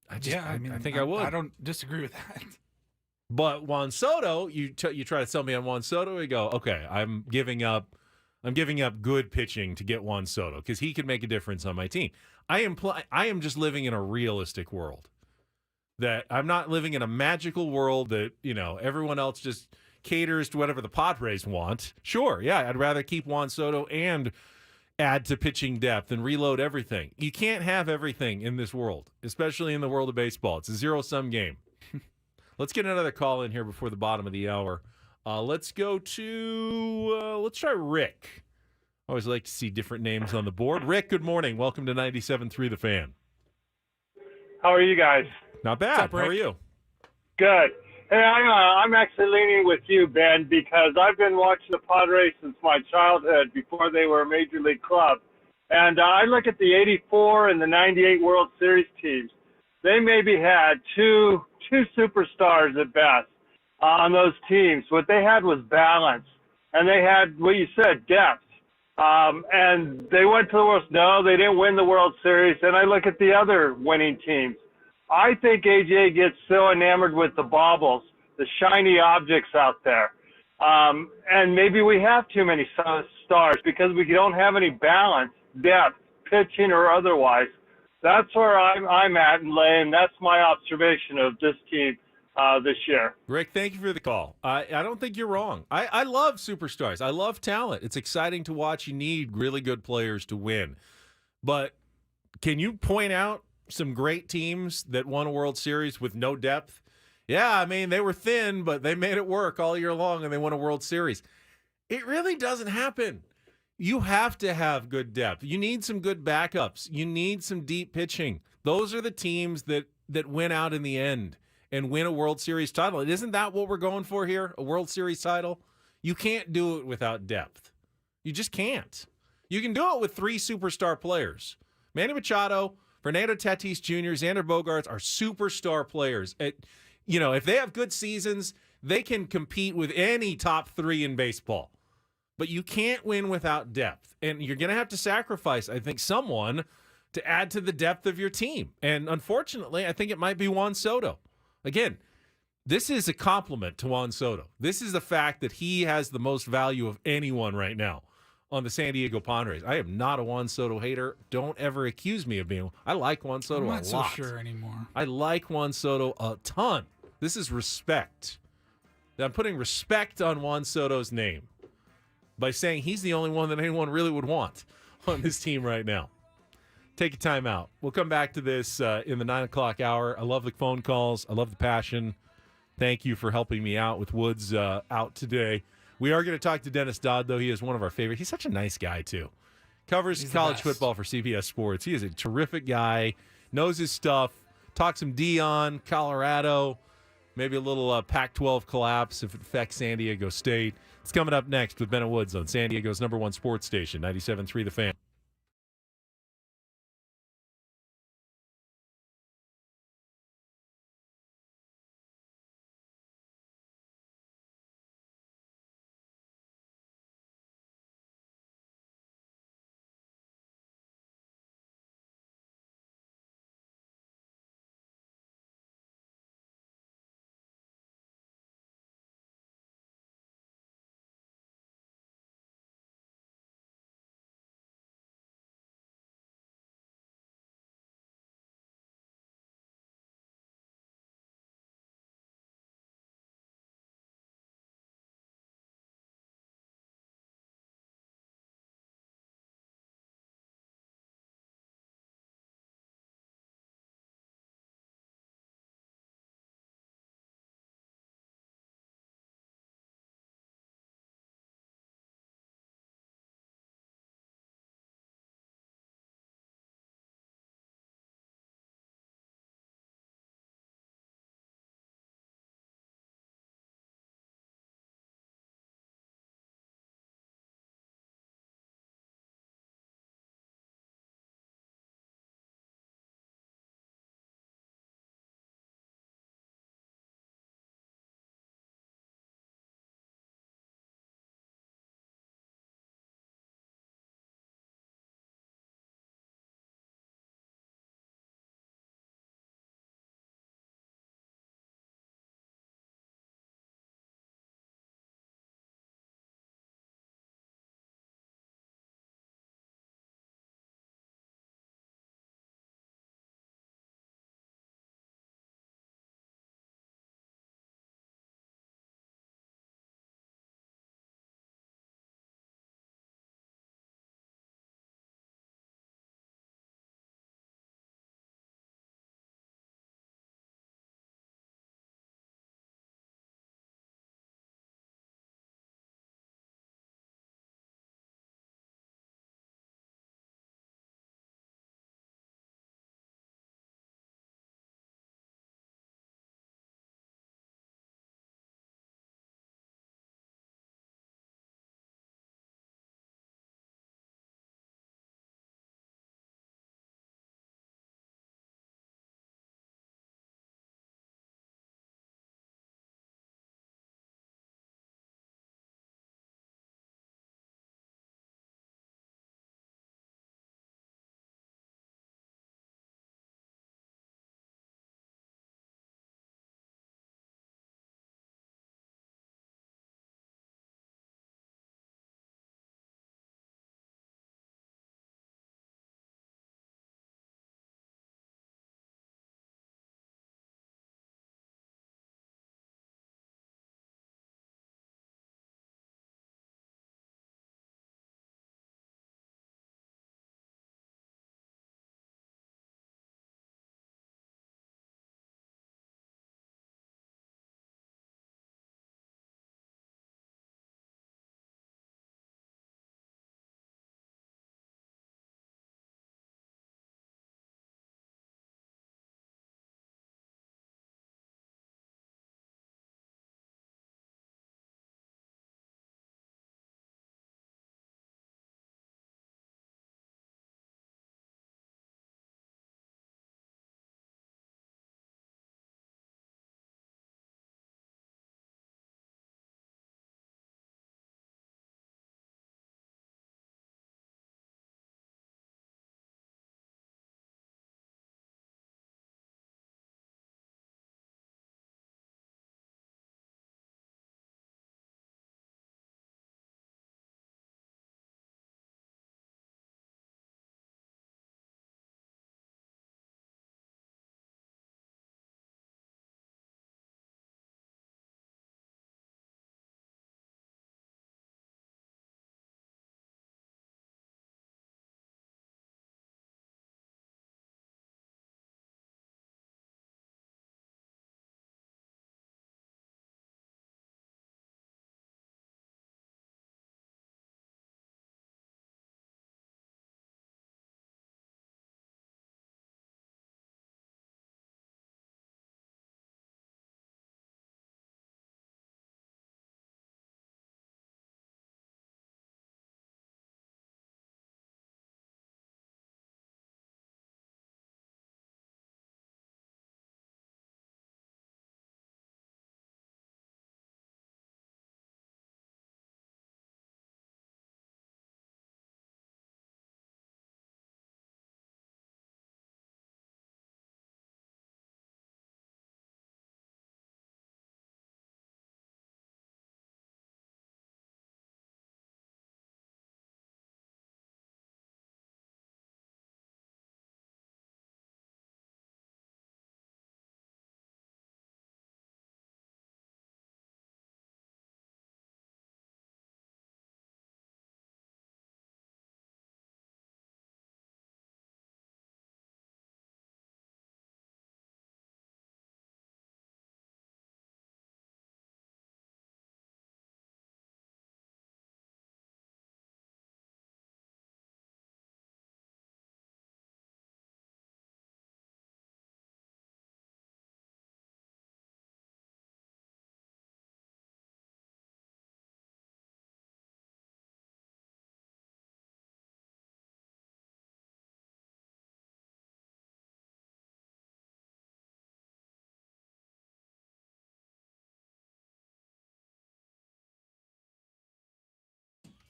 I think I would. I don't disagree with that. But Juan Soto, you try to sell me on Juan Soto, we go, okay, I'm giving up good pitching to get Juan Soto because he could make a difference on my team. I am just living in a realistic world. That I'm not living in a magical world that, everyone else just caters to whatever the Padres want. Sure, yeah, I'd rather keep Juan Soto and add to pitching depth and reload everything. You can't have everything in this world, especially in the world of baseball. It's a zero-sum game. Let's get another call in here before the bottom of the hour. Let's go to, let's try Rick. I always like to see different names on the board. Rick, good morning. Welcome to 97.3 The Fan. How are you guys? Not bad. What's up, How are Rick? you? Good. Hey, I'm actually leaning with you, Ben, because I've been watching the Padres since my childhood, before they were a major league club. And I look at the 84 and the 98 World Series teams. They maybe had two superstars at best on those teams. What they had was balance, and they had, what you said, depth. And they went to the World. No, they didn't win the World Series. And I look at the other winning teams. I think AJ gets so enamored with the baubles, the shiny objects out there. And maybe we have too many stars because we don't have any balance, depth, pitching or otherwise. That's where I'm at and laying. That's my observation of this team this year. Rick, thank you for the call. I don't think you're wrong. I love superstars. I love talent. It's exciting to watch. You need really good players to win. But can you point out some great teams that won a World Series with no depth? Yeah, I mean, they were thin, but they made it work all year long, and they won a World Series. It really doesn't happen. You have to have good depth. You need some good backups. You need some deep pitching. Those are the teams that win out in the end and win a World Series title. And isn't that what we're going for here, a World Series title? You can't do it without depth. You just can't. You can do it with three superstar players. Manny Machado, Fernando Tatis Jr., Xander Bogaerts are superstar players. If they have good seasons, they can compete with any top three in baseball. But you can't win without depth. And you're going to have to sacrifice, I think, someone to add to the depth of your team. And unfortunately, I think it might be Juan Soto. Again, this is a compliment to Juan Soto. This is the fact that he has the most value of anyone right now on the San Diego Padres. I am not a Juan Soto hater. Don't ever accuse me of being. I like Juan Soto a lot. I'm not so sure anymore. I like Juan Soto a ton. This is respect. I'm putting respect on Juan Soto's name by saying he's the only one that anyone really would want on this team right now. Take a time out. We'll come back to this in the 9 o'clock hour. I love the phone calls. I love the passion. Thank you for helping me out with Woods out today. We are going to talk to Dennis Dodd, though. He is one of our favorites. He's such a nice guy, too. Covers college football for CBS Sports. He is a terrific guy, knows his stuff, talk some Dion, Colorado, maybe a little Pac-12 collapse if it affects San Diego State. It's coming up next with Bennett Woods on San Diego's #1 sports station, 97.3 The Fan.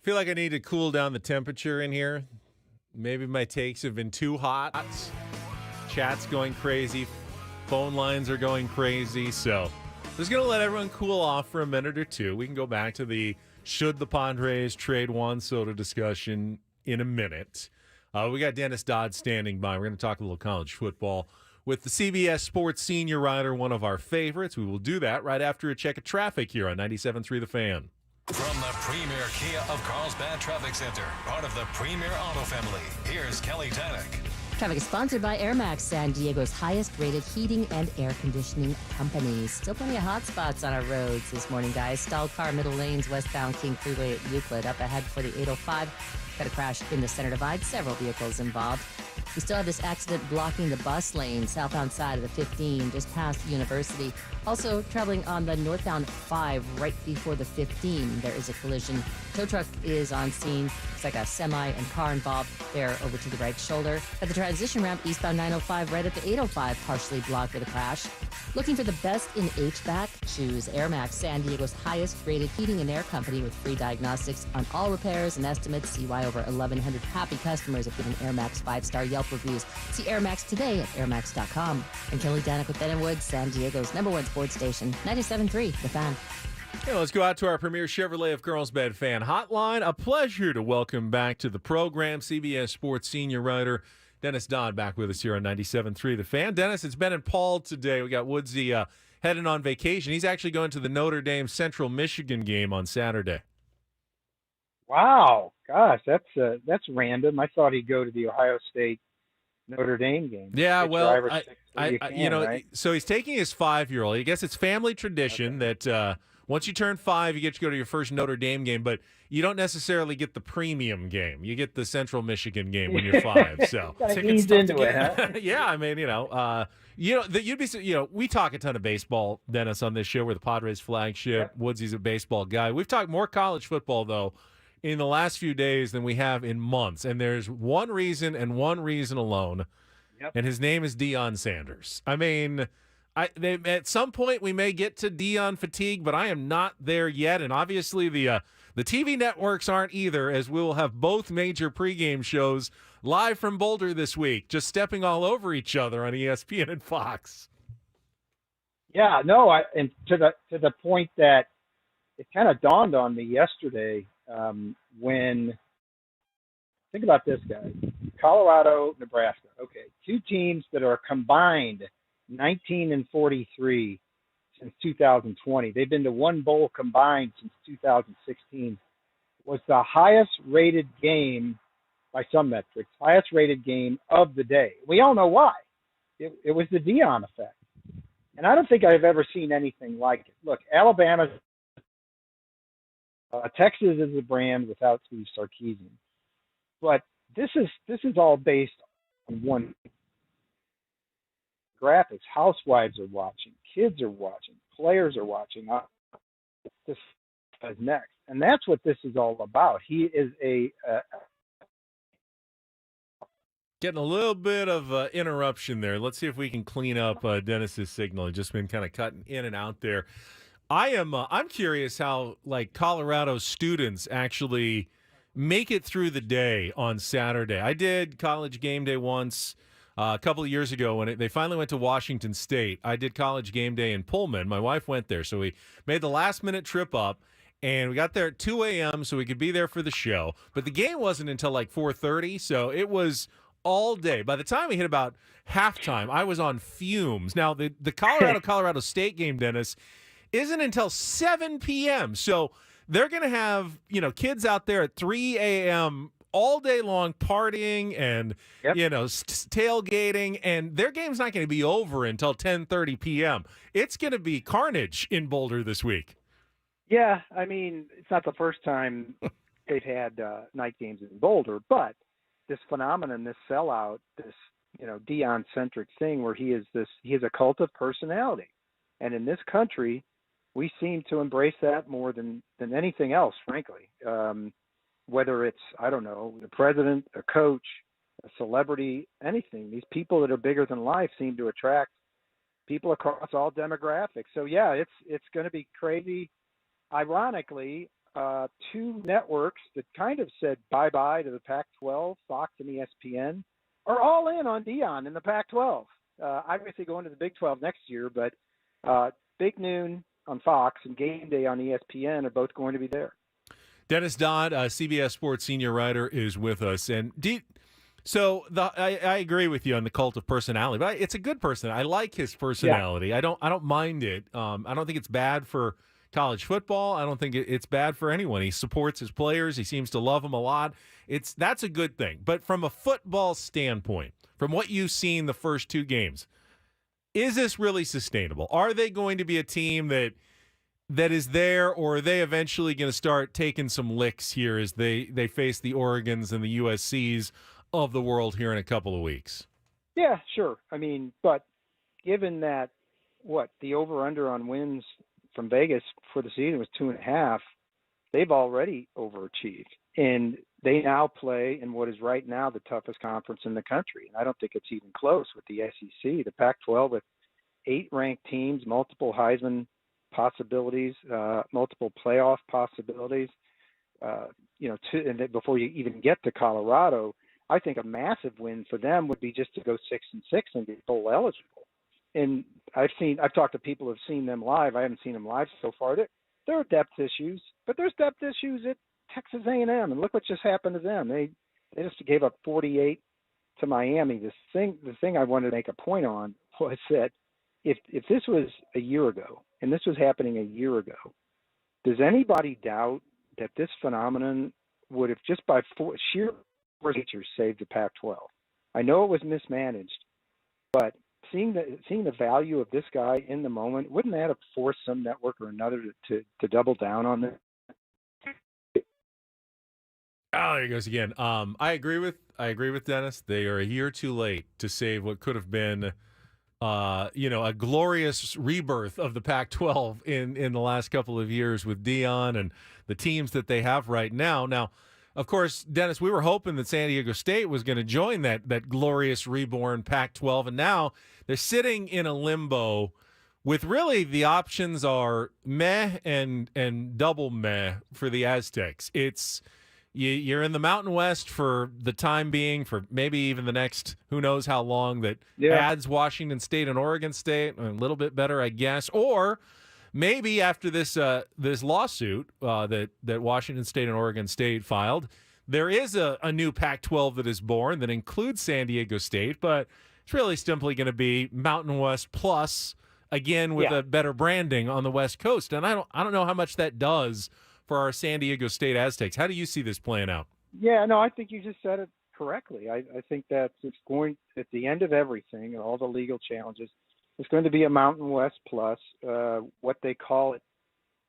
feel like I need to cool down the temperature in here. Maybe my takes have been too hot. Chat's going crazy. Phone lines are going crazy. So just going to let everyone cool off for a minute or two. We can go back to the should the Padres trade Juan Soto discussion in a minute. We got Dennis Dodd standing by. We're going to talk a little college football with the CBS Sports senior writer, one of our favorites. We will do that right after a check of traffic here on 97.3 The Fan. From the premier Kia of Carlsbad Traffic Center, part of the Premier Auto family, here's Kelly Tannick. Traffic is sponsored by Air Max, San Diego's highest-rated heating and air conditioning company. Still plenty of hot spots on our roads this morning, guys. Stalled car, middle lanes, westbound King Freeway at Euclid. Up ahead for the 805. Got a crash in the center divide. Several vehicles involved. We still have this accident blocking the bus lane, southbound side of the 15, just past University. Also traveling on the northbound 5, right before the 15. There is a collision. Tow truck is on scene. It's like a semi and car involved there over to the right shoulder. At the transition ramp, eastbound 905, right at the 805, partially blocked with a crash. Looking for the best in HVAC? Choose Air Max, San Diego's highest-rated heating and air company with free diagnostics on all repairs and estimates. See why over 1,100 happy customers have given Air Max 5-star Yelp reviews. See Air Max today at airmax.com. And Kelly Danik with Ben & Woods, San Diego's #1 sports station, 97.3 The Fan. Okay, let's go out to our premier Chevrolet of Carlsbad fan hotline. A pleasure to welcome back to the program CBS Sports senior writer Dennis Dodd back with us here on 97.3 The Fan. Dennis, it's Ben and Paul today. We got Woodsy heading on vacation. He's actually going to the Notre Dame Central Michigan game on Saturday. Wow, gosh, that's random. I thought he'd go to the Ohio State Notre Dame game. Yeah, well, right? So he's taking his 5-year-old. I guess it's family tradition that once you turn 5, you get to go to your first Notre Dame game, but you don't necessarily get the premium game. You get the Central Michigan game when you're 5. So eased into it, huh? Yeah, I mean, we talk a ton of baseball, Dennis, on this show. We're the Padres flagship. Yep. Woodsy's a baseball guy. We've talked more college football though in the last few days than we have in months, and there's one reason and one reason alone, and his name is Deion Sanders. I mean, at some point we may get to Deion fatigue, but I am not there yet, and obviously the TV networks aren't either, as we'll have both major pregame shows live from Boulder this week, just stepping all over each other on ESPN and Fox. Yeah, no, and to the point that it kind of dawned on me yesterday when, think about this, guys, Colorado, Nebraska. Okay, two teams that are combined 19-43 since 2020. They've been to one bowl combined since 2016. Was the highest rated game by some metrics, highest rated game of the day. We all know why. It was the Deion effect. And I don't think I've ever seen anything like it. Look, Alabama, Texas is a brand without Steve Sarkisian. But this is all based on one graphics. Housewives are watching, kids are watching, players are watching. This is next, and that's what this is all about. He is getting a little bit of interruption there. Let's see if we can clean up Dennis's signal. He's just been kind of cutting in and out there. I'm curious how Colorado students actually make it through the day on Saturday. I did college game day once a couple of years ago when they finally went to Washington State. I did college game day in Pullman. My wife went there, so we made the last-minute trip up, and we got there at 2 a.m. so we could be there for the show. But the game wasn't until 4:30, so it was all day. By the time we hit about halftime, I was on fumes. Now, the Colorado State game, Dennis, isn't until 7 p.m., so they're going to have kids out there at 3 a.m. all day long partying and tailgating, and their game's not going to be over until 10:30 p.m. It's going to be carnage in Boulder this week. Yeah, I mean, it's not the first time they've had night games in Boulder, but this phenomenon, this sellout, this Deion-centric thing where he is a cult of personality, and in this country, we seem to embrace that more than anything else, frankly. Whether it's, I don't know, the president, a coach, a celebrity, anything. These people that are bigger than life seem to attract people across all demographics. So, yeah, it's going to be crazy. Ironically, two networks that kind of said bye-bye to the Pac-12, Fox and ESPN, are all in on Deion in the Pac-12. Obviously going to the Big 12 next year, but Big Noon on Fox and Game Day on ESPN are both going to be there. Dennis Dodd, CBS Sports senior writer, is with us. And I agree with you on the cult of personality, but it's a good person. I like his personality. Yeah. I don't mind it. I don't think it's bad for college football. I don't think it's bad for anyone. He supports his players. He seems to love them a lot. That's a good thing. But from a football standpoint, from what you've seen the first two games, is this really sustainable? Are they going to be a team that is there, or are they eventually going to start taking some licks here as they face the Oregons and the USCs of the world here in a couple of weeks? Yeah, sure. I mean, but given that the over-under on wins from Vegas for the season was 2.5, they've already overachieved. And they now play in what is right now the toughest conference in the country. And I don't think it's even close with the SEC. The Pac-12 with 8 ranked teams, multiple Heisman possibilities, multiple playoff possibilities, and before you even get to Colorado, I think a massive win for them would be just to go 6-6 and be bowl eligible. And I've talked to people who have seen them live. I haven't seen them live so far. There are depth issues, but there's depth issues at Texas A&M, and look what just happened to them. They just gave up 48 to Miami. The thing I wanted to make a point on was that if this was a year ago, and this was happening a year ago, does anybody doubt that this phenomenon would have just by sheer features saved the Pac-12? I know it was mismanaged, but seeing the value of this guy in the moment, wouldn't that have forced some network or another to double down on this? Oh, there he goes again. I agree with Dennis. They are a year too late to save what could have been a glorious rebirth of the Pac-12 in the last couple of years with Deion and the teams that they have right now. Now, of course, Dennis, we were hoping that San Diego State was going to join that glorious reborn Pac-12, and now they're sitting in a limbo with really the options are meh and double meh for the Aztecs. You're in the Mountain West for the time being, for maybe even the next who knows how long, that adds Washington State and Oregon State, a little bit better, I guess. Or maybe after this lawsuit that Washington State and Oregon State filed, there is a new Pac-12 that is born that includes San Diego State, but it's really simply going to be Mountain West plus, again, with a better branding on the West Coast. And I don't know how much that does for our San Diego State Aztecs. How do you see this playing out? Yeah, no, I think you just said it correctly. I think that it's going, at the end of everything and all the legal challenges, it's going to be a Mountain West plus. What they call it,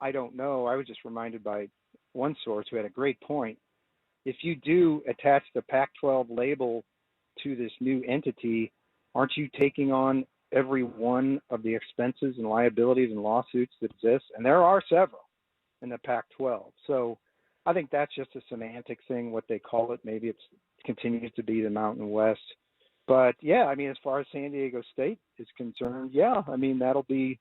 I don't know. I was just reminded by one source who had a great point. If you do attach the Pac-12 label to this new entity, aren't you taking on every one of the expenses and liabilities and lawsuits that exist? And there are several in the Pac-12. So I think that's just a semantic thing, what they call it. Maybe it continues to be the Mountain West. But, yeah, I mean, as far as San Diego State is concerned, yeah, I mean, that'll be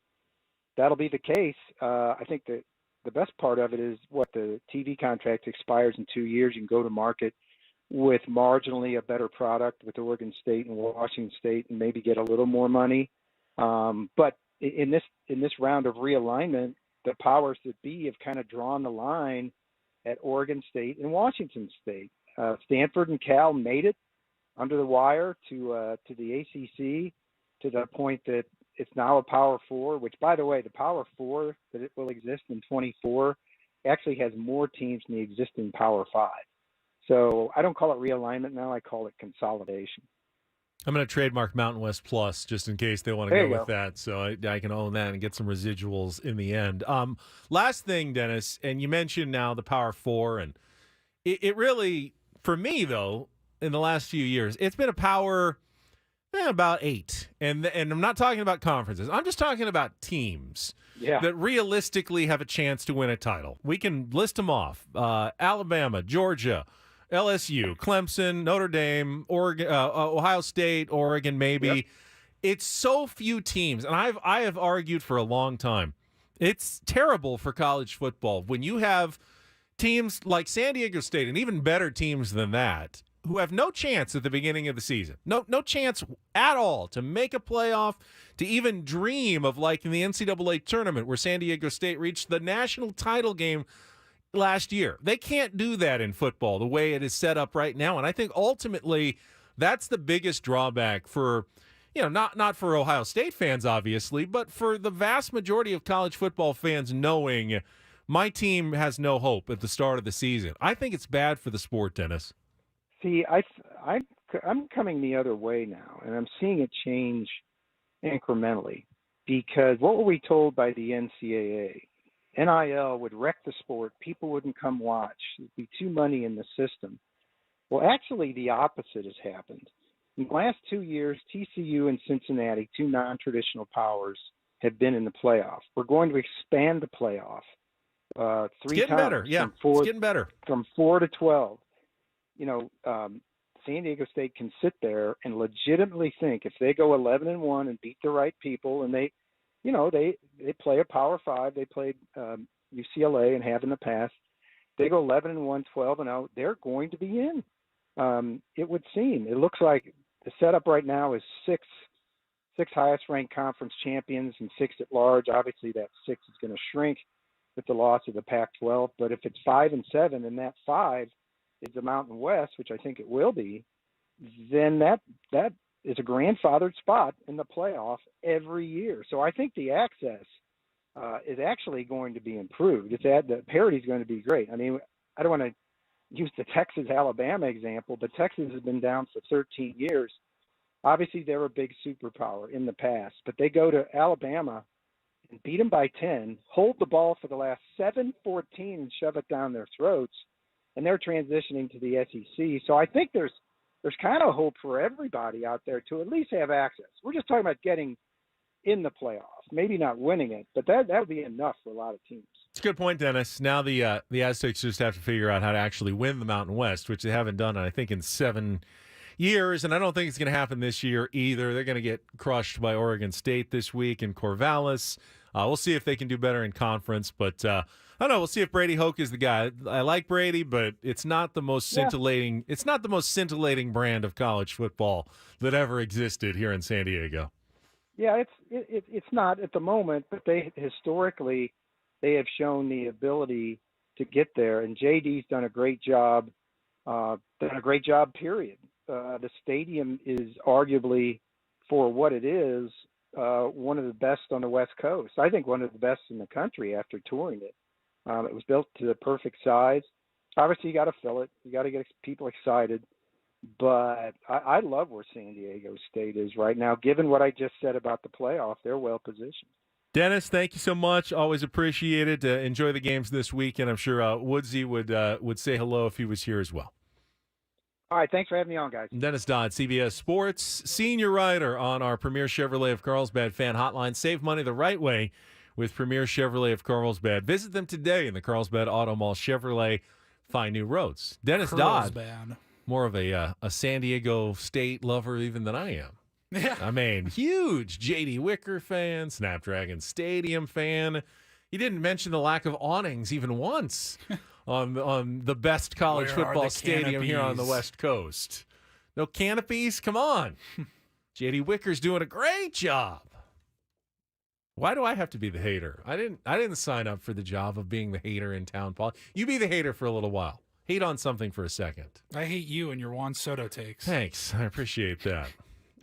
the case. I think that the best part of it is the TV contract expires in 2 years. You can go to market with marginally a better product with Oregon State and Washington State and maybe get a little more money. But in this round of realignment, the powers that be have kind of drawn the line at Oregon State and Washington State. Stanford and Cal made it under the wire to the ACC to the point that it's now a Power Four, which, by the way, the Power Four that it will exist in 24 actually has more teams than the existing Power Five. So I don't call it realignment now. I call it consolidation. I'm going to trademark Mountain West Plus just in case they want to go with that, so I can own that and get some residuals in the end. Last thing, Dennis, and you mentioned now the Power Four, and it really, for me, though, in the last few years, it's been a Power about 8. And I'm not talking about conferences. I'm just talking about teams that realistically have a chance to win a title. We can list them off. Alabama, Georgia, LSU, Clemson, Notre Dame, Oregon, Ohio State, Oregon, maybe. Yep. It's so few teams, and I have argued for a long time. It's terrible for college football when you have teams like San Diego State and even better teams than that who have no chance at the beginning of the season, no chance at all to make a playoff, to even dream of like in the NCAA tournament where San Diego State reached the national title game last year. They can't do that in football the way it is set up right now. And I think ultimately that's the biggest drawback for, not for Ohio State fans, obviously, but for the vast majority of college football fans knowing my team has no hope at the start of the season. I think it's bad for the sport, Dennis. See, I'm coming the other way now, and I'm seeing it change incrementally, because what were we told by the NCAA? NIL would wreck the sport. People wouldn't come watch. There'd be too money in the system. Well, actually, the opposite has happened. In the last 2 years, TCU and Cincinnati, two non-traditional powers, have been in the playoff. We're going to expand the playoff three it's getting times. Better. Yeah, it's getting better. From 4 to 12. San Diego State can sit there and legitimately think if they go 11-1 and beat the right people, and they play a Power 5, they played UCLA and have in the past. They go 11-1, 12-0, they're going to be in. It would seem. It looks like the setup right now is six highest-ranked conference champions and 6 at large. Obviously, that 6 is going to shrink with the loss of the Pac-12. But if it's 5 and 7, and that 5 is the Mountain West, which I think it will be, then that is a grandfathered spot in the playoff every year. So I think the access is actually going to be improved. The parity is going to be great. I mean, I don't want to use the Texas-Alabama example, but Texas has been down for 13 years. Obviously, they're a big superpower in the past, but they go to Alabama and beat them by 10, hold the ball for the last 7-14 and shove it down their throats, and they're transitioning to the SEC. So I think there's kind of hope for everybody out there to at least have access. We're just talking about getting in the playoffs, maybe not winning it, but that would be enough for a lot of teams. It's a good point, Dennis. Now the Aztecs just have to figure out how to actually win the Mountain West, which they haven't done, I think, in 7 years, and I don't think it's going to happen this year either. They're going to get crushed by Oregon State this week in Corvallis. We'll see if they can do better in conference, but I don't know. We'll see if Brady Hoke is the guy. I like Brady, but it's not the most scintillating. Yeah. It's not the most scintillating brand of college football that ever existed here in San Diego. Yeah, it's not at the moment, but historically they have shown the ability to get there, and JD's done a great job. Period. The stadium is arguably, for what it is, one of the best on the West Coast. I think one of the best in the country after touring it. It was built to the perfect size. Obviously, you got to fill it. You got to get people excited. But I love where San Diego State is right now. Given what I just said about the playoff, they're well positioned. Dennis, thank you so much. Always appreciate it. Enjoy the games this week, and I'm sure Woodsy would say hello if he was here as well. All right, thanks for having me on, guys. Dennis Dodd, CBS Sports, senior writer on our Premier Chevrolet of Carlsbad fan hotline. Save money the right way with Premier Chevrolet of Carlsbad. Visit them today in the Carlsbad Auto Mall. Chevrolet, find new roads. Dennis Dodd, more of a San Diego State lover even than I am. Yeah. I mean, huge J.D. Wicker fan, Snapdragon Stadium fan. He didn't mention the lack of awnings even once on the best college football stadium here on the West Coast. No canopies? Come on. J.D. Wicker's doing a great job. Why do I have to be the hater? I didn't sign up for the job of being the hater in town, Paul. You be the hater for a little while. Hate on something for a second. I hate you and your Juan Soto takes. Thanks. I appreciate that.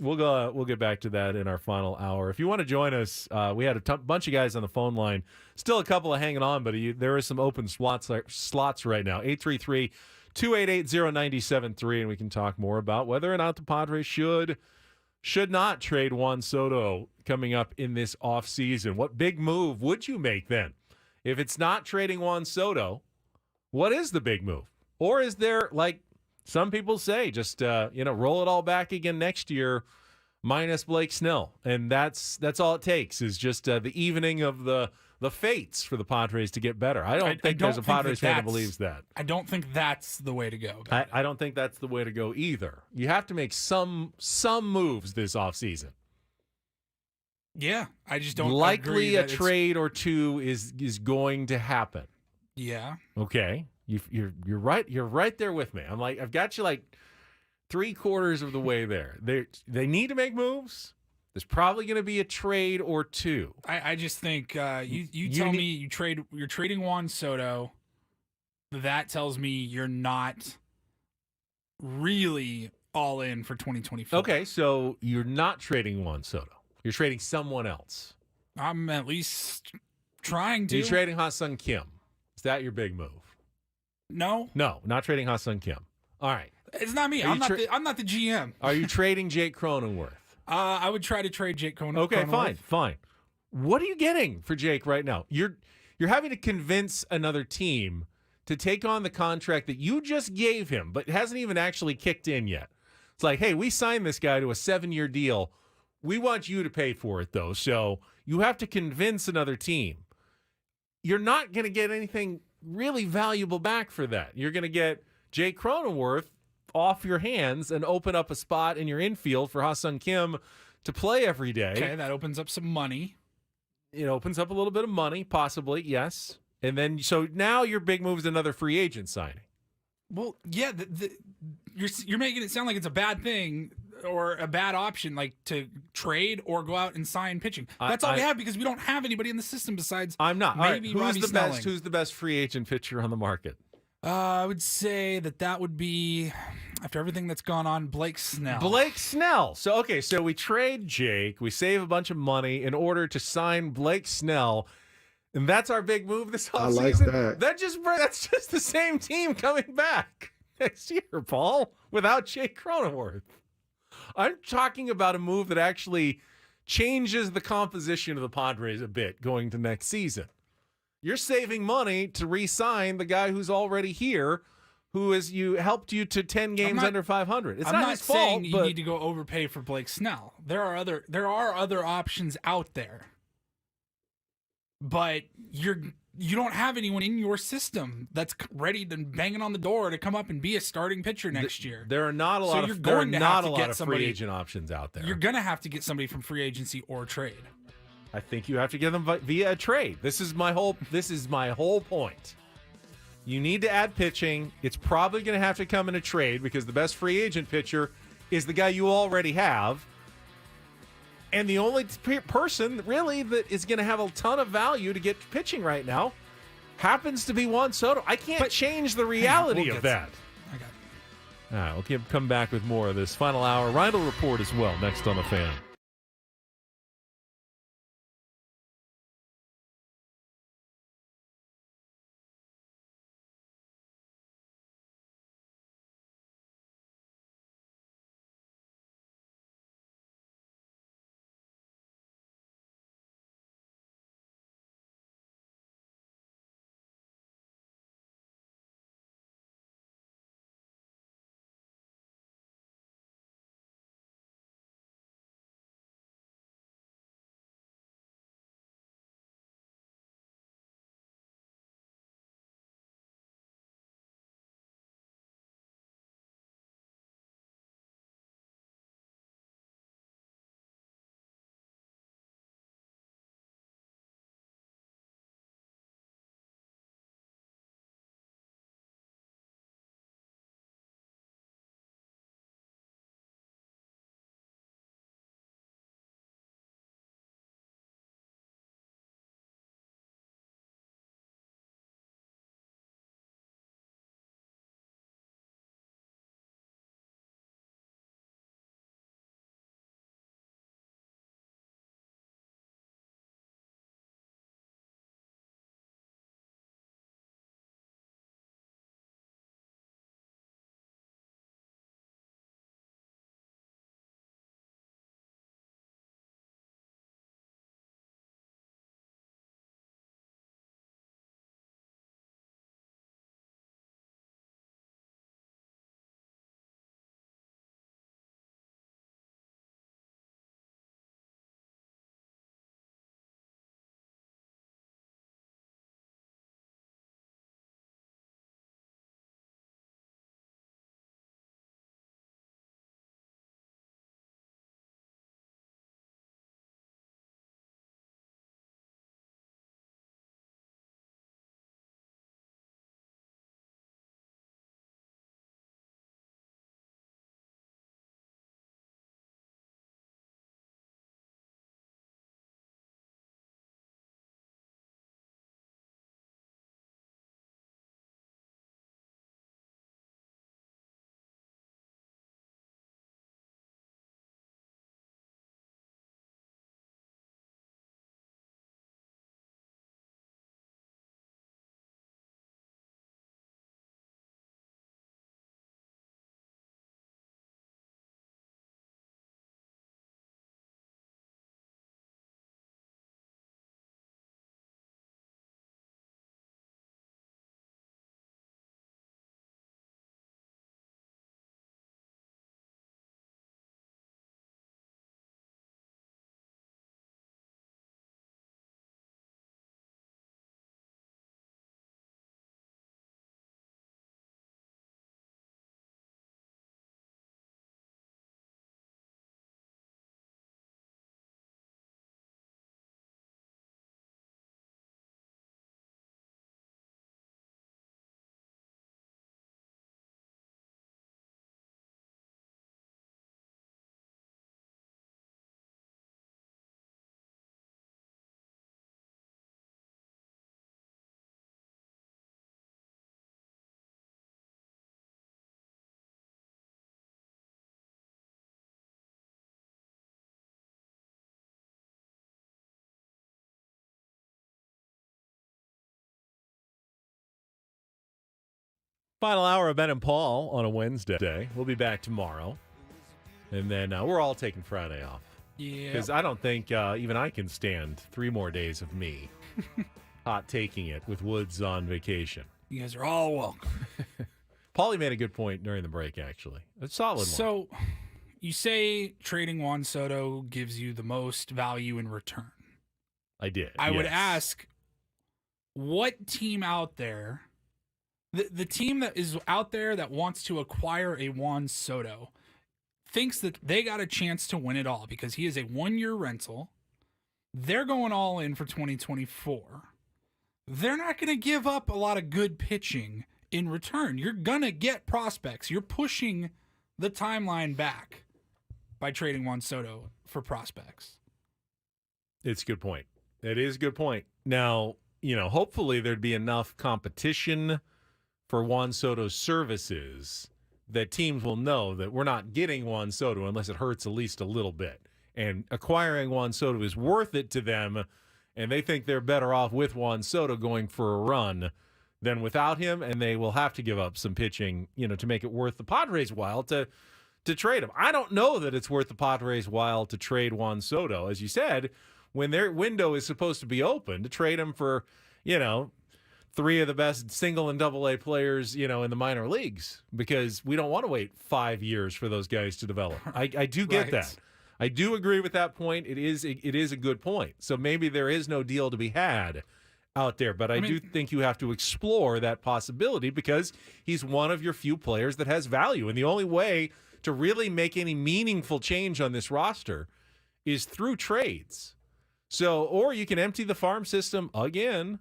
We'll get back to that in our final hour. If you want to join us, we had a bunch of guys on the phone line. Still a couple of hanging on, but there are some open slots right now. 833-288-0973, and we can talk more about whether or not the Padres should not trade Juan Soto coming up in this offseason. What big move would you make then? If it's not trading Juan Soto, what is the big move? Or is there, like some people say, just roll it all back again next year, minus Blake Snell, and that's all it takes is just the evening of the fates for the Padres to get better. I don't think there's a Padres fan that believes that. I don't think that's the way to go. I don't think that's the way to go either. You have to make some moves this offseason. Yeah, I just don't likely agree a trade or two is going to happen. Yeah. Okay. You're right. You're right there with me. I'm like, I've got you like 3/4 of the way there. They need to make moves. There's probably going to be a trade or two. I just think you tell me you're trading Juan Soto. That tells me you're not really all in for 2024. Okay, so you're not trading Juan Soto. You're trading someone else. I'm at least trying to. You're trading Ha-Seong Kim. Is that your big move? No. No, not trading Ha-Seong Kim. All right. It's not me. I'm not the GM. Are you trading Jake Cronenworth? I would try to trade Jake Cronenworth. Okay, fine. What are you getting for Jake right now? You're having to convince another team to take on the contract that you just gave him, but hasn't even actually kicked in yet. It's like, hey, we signed this guy to a 7-year deal. We want you to pay for it, though. So you have to convince another team. You're not going to get anything really valuable back for that. You're going to get Jake Cronenworth off your hands and open up a spot in your infield for Ha-Seong Kim to play every day. Okay, that opens up some money. It opens up a little bit of money, possibly, yes. And then, so now your big move is another free agent signing. Well, yeah, you're making it sound like it's a bad thing or a bad option, like to trade or go out and sign pitching. That's all we have because we don't have anybody in the system besides. I'm not. Maybe All right, Robbie Snelling. who's the best free agent pitcher on the market? I would say that would be, after everything that's gone on, Blake Snell. Blake Snell. So we trade Jake. We save a bunch of money in order to sign Blake Snell. And that's our big move this offseason. I like that. That's just the same team coming back next year, Paul, without Jake Cronenworth. I'm talking about a move that actually changes the composition of the Padres a bit going to next season. You're saving money to re-sign the guy who's already here, who helped you to 10 games under 500. It's not his fault. I'm not saying you need to go overpay for Blake Snell. There are other options out there. But you don't have anyone in your system that's ready to banging on the door to come up and be a starting pitcher next year. There are not a lot of free agent options out there. You're going to have to get somebody from free agency or trade. I think you have to get them via a trade. This is my whole point. You need to add pitching. It's probably going to have to come in a trade because the best free agent pitcher is the guy you already have. And the only person really that is going to have a ton of value to get pitching right now happens to be Juan Soto. I can't change the reality of that. I got it. All right, we'll come back with more of this final hour. Reindl Report as well next on The Fan. Final hour of Ben and Paul on a Wednesday. We'll be back tomorrow. And then we're all taking Friday off. Yeah. Because I don't think even I can stand 3 more days of me hot taking it with Woods on vacation. You guys are all welcome. Paulie made a good point during the break, actually. A solid one. So you say trading Juan Soto gives you the most value in return. I did. I would ask, what team out there, the team that is out there that wants to acquire a Juan Soto, thinks that they got a chance to win it all because he is a 1-year rental. They're going all in for 2024. They're not going to give up a lot of good pitching in return. You're going to get prospects. You're pushing the timeline back by trading Juan Soto for prospects. It's a good point. It is a good point. Now, hopefully there'd be enough competition for Juan Soto's services that teams will know that we're not getting Juan Soto unless it hurts at least a little bit. And acquiring Juan Soto is worth it to them, and they think they're better off with Juan Soto going for a run than without him, and they will have to give up some pitching, to make it worth the Padres' while to trade him. I don't know that it's worth the Padres' while to trade Juan Soto, as you said, when their window is supposed to be open, to trade him for, 3 of the best single and double A players, in the minor leagues, because we don't want to wait 5 years for those guys to develop. I do get that. I do agree with that point. It is a good point. So maybe there is no deal to be had out there, but I do think you have to explore that possibility because he's one of your few players that has value. And the only way to really make any meaningful change on this roster is through trades. So, or you can empty the farm system again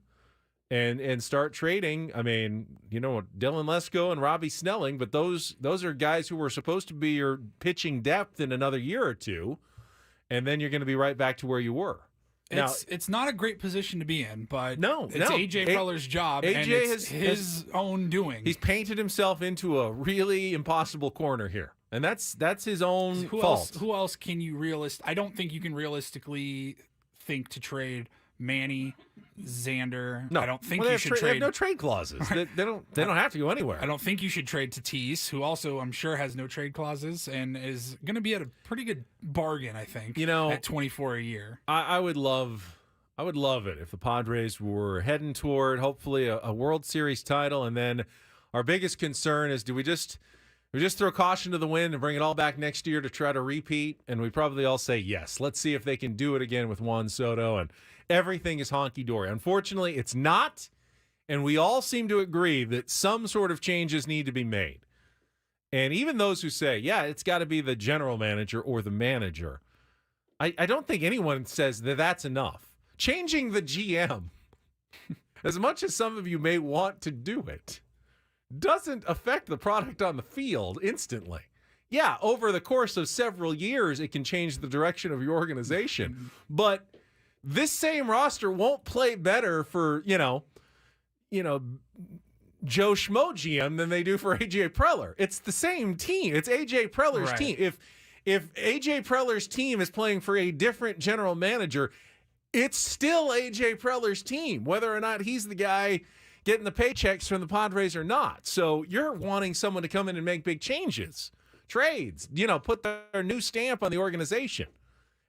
and start trading. I mean, Dylan Lesko and Robbie Snelling, but those are guys who were supposed to be your pitching depth in another year or two, and then you're going to be right back to where you were. It's not a great position to be in, but it's no. AJ Preller's job, and it's his own doing. He's painted himself into a really impossible corner here, and that's his own fault. Who else can you I don't think you can realistically think to trade Manny, Xander. No, I don't think you you should They trade. have no trade clauses. They don't have to go anywhere. I don't think you should trade Tatis, who also I'm sure has no trade clauses and is going to be at a pretty good bargain. I think at 24 a year. I would love it if the Padres were heading toward hopefully a World Series title, and then our biggest concern is do we just throw caution to the wind and bring it all back next year to try to repeat? And we probably all say yes. Let's see if they can do it again with Juan Soto, and everything is honky-dory. Unfortunately, it's not, and we all seem to agree that some sort of changes need to be made. And even those who say, yeah, it's got to be the general manager or the manager, I don't think anyone says that that's enough. Changing the GM, as much as some of you may want to do it, doesn't affect the product on the field instantly. Yeah, over the course of several years, it can change the direction of your organization. But this same roster won't play better for, Joe Schmo GM than they do for AJ Preller. It's the same team. It's AJ Preller's team. If AJ Preller's team is playing for a different general manager, it's still AJ Preller's team, whether or not he's the guy getting the paychecks from the Padres or not. So you're wanting someone to come in and make big changes, trades, put their new stamp on the organization.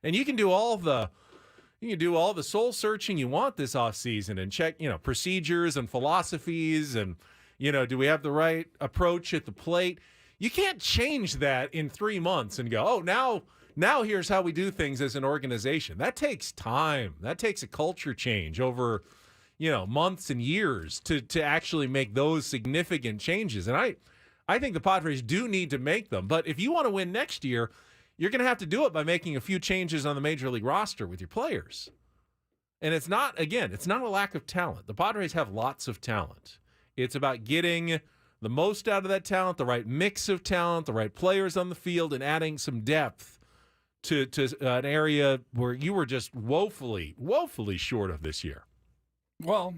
And you can do all the soul searching you want this offseason and check, procedures and philosophies and, do we have the right approach at the plate? You can't change that in 3 months and go, oh, now here's how we do things as an organization. That takes time. That takes a culture change over, months and years to actually make those significant changes. And I think the Padres do need to make them. But if you want to win next year, you're going to have to do it by making a few changes on the Major League roster with your players. And it's not a lack of talent. The Padres have lots of talent. It's about getting the most out of that talent, the right mix of talent, the right players on the field, and adding some depth to an area where you were just woefully short of this year. Well,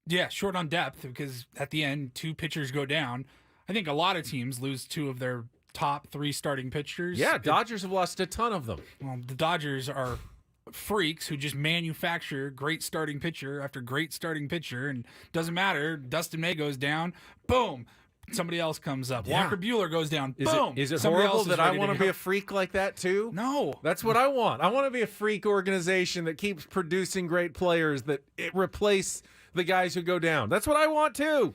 yeah, short on depth because at the end, 2 pitchers go down. I think a lot of teams lose 2 of their top 3 starting pitchers. Yeah, Dodgers have lost a ton of them. Well, the Dodgers are freaks who just manufacture great starting pitcher after great starting pitcher, and doesn't matter. Dustin May goes down, boom, somebody else comes up. Yeah. Walker Buehler goes down. Is Boom. it Somebody horrible else is that I ready want to go. be a freak like that too? No. That's what I want. I want to be a freak organization that keeps producing great players that replace the guys who go down. That's what I want too.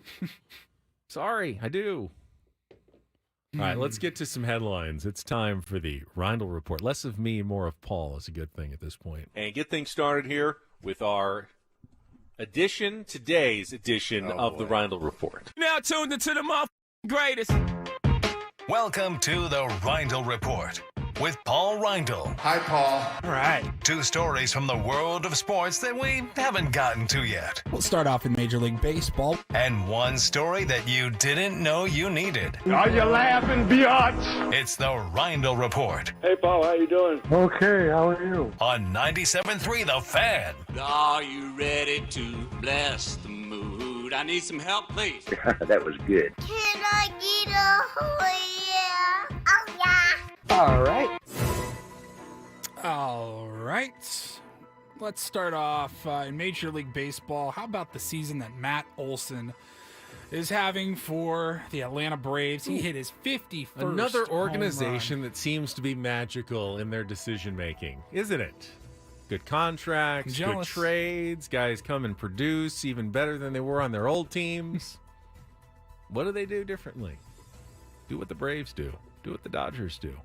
Sorry, I do. All right, let's get to some headlines. It's time for the Reindl Report. Less of me, more of Paul is a good thing at this point. And get things started here with our today's edition of the Reindl Report. Now tuned into the greatest. Welcome to the Reindl Report with Paul Reindl. Hi, Paul. All right. 2 stories from the world of sports that we haven't gotten to yet. We'll start off in Major League Baseball. And 1 story that you didn't know you needed. Are you laughing, biatch? It's the Reindl Report Hey, Paul, how you doing? Okay, how are you? on 97.3 The Fan. Are you ready to bless the mood? I need some help, please. That was good. Can I get a yeah? Oh, yeah. All right. All right. Let's start off in Major League Baseball. How about the season that Matt Olson is having for the Atlanta Braves? He hit his 51st Another home organization that seems to be magical in their decision making, isn't it? Good contracts, good jealous. trades, guys come and produce even better than they were on their old teams. What do they do differently? Do what the Braves do. Do what the Dodgers do.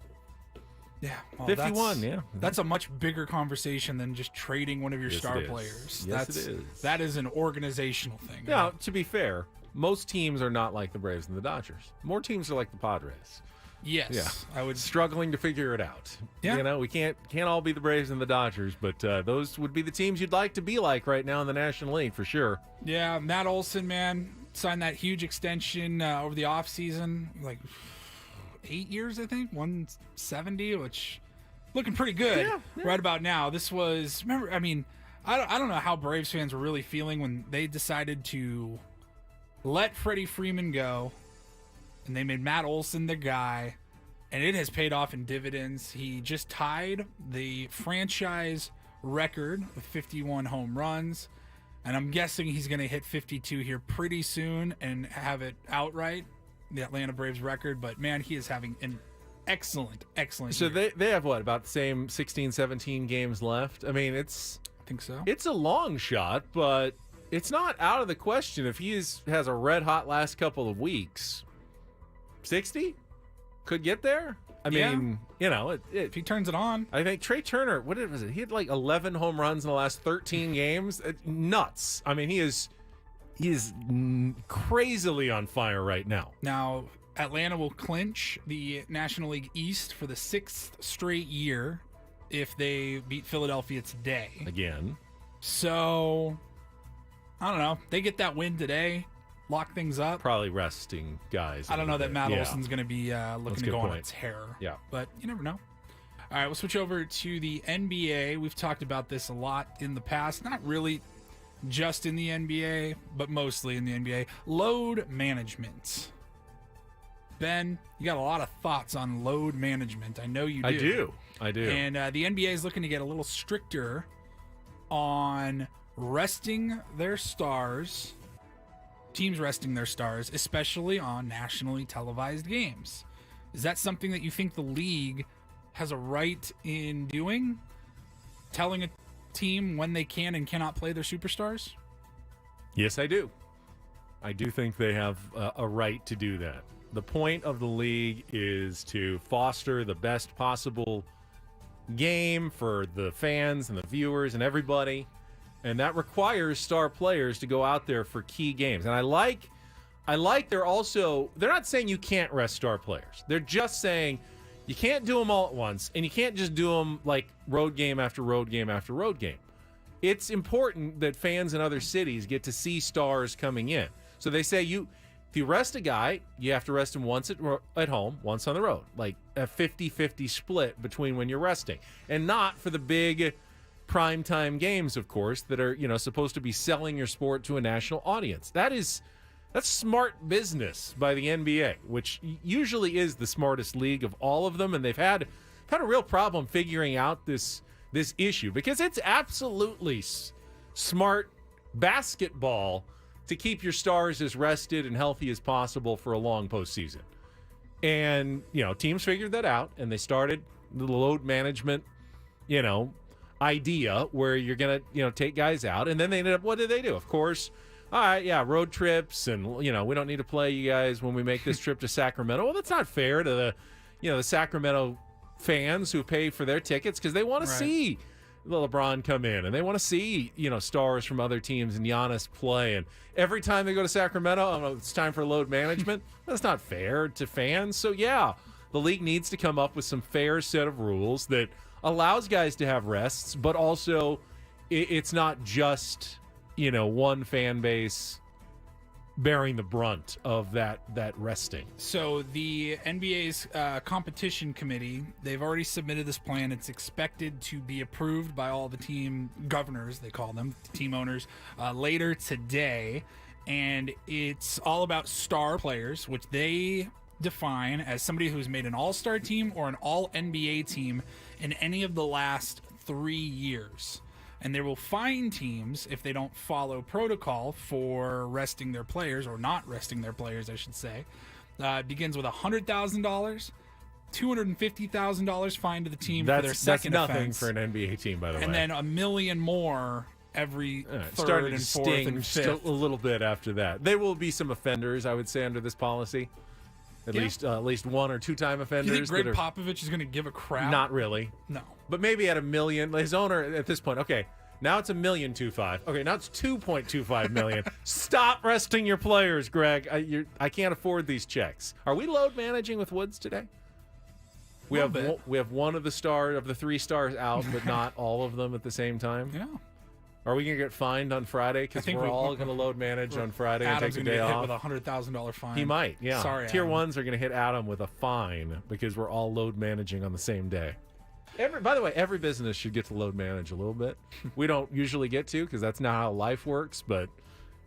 Yeah, well, 51, That's a much bigger conversation than just trading one of your Yes, star it is. players. Yes, That's, it is. That is an organizational thing. Now, to be fair, most teams are not like the Braves and the Dodgers. More teams are like the Padres. Yes, Yeah, I would. struggling to figure it out. Yeah. You know, we can't all be the Braves and the Dodgers, but those would be the teams you'd like to be like right now in the National League for sure. Yeah, Matt Olson, man, signed that huge extension over the offseason, like 8 years, I think, 170, which looking pretty good right about now. This was, remember, I mean, I don't know how Braves fans were really feeling when they decided to let Freddie Freeman go, and they made Matt Olson the guy, and it has paid off in dividends. He just tied the franchise record with 51 home runs, and I'm guessing he's going to hit 52 here pretty soon and have it outright, the Atlanta Braves record. But, man, he is having an excellent So year. they have what, about the same 16, 17 games left? I mean, I think so. It's a long shot, but it's not out of the question if he has a red hot last couple of weeks. 60 could get there. I mean, you know, if he turns it on. I think Trey Turner, what was it? He had like 11 home runs in the last 13 games. Nuts. I mean, he is crazily on fire right now. Now, Atlanta will clinch the National League East for the 6th straight year if they beat Philadelphia today. Again. So, I don't know. They get that win today, lock things up. Probably resting guys. I don't know that Matt Yeah. Olson's going to be looking to go on a tear. Yeah. But you never know. All right, we'll switch over to the NBA. We've talked about this a lot in the past. Not really just in the NBA, but mostly in the NBA. Load management. Ben, you got a lot of thoughts on load management. I know you do. I do. And the NBA is looking to get a little stricter on resting their stars, teams resting their stars, especially on nationally televised games. Is that something that you think the league has a right in doing? Telling a team when they can and cannot play their superstars? Yes, I do. I do think they have a right to do that. The point of the league is to foster the best possible game for the fans and the viewers and everybody, and that requires star players to go out there for key games. And I like they're not saying you can't rest star players. They're just saying you can't do them all at once, and you can't just do them like road game after road game after road game. It's important that fans in other cities get to see stars coming in. So they say if you rest a guy, you have to rest him once at home, once on the road, like a 50-50 split between when you're resting, and not for the big primetime games, of course, that are, supposed to be selling your sport to a national audience. That's smart business by the NBA, which usually is the smartest league of all of them, and they've had a real problem figuring out this issue, because it's absolutely smart basketball to keep your stars as rested and healthy as possible for a long postseason. And, teams figured that out, and they started the load management, idea where you're going to, take guys out. And then they ended up, what did they do? Of course, all right, yeah, road trips, and, we don't need to play you guys when we make this trip to Sacramento. Well, that's not fair to the Sacramento fans who pay for their tickets because they want to see LeBron come in, and they want to see, stars from other teams and Giannis play. And every time they go to Sacramento, it's time for load management. That's not fair to fans. So, yeah, the league needs to come up with some fair set of rules that allows guys to have rests, but also it's not just, one fan base bearing the brunt of that resting. So the NBA's competition committee, they've already submitted this plan. It's expected to be approved by all the team governors, they call them, team owners, later today. And it's all about star players, which they define as somebody who's made an all-star team or an all-NBA team in any of the last 3 years. And they will fine teams if they don't follow protocol for resting their players, or not resting their players, I should say. It begins with $100,000, $250,000 fine to the team for their second That's nothing offense. for an NBA team, by the way. And then $1 million more every third started and to fourth sting and just fifth. a little bit after that. There will be some offenders, I would say, under this policy. At least one or two time offenders. Do you think Greg Popovich is going to give a crap? Not really. No. But maybe at $1 million. His owner at this point, okay, now it's $1,000,025. Okay, now it's $2.25 million. Stop resting your players, Greg. I can't afford these checks. Are we load managing with Woods today? We have one of the 3 stars out, but not all of them at the same time. Yeah. Are we going to get fined on Friday? Because we're all going to load manage on Friday Adam's and take a day off. Adam's going to get hit with a $100,000 fine. He might, yeah. Sorry, Tier Adam. 1s are going to hit Adam with a fine because we're all load managing on the same day. By the way, every business should get to load manage a little bit. We don't usually get to because that's not how life works, but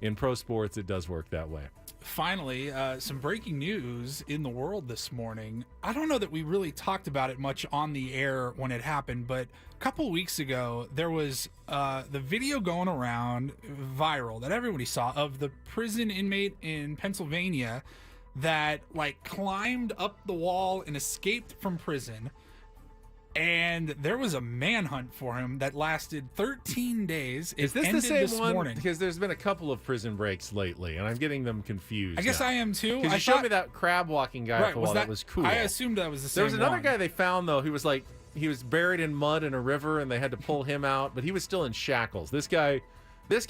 in pro sports, it does work that way. Finally, some breaking news in the world this morning. I don't know that we really talked about it much on the air when it happened, but a couple weeks ago, there was the video going around viral that everybody saw of the prison inmate in Pennsylvania that climbed up the wall and escaped from prison. And there was a manhunt for him that lasted 13 days. Is this the same one? Morning. Because there's been a couple of prison breaks lately, and I'm getting them confused. I guess I am too. Because you showed me that crab walking guy for a while. That was cool. I assumed that was the same. There was another guy they found though. He was buried in mud in a river, and they had to pull him out, but he was still in shackles. This guy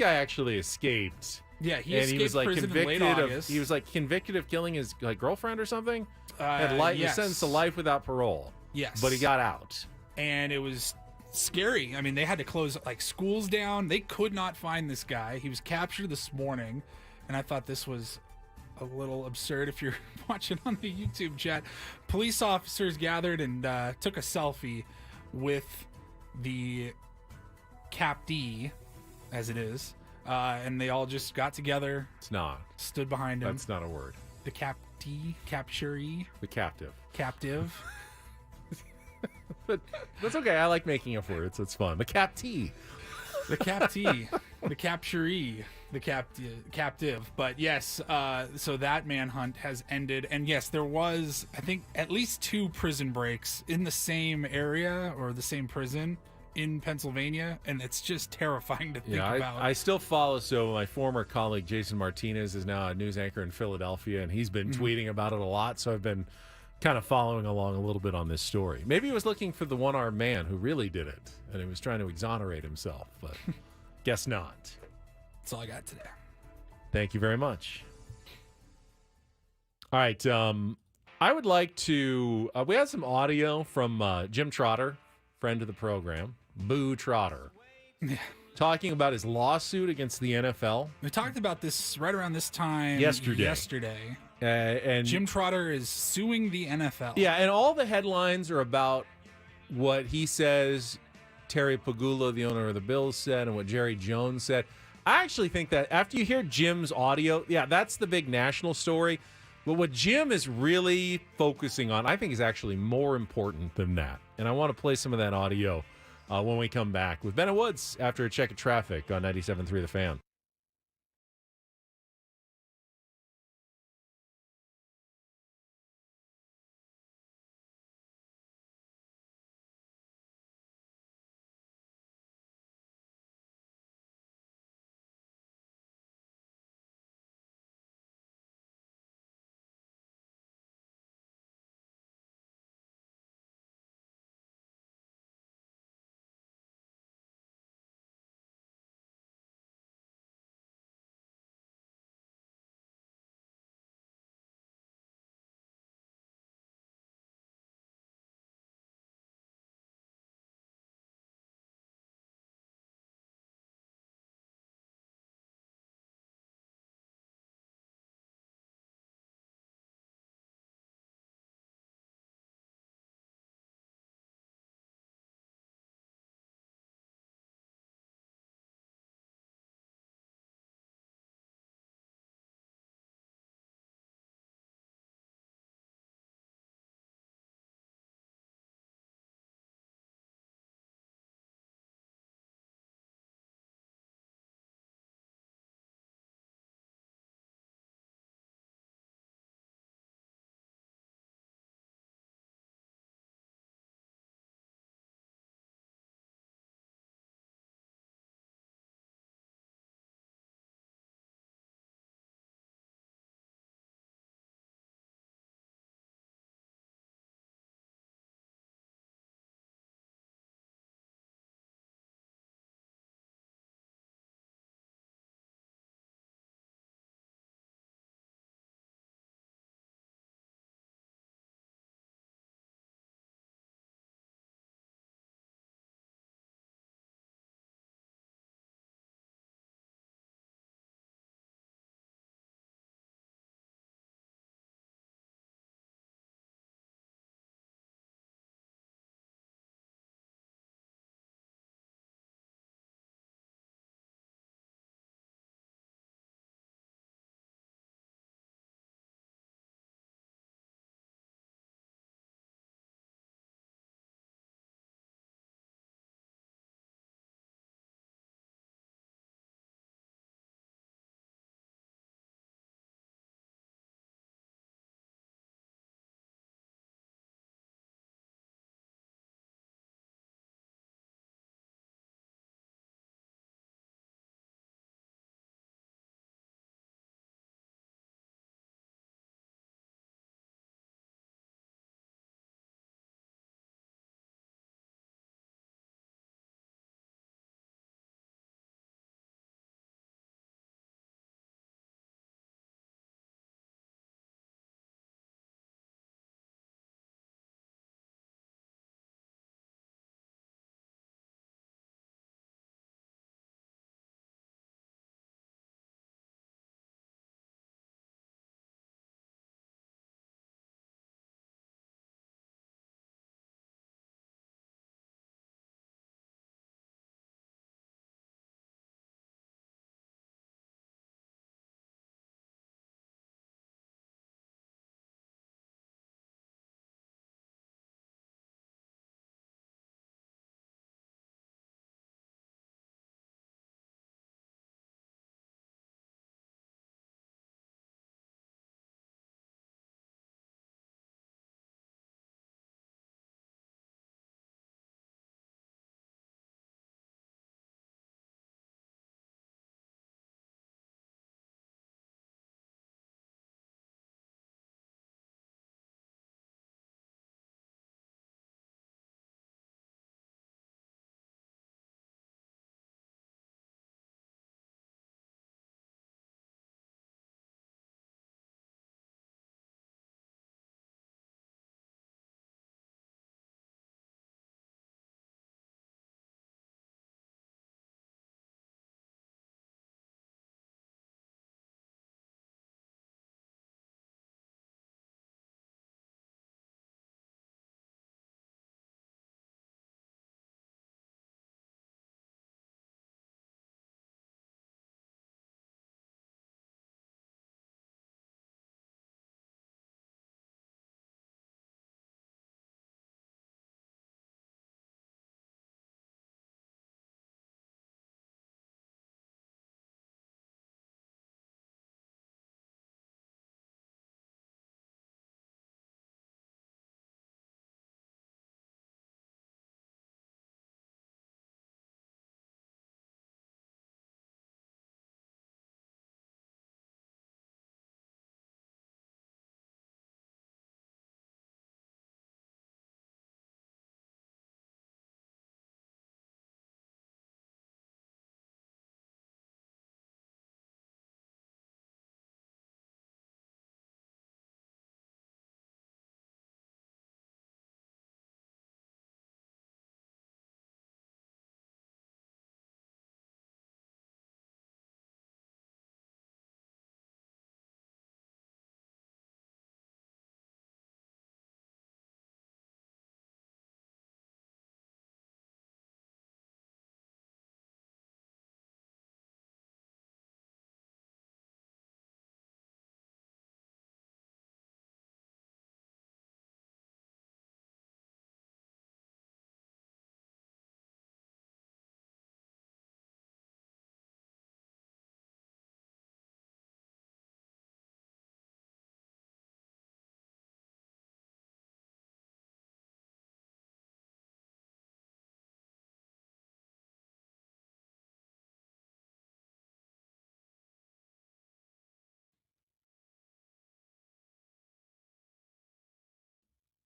actually escaped. Yeah, he was convicted in late August. He was convicted of killing his girlfriend or something. Yes. Sentenced to life without parole. Yes. But he got out. And it was scary. I mean, they had to close schools down. They could not find this guy. He was captured this morning, and I thought this was a little absurd. If you're watching on the YouTube chat, police officers gathered and took a selfie with the captee, as it is, and they all just got together. It's not. Stood behind him. That's not a word. The captee, capturee. The captive. Captive. But that's okay. I like making up words. It's fun. The captee. The captee. The capturee. The captive. But yes, so that manhunt has ended. And yes, there was, I think, at least 2 prison breaks in the same area or the same prison in Pennsylvania. And it's just terrifying to think about. I still follow. So my former colleague, Jason Martinez, is now a news anchor in Philadelphia, and he's been tweeting about it a lot. So I've been kind of following along a little bit on this story. Maybe he was looking for the one-armed man who really did it, and he was trying to exonerate himself, but guess not. That's all I got today. Thank you very much. All right, I would like to... we had some audio from Jim Trotter, friend of the program, Boo Trotter, talking about his lawsuit against the NFL. We talked about this right around this time yesterday. And Jim Trotter is suing the NFL. Yeah, and all the headlines are about what he says Terry Pagula, the owner of the Bills, said, and what Jerry Jones said. I actually think that after you hear Jim's audio, that's the big national story. But what Jim is really focusing on, I think, is actually more important than that. And I want to play some of that audio when we come back with Bennett Woods after a check of traffic on 97.3 The Fan.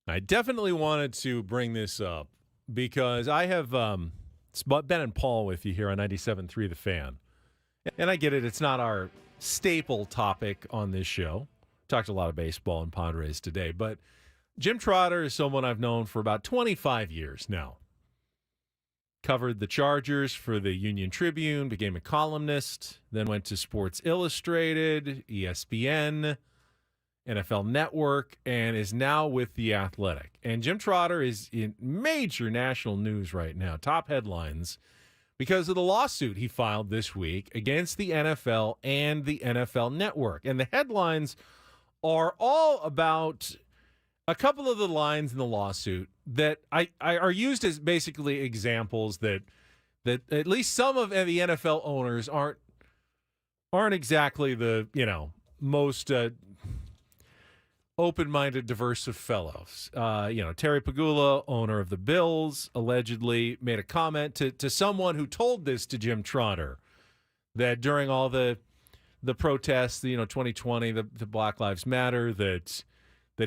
I definitely wanted to bring this up because I have Ben and Paul with you here on 97.3 The Fan. And I get it. It's not our staple topic on this show. Talked a lot of baseball and Padres today. But Jim Trotter is someone I've known for about 25 years now. Covered the Chargers for the Union Tribune, became a columnist, then went to Sports Illustrated, ESPN, NFL Network, and is now with The Athletic. And Jim Trotter is in major national news right now, top headlines, because of the lawsuit he filed this week against the NFL and the NFL Network. And the headlines are all about a couple of the lines in the lawsuit that I are used as basically examples that at least some of the NFL owners aren't exactly the, most open-minded, diverse of fellows. Terry Pagula, owner of the Bills, allegedly made a comment to someone who told this to Jim Trotter, that during all the protests, 2020, the Black Lives Matter, that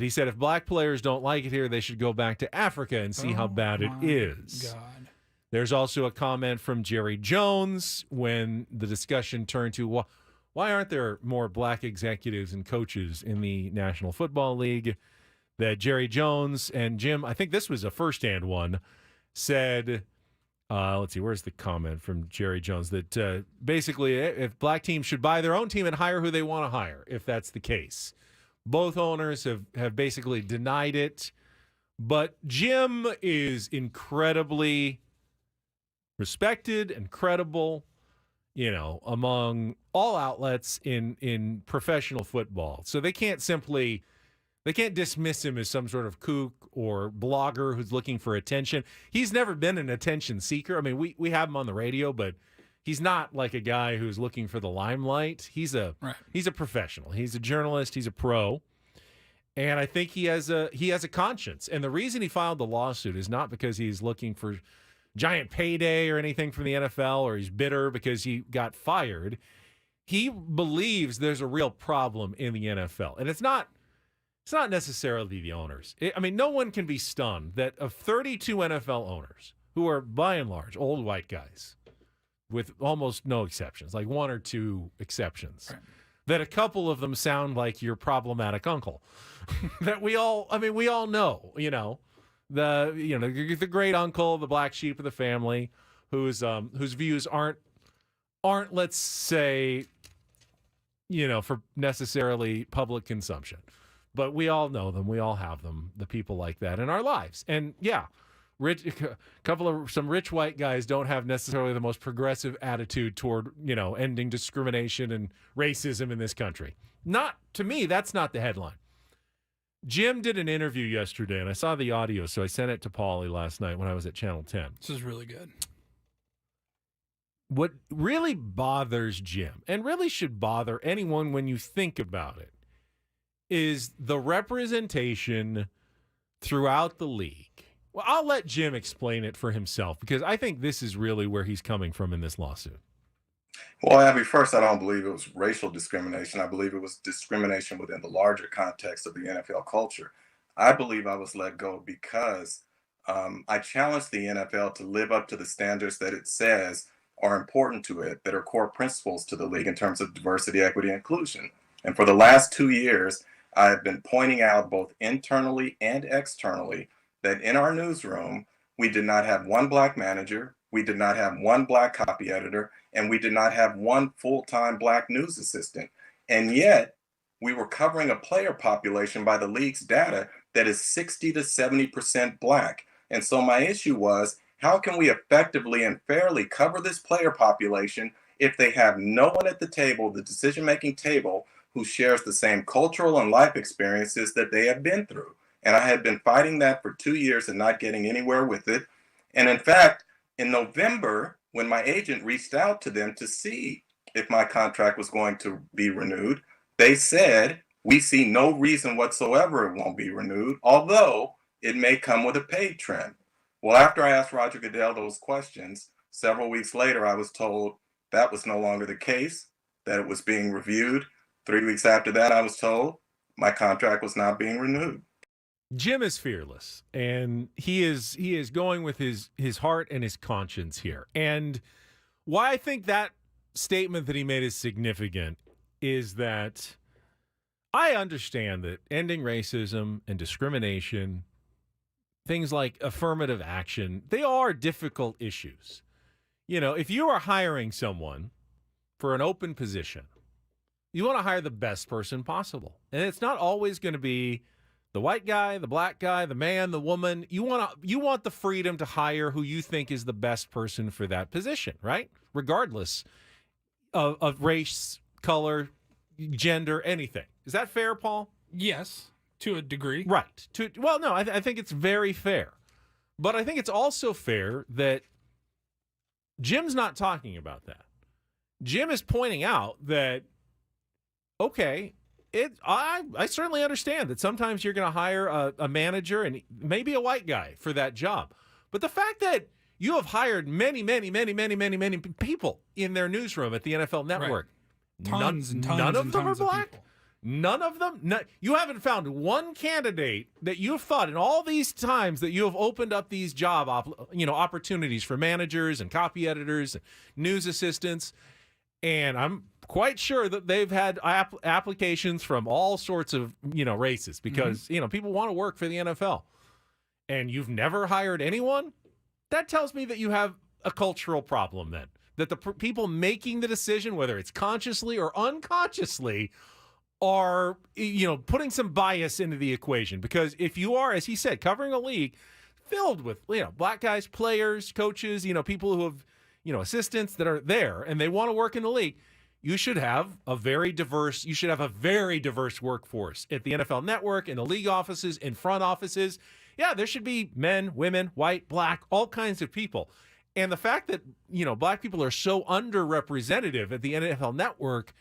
he said if black players don't like it here, they should go back to Africa and see how bad it is. God. There's also a comment from Jerry Jones when the discussion turned to, why aren't there more black executives and coaches in the National Football League? That Jerry Jones and Jim, I think this was a first-hand one, said, let's see, where's the comment from Jerry Jones? That basically if black teams should buy their own team and hire who they want to hire, if that's the case. Both owners have basically denied it. But Jim is incredibly respected and credible, among all outlets in professional football. So they can't dismiss him as some sort of kook or blogger who's looking for attention. He's never been an attention seeker. I mean, we have him on the radio, but he's not like a guy who's looking for the limelight. He's a professional. He's a journalist. He's a pro. And I think he has a conscience. And the reason he filed the lawsuit is not because he's looking for giant payday or anything from the NFL, or he's bitter because he got fired. He believes there's a real problem in the NFL. And it's not necessarily the owners. No one can be stunned that of 32 NFL owners, who are by and large old white guys, with almost no exceptions, like one or two exceptions, right, that a couple of them sound like your problematic uncle. That we all know, the great uncle, the black sheep of the family, whose views aren't, let's say, for neceressarily public consumption. But we all know them. We all have them, the people like that in our lives. And yeah, some rich white guys don't have necessarily the most progressive attitude toward, ending discrimination and racism in this country. Not to me, that's not the headline. Jim did an interview yesterday, and I saw the audio, so I sent it to Paulie last night when I was at Channel 10. This is really good. What really bothers Jim, and really should bother anyone when you think about it, is the representation throughout the league. Well, I'll let Jim explain it for himself, because I think this is really where he's coming from in this lawsuit. Well, Abby, first, I don't believe it was racial discrimination. I believe it was discrimination within the larger context of the NFL culture. I believe I was let go because I challenged the NFL to live up to the standards that it says are important to it, that are core principles to the league in terms of diversity, equity, and inclusion. And for the last 2 years, I've been pointing out both internally and externally that in our newsroom, we did not have one black manager, we did not have one black copy editor, and we did not have one full-time black news assistant. And yet, we were covering a player population by the league's data that is 60 to 70% black. And so my issue was, how can we effectively and fairly cover this player population if they have no one at the table, the decision-making table, who shares the same cultural and life experiences that they have been through? And I had been fighting that for 2 years and not getting anywhere with it. And in fact, in November, when my agent reached out to them to see if my contract was going to be renewed, they said, we see no reason whatsoever it won't be renewed, although it may come with a paid trim. Well, after I asked Roger Goodell those questions, several weeks later, I was told that was no longer the case, that it was being reviewed. 3 weeks after that, I was told my contract was not being renewed. Jim is fearless, and he is going with his heart and his conscience here. And why I think that statement that he made is significant is that I understand that ending racism and discrimination, things like affirmative action, they are difficult issues. You know, if you are hiring someone for an open position, you want to hire the best person possible. And it's not always going to be the white guy, the black guy, the man, the woman. You want the freedom to hire who you think is the best person for that position, right? Regardless of race, color, gender, anything. Is that fair, Paul? Yes, to a degree. Right. Well, no, I think it's very fair. But I think it's also fair that Jim's not talking about that. Jim is pointing out that, okay, I certainly understand that sometimes you're going to hire a manager and maybe a white guy for that job. But the fact that you have hired many people in their newsroom at the NFL Network, Tons and tons none of and them are tons of black? people. None of them? You haven't found one candidate that you've thought in all these times that you have opened up these job opportunities for managers and copy editors and news assistants. And I'm quite sure that they've had applications from all sorts of, races because, people want to work for the NFL. And you've never hired anyone? That tells me that you have a cultural problem then. That the people making the decision, whether it's consciously or unconsciously, are, putting some bias into the equation. Because if you are, as he said, covering a league filled with, black guys, players, coaches, people who have, assistants that are there and they want to work in the league, you should have a very diverse workforce at the NFL Network, in the league offices, in front offices. Yeah, there should be men, women, white, black, all kinds of people. And the fact that, black people are so underrepresented at the NFL Network,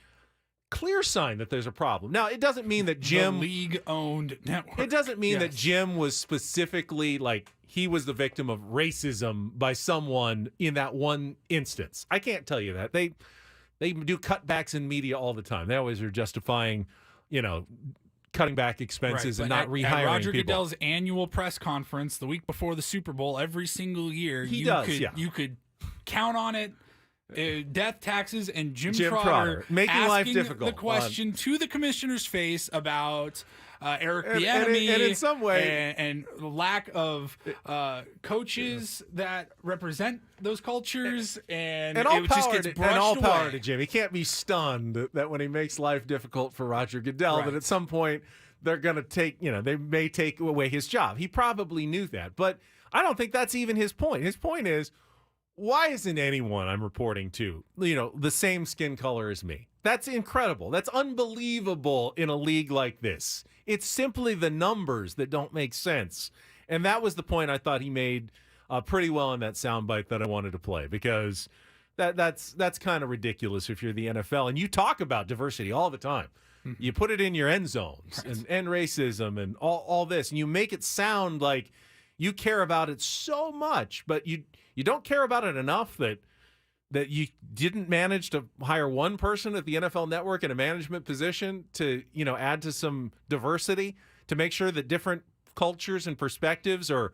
clear sign that there's a problem. Now, it doesn't mean that Jim... The league-owned network. It doesn't mean that Jim was specifically, he was the victim of racism by someone in that one instance. I can't tell you that. They do cutbacks in media all the time. They always are justifying, cutting back expenses and not rehiring at Roger people. Goodell's annual press conference the week before the Super Bowl, every single year, you could count on it. Death, taxes, and Jim Trotter making asking life difficult. The question to the commissioner's face about Eric Bieniemy and in some way, and lack of coaches that represent those cultures, and all it power just gets to, brushed and all away. power to Jim. He can't be stunned that when he makes life difficult for Roger Goodell, that at some point they're going to take, they may take away his job. He probably knew that, but I don't think that's even his point. His point is, why isn't anyone I'm reporting to, the same skin color as me? That's incredible. That's unbelievable in a league like this. It's simply the numbers that don't make sense. And that was the point I thought he made pretty well in that soundbite that I wanted to play, because that's kind of ridiculous if you're the NFL. And you talk about diversity all the time. Mm-hmm. You put it in your end zones and end racism and all this, and you make it sound like you care about it so much, but you don't care about it enough that you didn't manage to hire one person at the NFL Network in a management position to, add to some diversity, to make sure that different cultures and perspectives are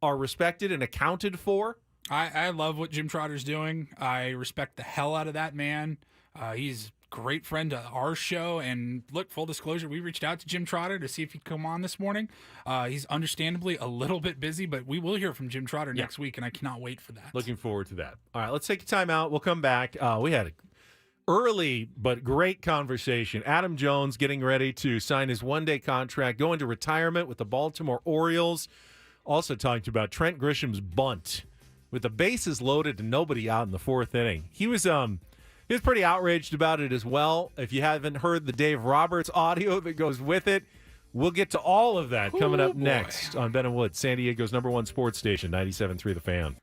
respected and accounted for. I love what Jim Trotter's doing. I respect the hell out of that man. He's a great friend to our show. And look, full disclosure, we reached out to Jim Trotter to see if he'd come on this morning. He's understandably a little bit busy, but we will hear from Jim Trotter next week, and I cannot wait for that. Looking forward to that. All right, let's take a time out. We'll come back. We had an early but great conversation. Adam Jones getting ready to sign his one-day contract, go into retirement with the Baltimore Orioles. Also talked about Trent Grisham's bunt with the bases loaded and nobody out in the fourth inning. He was pretty outraged about it as well. If you haven't heard the Dave Roberts audio that goes with it, we'll get to all of that coming up next on Ben & Wood, San Diego's #1 sports station, 97.3 The Fan.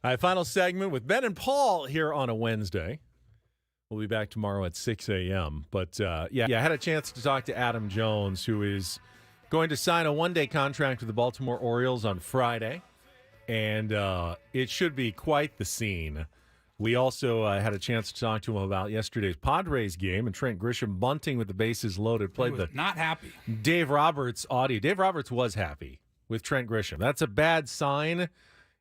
All right, final segment with Ben and Paul here on a Wednesday. We'll be back tomorrow at 6 a.m. But, I had a chance to talk to Adam Jones, who is going to sign a one-day contract with the Baltimore Orioles on Friday. And it should be quite the scene. We also had a chance to talk to him about yesterday's Padres game and Trent Grisham bunting with the bases loaded. Played the not happy. Dave Roberts audio. Dave Roberts was happy with Trent Grisham. That's a bad sign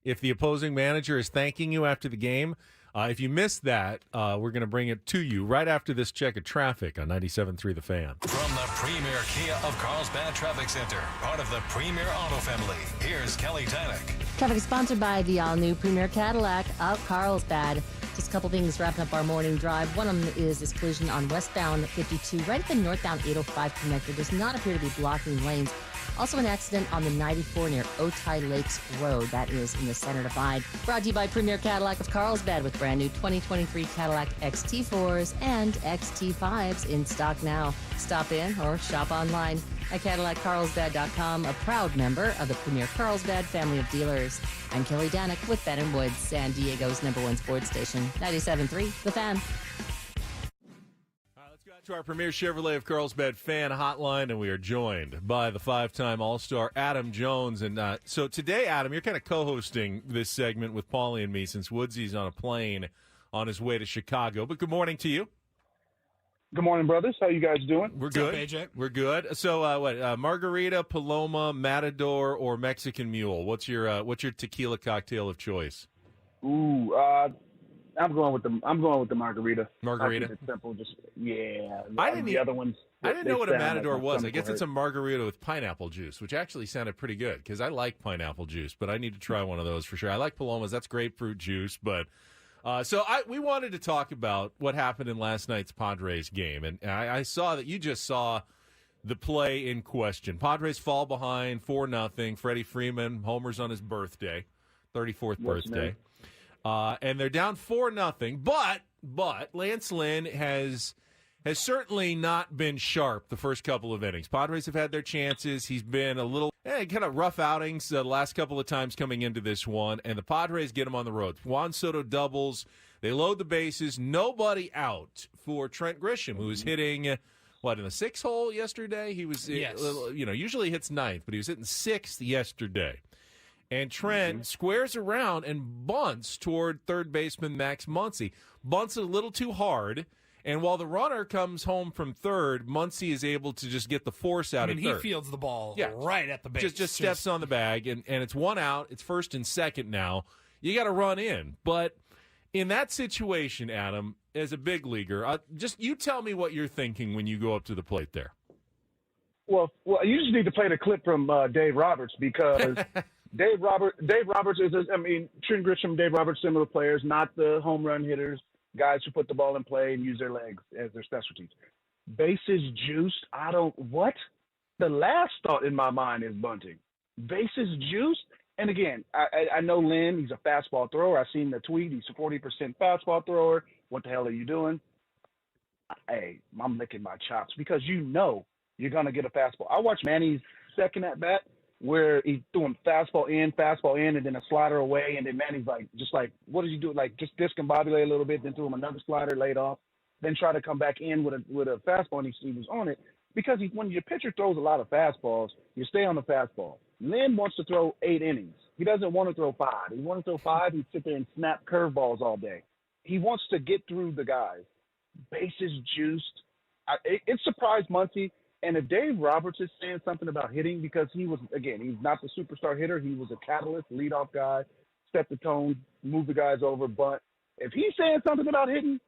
if the opposing manager is thanking you after the game. If you missed that, we're going to bring it to you right after this check of traffic on 97.3 The Fan. From the premier Kia of Carlsbad Traffic Center, part of the Premier Auto family, here's Kelly Tannick. Traffic is sponsored by the all-new Premier Cadillac of Carlsbad. Just a couple things wrapping up our morning drive. One of them is this collision on westbound 52, right at the northbound 805 connector. Does not appear to be blocking lanes. Also an accident on the 94 near Otay Lakes Road. That is in the center divide. Brought to you by Premier Cadillac of Carlsbad with brand new 2023 Cadillac XT4s and XT5s in stock now. Stop in or shop online at CadillacCarlsbad.com, a proud member of the Premier Carlsbad family of dealers. I'm Kelly Danick with Ben & Woods, San Diego's #1 sports station, 97.3 The Fan. To our Premier Chevrolet of Carlsbad fan hotline, and we are joined by the five-time All-Star Adam Jones. And so today, Adam, you're kind of co-hosting this segment with Paulie and me since Woodsy's on a plane on his way to Chicago. But good morning to you. Good morning, brothers. How you guys doing? We're good. AJ? We're good. So, margarita, Paloma, Matador, or Mexican Mule? What's your tequila cocktail of choice? Ooh, I'm going with the margarita. Margarita. I think it's simple. Just I didn't the other ones. I didn't know what a sound Matador like was. I guess hurt. it's a margarita with pineapple juice, which actually sounded pretty good because I like pineapple juice, but I need to try one of those for sure. I like Palomas. That's grapefruit juice, but we wanted to talk about what happened in last night's Padres game, and I saw that you just saw the play in question. Padres fall behind 4-0. Freddie Freeman homers on his birthday, 34th birthday. And they're down 4-0, but Lance Lynn has certainly not been sharp the first couple of innings. Padres have had their chances. He's been a little kind of rough outings the last couple of times coming into this one, and the Padres get him on the road. Juan Soto doubles. They load the bases. Nobody out for Trent Grisham, who was hitting, in the sixth hole yesterday? He was, usually hits ninth, but he was hitting sixth yesterday. And Trent squares around and bunts toward third baseman Max Muncy. Bunts it a little too hard, and while the runner comes home from third, Muncy is able to just get the force out of third. He fields the ball right at the base. Just steps on the bag, and it's one out. It's first and second now. You got to run in. But in that situation, Adam, as a big leaguer, just you tell me what you're thinking when you go up to the plate there. Well, you just need to play the clip from Dave Roberts because Dave Roberts is, Trent Grisham, Dave Roberts, similar players, not the home run hitters, guys who put the ball in play and use their legs as their specialties. Bases juiced, what? The last thought in my mind is bunting. Bases juiced? And again, I know Lynn, he's a fastball thrower. I've seen the tweet. He's a 40% fastball thrower. What the hell are you doing? Hey, I'm licking my chops because you know you're going to get a fastball. I watched Manny's second at bat where he threw him fastball in, and then a slider away, and then Manny's what did you do? Just discombobulate a little bit, then threw him another slider, laid off, then try to come back in with a fastball, and he was on it. Because when your pitcher throws a lot of fastballs, you stay on the fastball. Lynn wants to throw 8 innings. He doesn't want to throw 5. He wants to throw 5, he'd sit there and snap curveballs all day. He wants to get through the guys. Bases juiced. It surprised Muncy. And if Dave Roberts is saying something about hitting, because he's not the superstar hitter. He was a catalyst, leadoff guy, set the tone, move the guys over. But if he's saying something about hitting,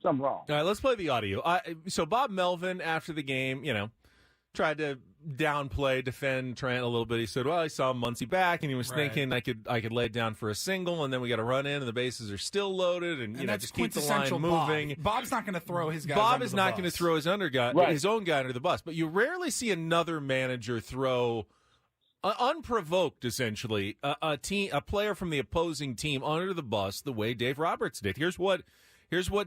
something wrong. All right, let's play the audio. So Bob Melvin, after the game, tried to downplay, defend Trent a little bit. He said, well, I saw Muncy back, and he was thinking I could lay it down for a single, and then we got to run in, and the bases are still loaded, and just keep the line moving. Bob's not going to throw his guys Bob under is the not bus. going to throw his own guy under the bus, but you rarely see another manager throw unprovoked, essentially, a player from the opposing team under the bus the way Dave Roberts did. Here's what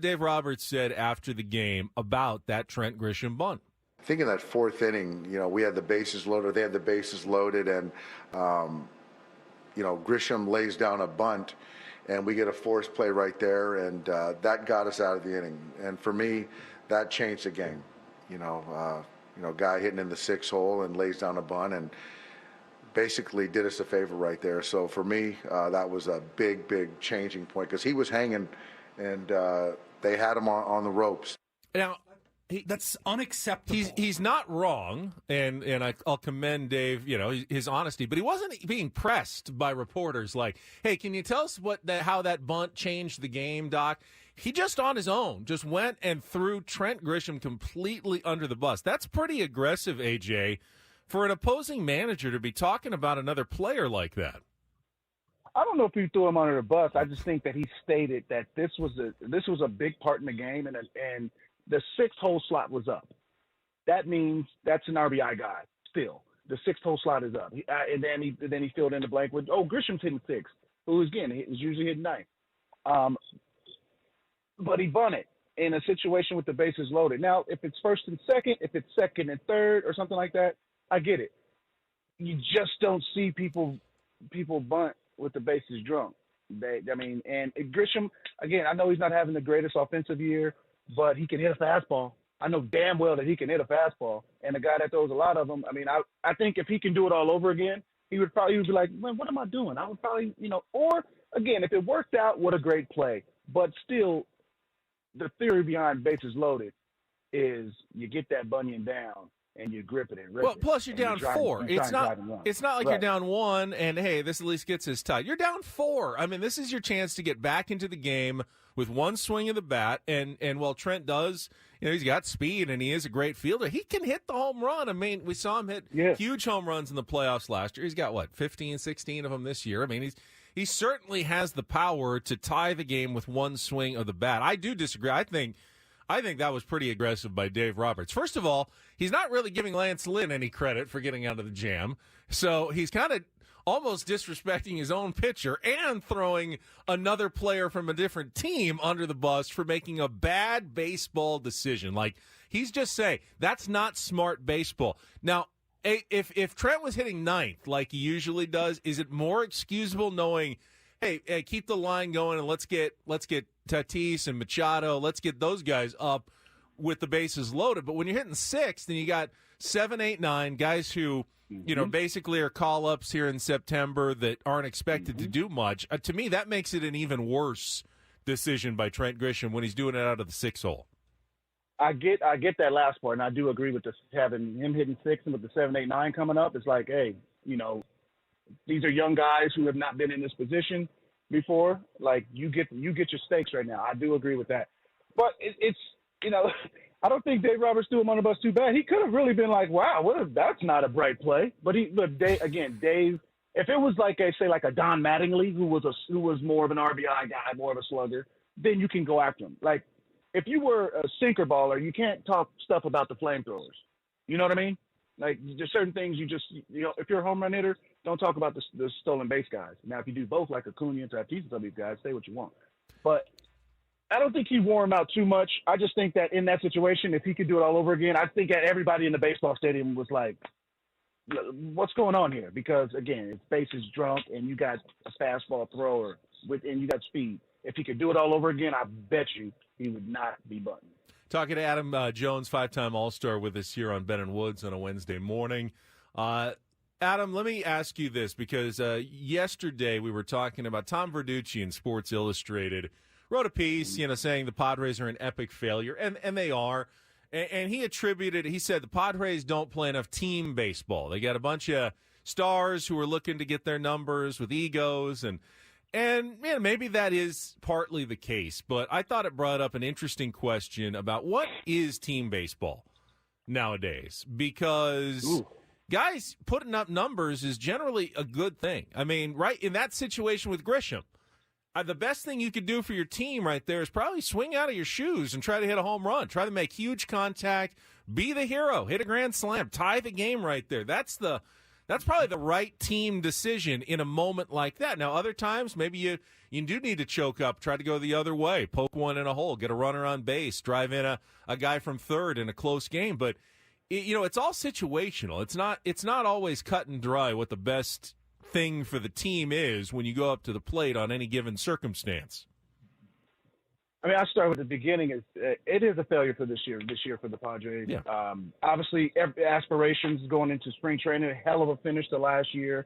Dave Roberts said after the game about that Trent Grisham bunt. I think in that fourth inning, we had the bases loaded. They had the bases loaded, and Grisham lays down a bunt, and we get a forced play right there, and that got us out of the inning. And for me, that changed the game. Guy hitting in the 6 hole and lays down a bunt and basically did us a favor right there. So for me, that was a big, big changing point because he was hanging, and they had him on the ropes. Now, that's unacceptable. He's not wrong, and I'll commend Dave, his honesty, but he wasn't being pressed by reporters like, hey, can you tell us how that bunt changed the game, Doc? He just on his own just went and threw Trent Grisham completely under the bus. That's pretty aggressive, AJ, for an opposing manager to be talking about another player like that. I don't know if he threw him under the bus. I just think that he stated that this was a big part in the game, and the 6th hole slot was up. That means that's an RBI guy still. The 6th hole slot is up. And then he filled in the blank with, Grisham's hitting 6, who again is usually hitting 9. But he bunted in a situation with the bases loaded. Now, if it's first and second, if it's second and third or something like that, I get it. You just don't see people bunt with the bases drunk. And Grisham, again, I know he's not having the greatest offensive year, but he can hit a fastball. I know damn well that he can hit a fastball. And the guy that throws a lot of them, I think if he can do it all over again, he would be like, man, what am I doing? I would probably, or again, if it worked out, what a great play. But still, the theory behind bases loaded is you get that bunion down and you grip it and rip it. Plus you're down 4. It's not like you're down 1 and, hey, this at least gets us tied. You're down 4. This is your chance to get back into the game with one swing of the bat. And while Trent does, he's got speed and he is a great fielder, he can hit the home run. We saw him hit huge home runs in the playoffs last year. He's got, 15, 16 of them this year. He certainly has the power to tie the game with one swing of the bat. I do disagree. I think that was pretty aggressive by Dave Roberts. First of all, he's not really giving Lance Lynn any credit for getting out of the jam. So he's kind of almost disrespecting his own pitcher and throwing another player from a different team under the bus for making a bad baseball decision. Like, he's just saying, that's not smart baseball. Now, if Trent was hitting 9th like he usually does, is it more excusable knowing, hey, keep the line going and let's get Tatis and Machado, let's get those guys up with the bases loaded. But when you're hitting 6th, then you got 7, 8, 9 guys who, basically are call-ups here in September that aren't expected to do much. To me, that makes it an even worse decision by Trent Grisham when he's doing it out of the 6 hole. I get that last part, and I do agree with this, having him hitting 6 and with the 7, 8, 9 coming up. It's like, hey, these are young guys who have not been in this position before. Like, you get your stakes right now. I do agree with that. But it's I don't think Dave Roberts threw him on the bus too bad. He could have really been like, wow, that's not a bright play. But Dave, if it was like a Don Mattingly who was more of an RBI guy, more of a slugger, then you can go after him. Like, if you were a sinker baller, you can't talk stuff about the flamethrowers. You know what I mean? Like, there's certain things if you're a home run hitter, don't talk about the stolen base guys. Now, if you do both, like Acuna and Tatis and some of these guys, say what you want. But I don't think he wore him out too much. I just think that in that situation, if he could do it all over again, I think that everybody in the baseball stadium was like, what's going on here? Because, again, his base is drunk, and you got a fastball thrower, and you got speed. If he could do it all over again, I bet you he would not be buttoned. Talking to Adam Jones, 5-time All-Star, with us here on Ben and Woods on a Wednesday morning. Adam, let me ask you this, because yesterday we were talking about Tom Verducci in Sports Illustrated wrote a piece, saying the Padres are an epic failure, and they are. And he said the Padres don't play enough team baseball. They got a bunch of stars who are looking to get their numbers with egos, and maybe that is partly the case, but I thought it brought up an interesting question about what is team baseball nowadays, because guys putting up numbers is generally a good thing. Right in that situation with Grisham, the best thing you could do for your team right there is probably swing out of your shoes and try to hit a home run, try to make huge contact, be the hero, hit a grand slam, tie the game right there. That's probably the right team decision in a moment like that. Now, other times, maybe you do need to choke up, try to go the other way, poke one in a hole, get a runner on base, drive in a guy from third in a close game. But, it's all situational. It's not always cut and dry what the best thing for the team is when you go up to the plate on any given circumstance? I mean, I start with the beginning. It is a failure for this year for the Padres. Yeah. Obviously, aspirations going into spring training, a hell of a finish to last year.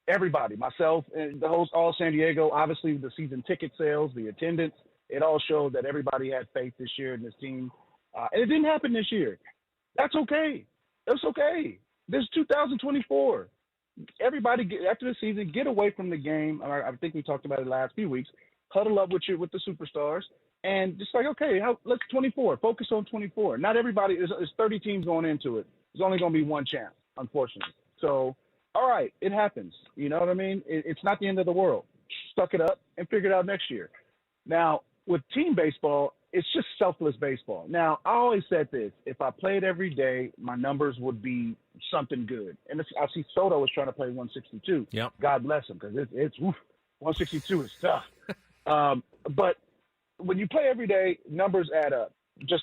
Everybody, myself, and the whole all San Diego, obviously the season ticket sales, the attendance, it all showed that everybody had faith this year in this team. And it didn't happen this year. That's okay. That's okay. This is 2024. Everybody, after the season, get away from the game. I think we talked about it the last few weeks. Huddle up with the superstars. And just like, okay, let's 24. Focus on 24. Not everybody. There's 30 teams going into it. There's only going to be one chance, unfortunately. So, all right, it happens. You know what I mean? It's not the end of the world. Suck it up and figure it out next year. Now, with team baseball, it's just selfless baseball. Now, I always said this. If I played every day, my numbers would be something good. And I see Soto was trying to play 162. Yep. God bless him, because it's 162 is tough. But when you play every day, numbers add up.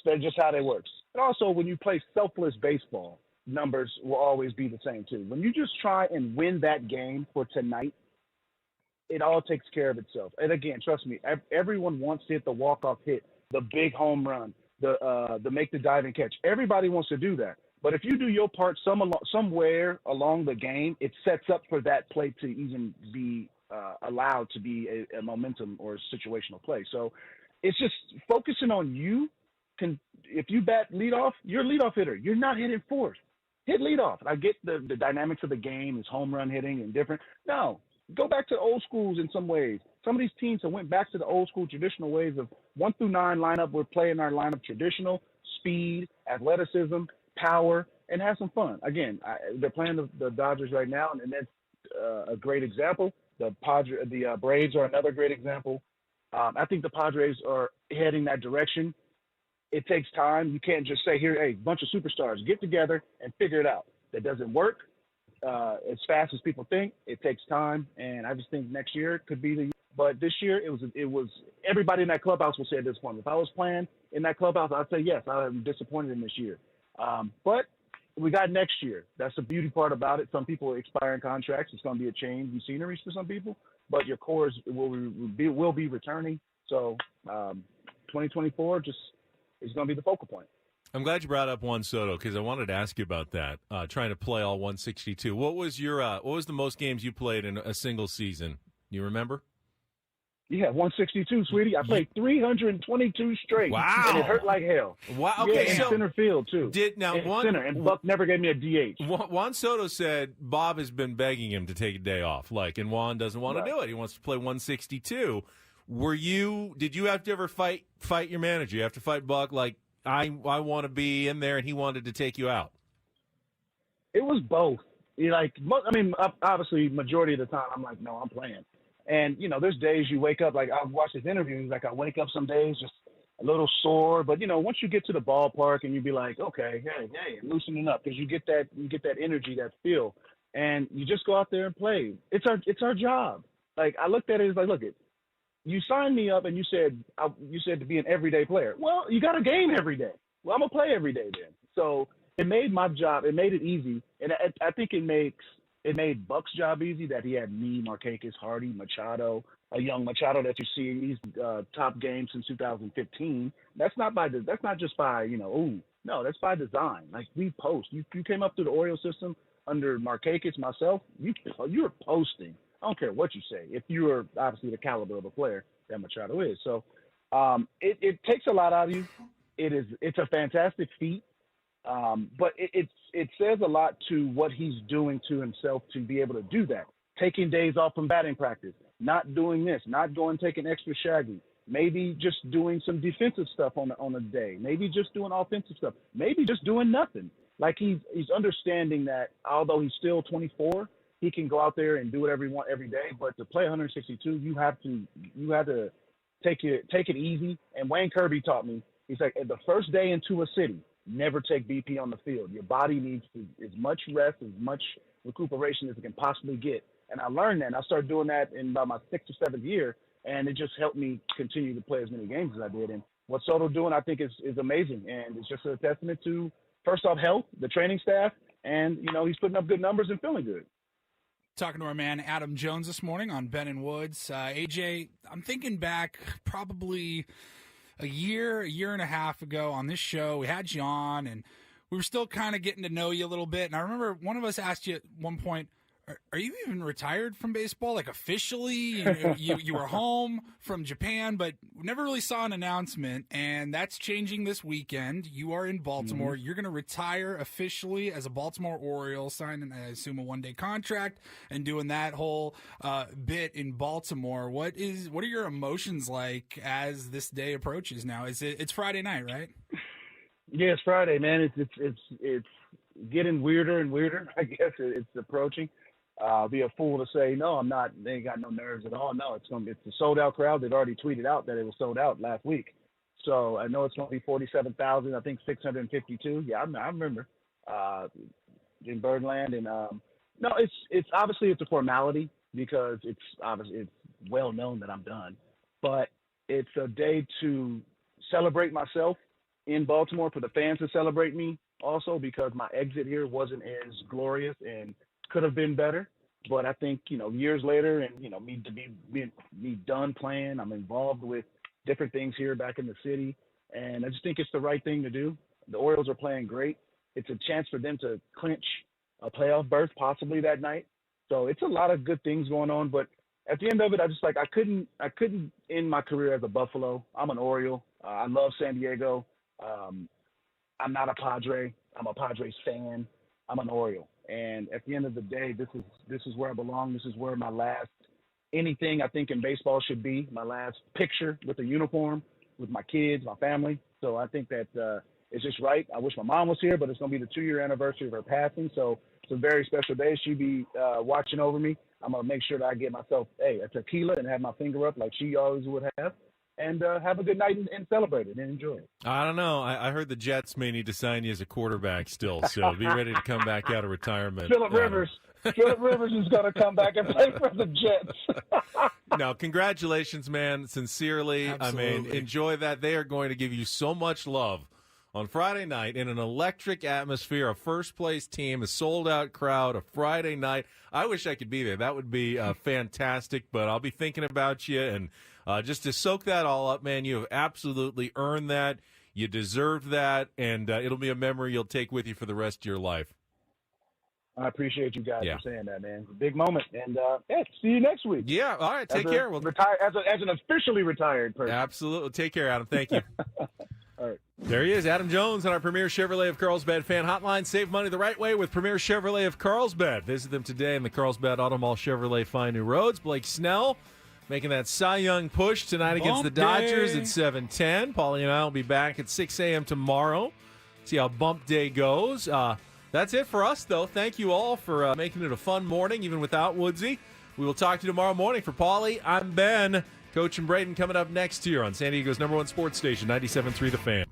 They're just how they work. And also, when you play selfless baseball, numbers will always be the same too. When you just try and win that game for tonight, it all takes care of itself. And again, trust me, everyone wants to hit the walk-off hit, the big home run, the make the diving catch. Everybody wants to do that. But if you do your part somewhere along the game, it sets up for that play to even be allowed to be a momentum or a situational play. So it's just focusing on you. If you bat leadoff, you're a leadoff hitter. You're not hitting fourth. Hit leadoff. I get the dynamics of the game is home run hitting and different. No, go back to the old schools in some ways. Some of these teams have went back to the old school traditional ways of 1 through 9 lineup. We're playing our lineup traditional, speed, athleticism, power, and have some fun. Again, they're playing the Dodgers right now, and that's a great example. The Braves are another great example. I think the Padres are heading that direction. It takes time. You can't just say, here, hey, bunch of superstars, get together and figure it out. That doesn't work as fast as people think. It takes time, and I just think next year could be the year. But this year, it was everybody in that clubhouse will say at this point, if I was playing in that clubhouse, I'd say, yes, I'm disappointed in this year. But we got next year. That's the beauty part about it. Some people expire in contracts. It's going to be a change in scenery for some people, but your core will be returning. So 2024 just is going to be the focal point. I'm glad you brought up Juan Soto because I wanted to ask you about that. Trying to play all 162. What was the most games you played in a single season? You remember? Yeah, 162, sweetie. I played 322 straight. Wow. And it hurt like hell. Wow. Okay, yeah, so center field, too. Center, and Buck never gave me a DH. Juan Soto said Bob has been begging him to take a day off, and Juan doesn't want to do it. He wants to play 162. Did you have to ever fight your manager? You have to fight Buck, I want to be in there, and he wanted to take you out? It was both. Obviously, majority of the time, I'm like, no, I'm playing. And, there's days you wake up, I watch his interviews, I wake up some days just a little sore. But, once you get to the ballpark and you be like, okay, hey, loosening up, because you get that energy, that feel. And you just go out there and play. It's our job. I looked at it as look, you signed me up and you said to be an everyday player. Well, you got a game every day. Well, I'm going to play every day then. So it made my job, it made it easy. And I think it made Buck's job easy that he had me, Markakis, Hardy, Machado, a young Machado that you see in these top games since 2015. That's not just by, no, that's by design. We post. You came up through the Orioles system under Markakis, myself, you were posting. I don't care what you say. If you are obviously the caliber of a player that Machado is. So it takes a lot out of you. It's a fantastic feat. But it says a lot to what he's doing to himself to be able to do that. Taking days off from batting practice, not doing this, not taking extra shaggy, maybe just doing some defensive stuff on a day, maybe just doing offensive stuff, maybe just doing nothing. He's understanding that although he's still 24, he can go out there and do whatever he wants every day. But to play 162, you have to take it easy. And Wayne Kirby taught me. He's like, the first day into a city, never take BP on the field. Your body needs as much rest, as much recuperation as it can possibly get. And I learned that. And I started doing that in about my 6th or 7th year, and it just helped me continue to play as many games as I did. And what Soto doing, I think, is amazing. And it's just a testament to, first off, health, the training staff, and, he's putting up good numbers and feeling good. Talking to our man Adam Jones this morning on Ben and Woods. AJ, I'm thinking back probably a year and a half ago on this show. We had you on, and we were still kind of getting to know you a little bit. And I remember one of us asked you at one point, are you even retired from baseball, like officially? You were home from Japan, but we never really saw an announcement, and that's changing this weekend. You are in Baltimore. You're going to retire officially as a Baltimore Oriole, signing, I assume, a one-day contract and doing that whole bit in Baltimore. What are your emotions like as this day approaches now? It's Friday night, right? Yeah, it's Friday, man. It's getting weirder and weirder. I guess it's approaching. I'll be a fool to say no. I'm not. They ain't got no nerves at all. No, it's a sold out crowd. They've already tweeted out that it was sold out last week. So I know it's going to be 47,000. I think 652. Yeah, I remember in Birdland. And no, it's obviously it's a formality because it's well known that I'm done. But it's a day to celebrate myself in Baltimore, for the fans to celebrate me also, because my exit here wasn't as glorious and could have been better. But I think, years later, and, me done playing, I'm involved with different things here back in the city. And I just think it's the right thing to do. The Orioles are playing great. It's a chance for them to clinch a playoff berth possibly that night. So it's a lot of good things going on. But at the end of it, I just I couldn't end my career as a Buffalo. I'm an Oriole. I love San Diego. I'm not a Padre. I'm a Padres fan. I'm an Oriole. And at the end of the day, this is where I belong. This is where my last anything I think in baseball should be. My last picture with a uniform, with my kids, my family. So I think that it's just right. I wish my mom was here, but it's going to be the 2-year anniversary of her passing. So it's a very special day. She'll be watching over me. I'm going to make sure that I get myself a tequila and have my finger up like she always would have. And have a good night and celebrate it and enjoy it. I don't know. I heard the Jets may need to sign you as a quarterback still, so be ready to come back out of retirement. Phillip Rivers is going to come back and play for the Jets. No, congratulations, man. Sincerely. Absolutely. I mean, enjoy that. They are going to give you so much love on Friday night in an electric atmosphere, a first-place team, a sold-out crowd, a Friday night. I wish I could be there. That would be fantastic, but I'll be thinking about you. And just to soak that all up, man, you have absolutely earned that. You deserve that, and it'll be a memory you'll take with you for the rest of your life. I appreciate you guys for saying that, man. It's a big moment. And, see you next week. Yeah, all right, take care. As an officially retired person. Absolutely. Take care, Adam. Thank you. All right. There he is, Adam Jones on our Premier Chevrolet of Carlsbad fan hotline. Save money the right way with Premier Chevrolet of Carlsbad. Visit them today in the Carlsbad Auto Mall Chevrolet Fine New Roads. Blake Snell making that Cy Young push tonight against the Dodgers at 7:10. Paulie and I will be back at 6 a.m. tomorrow. See how Bump Day goes. That's it for us, though. Thank you all for making it a fun morning, even without Woodsy. We will talk to you tomorrow morning. For Paulie, I'm Ben. Coach and Braden coming up next here on San Diego's #1 sports station, 97.3 The Fan.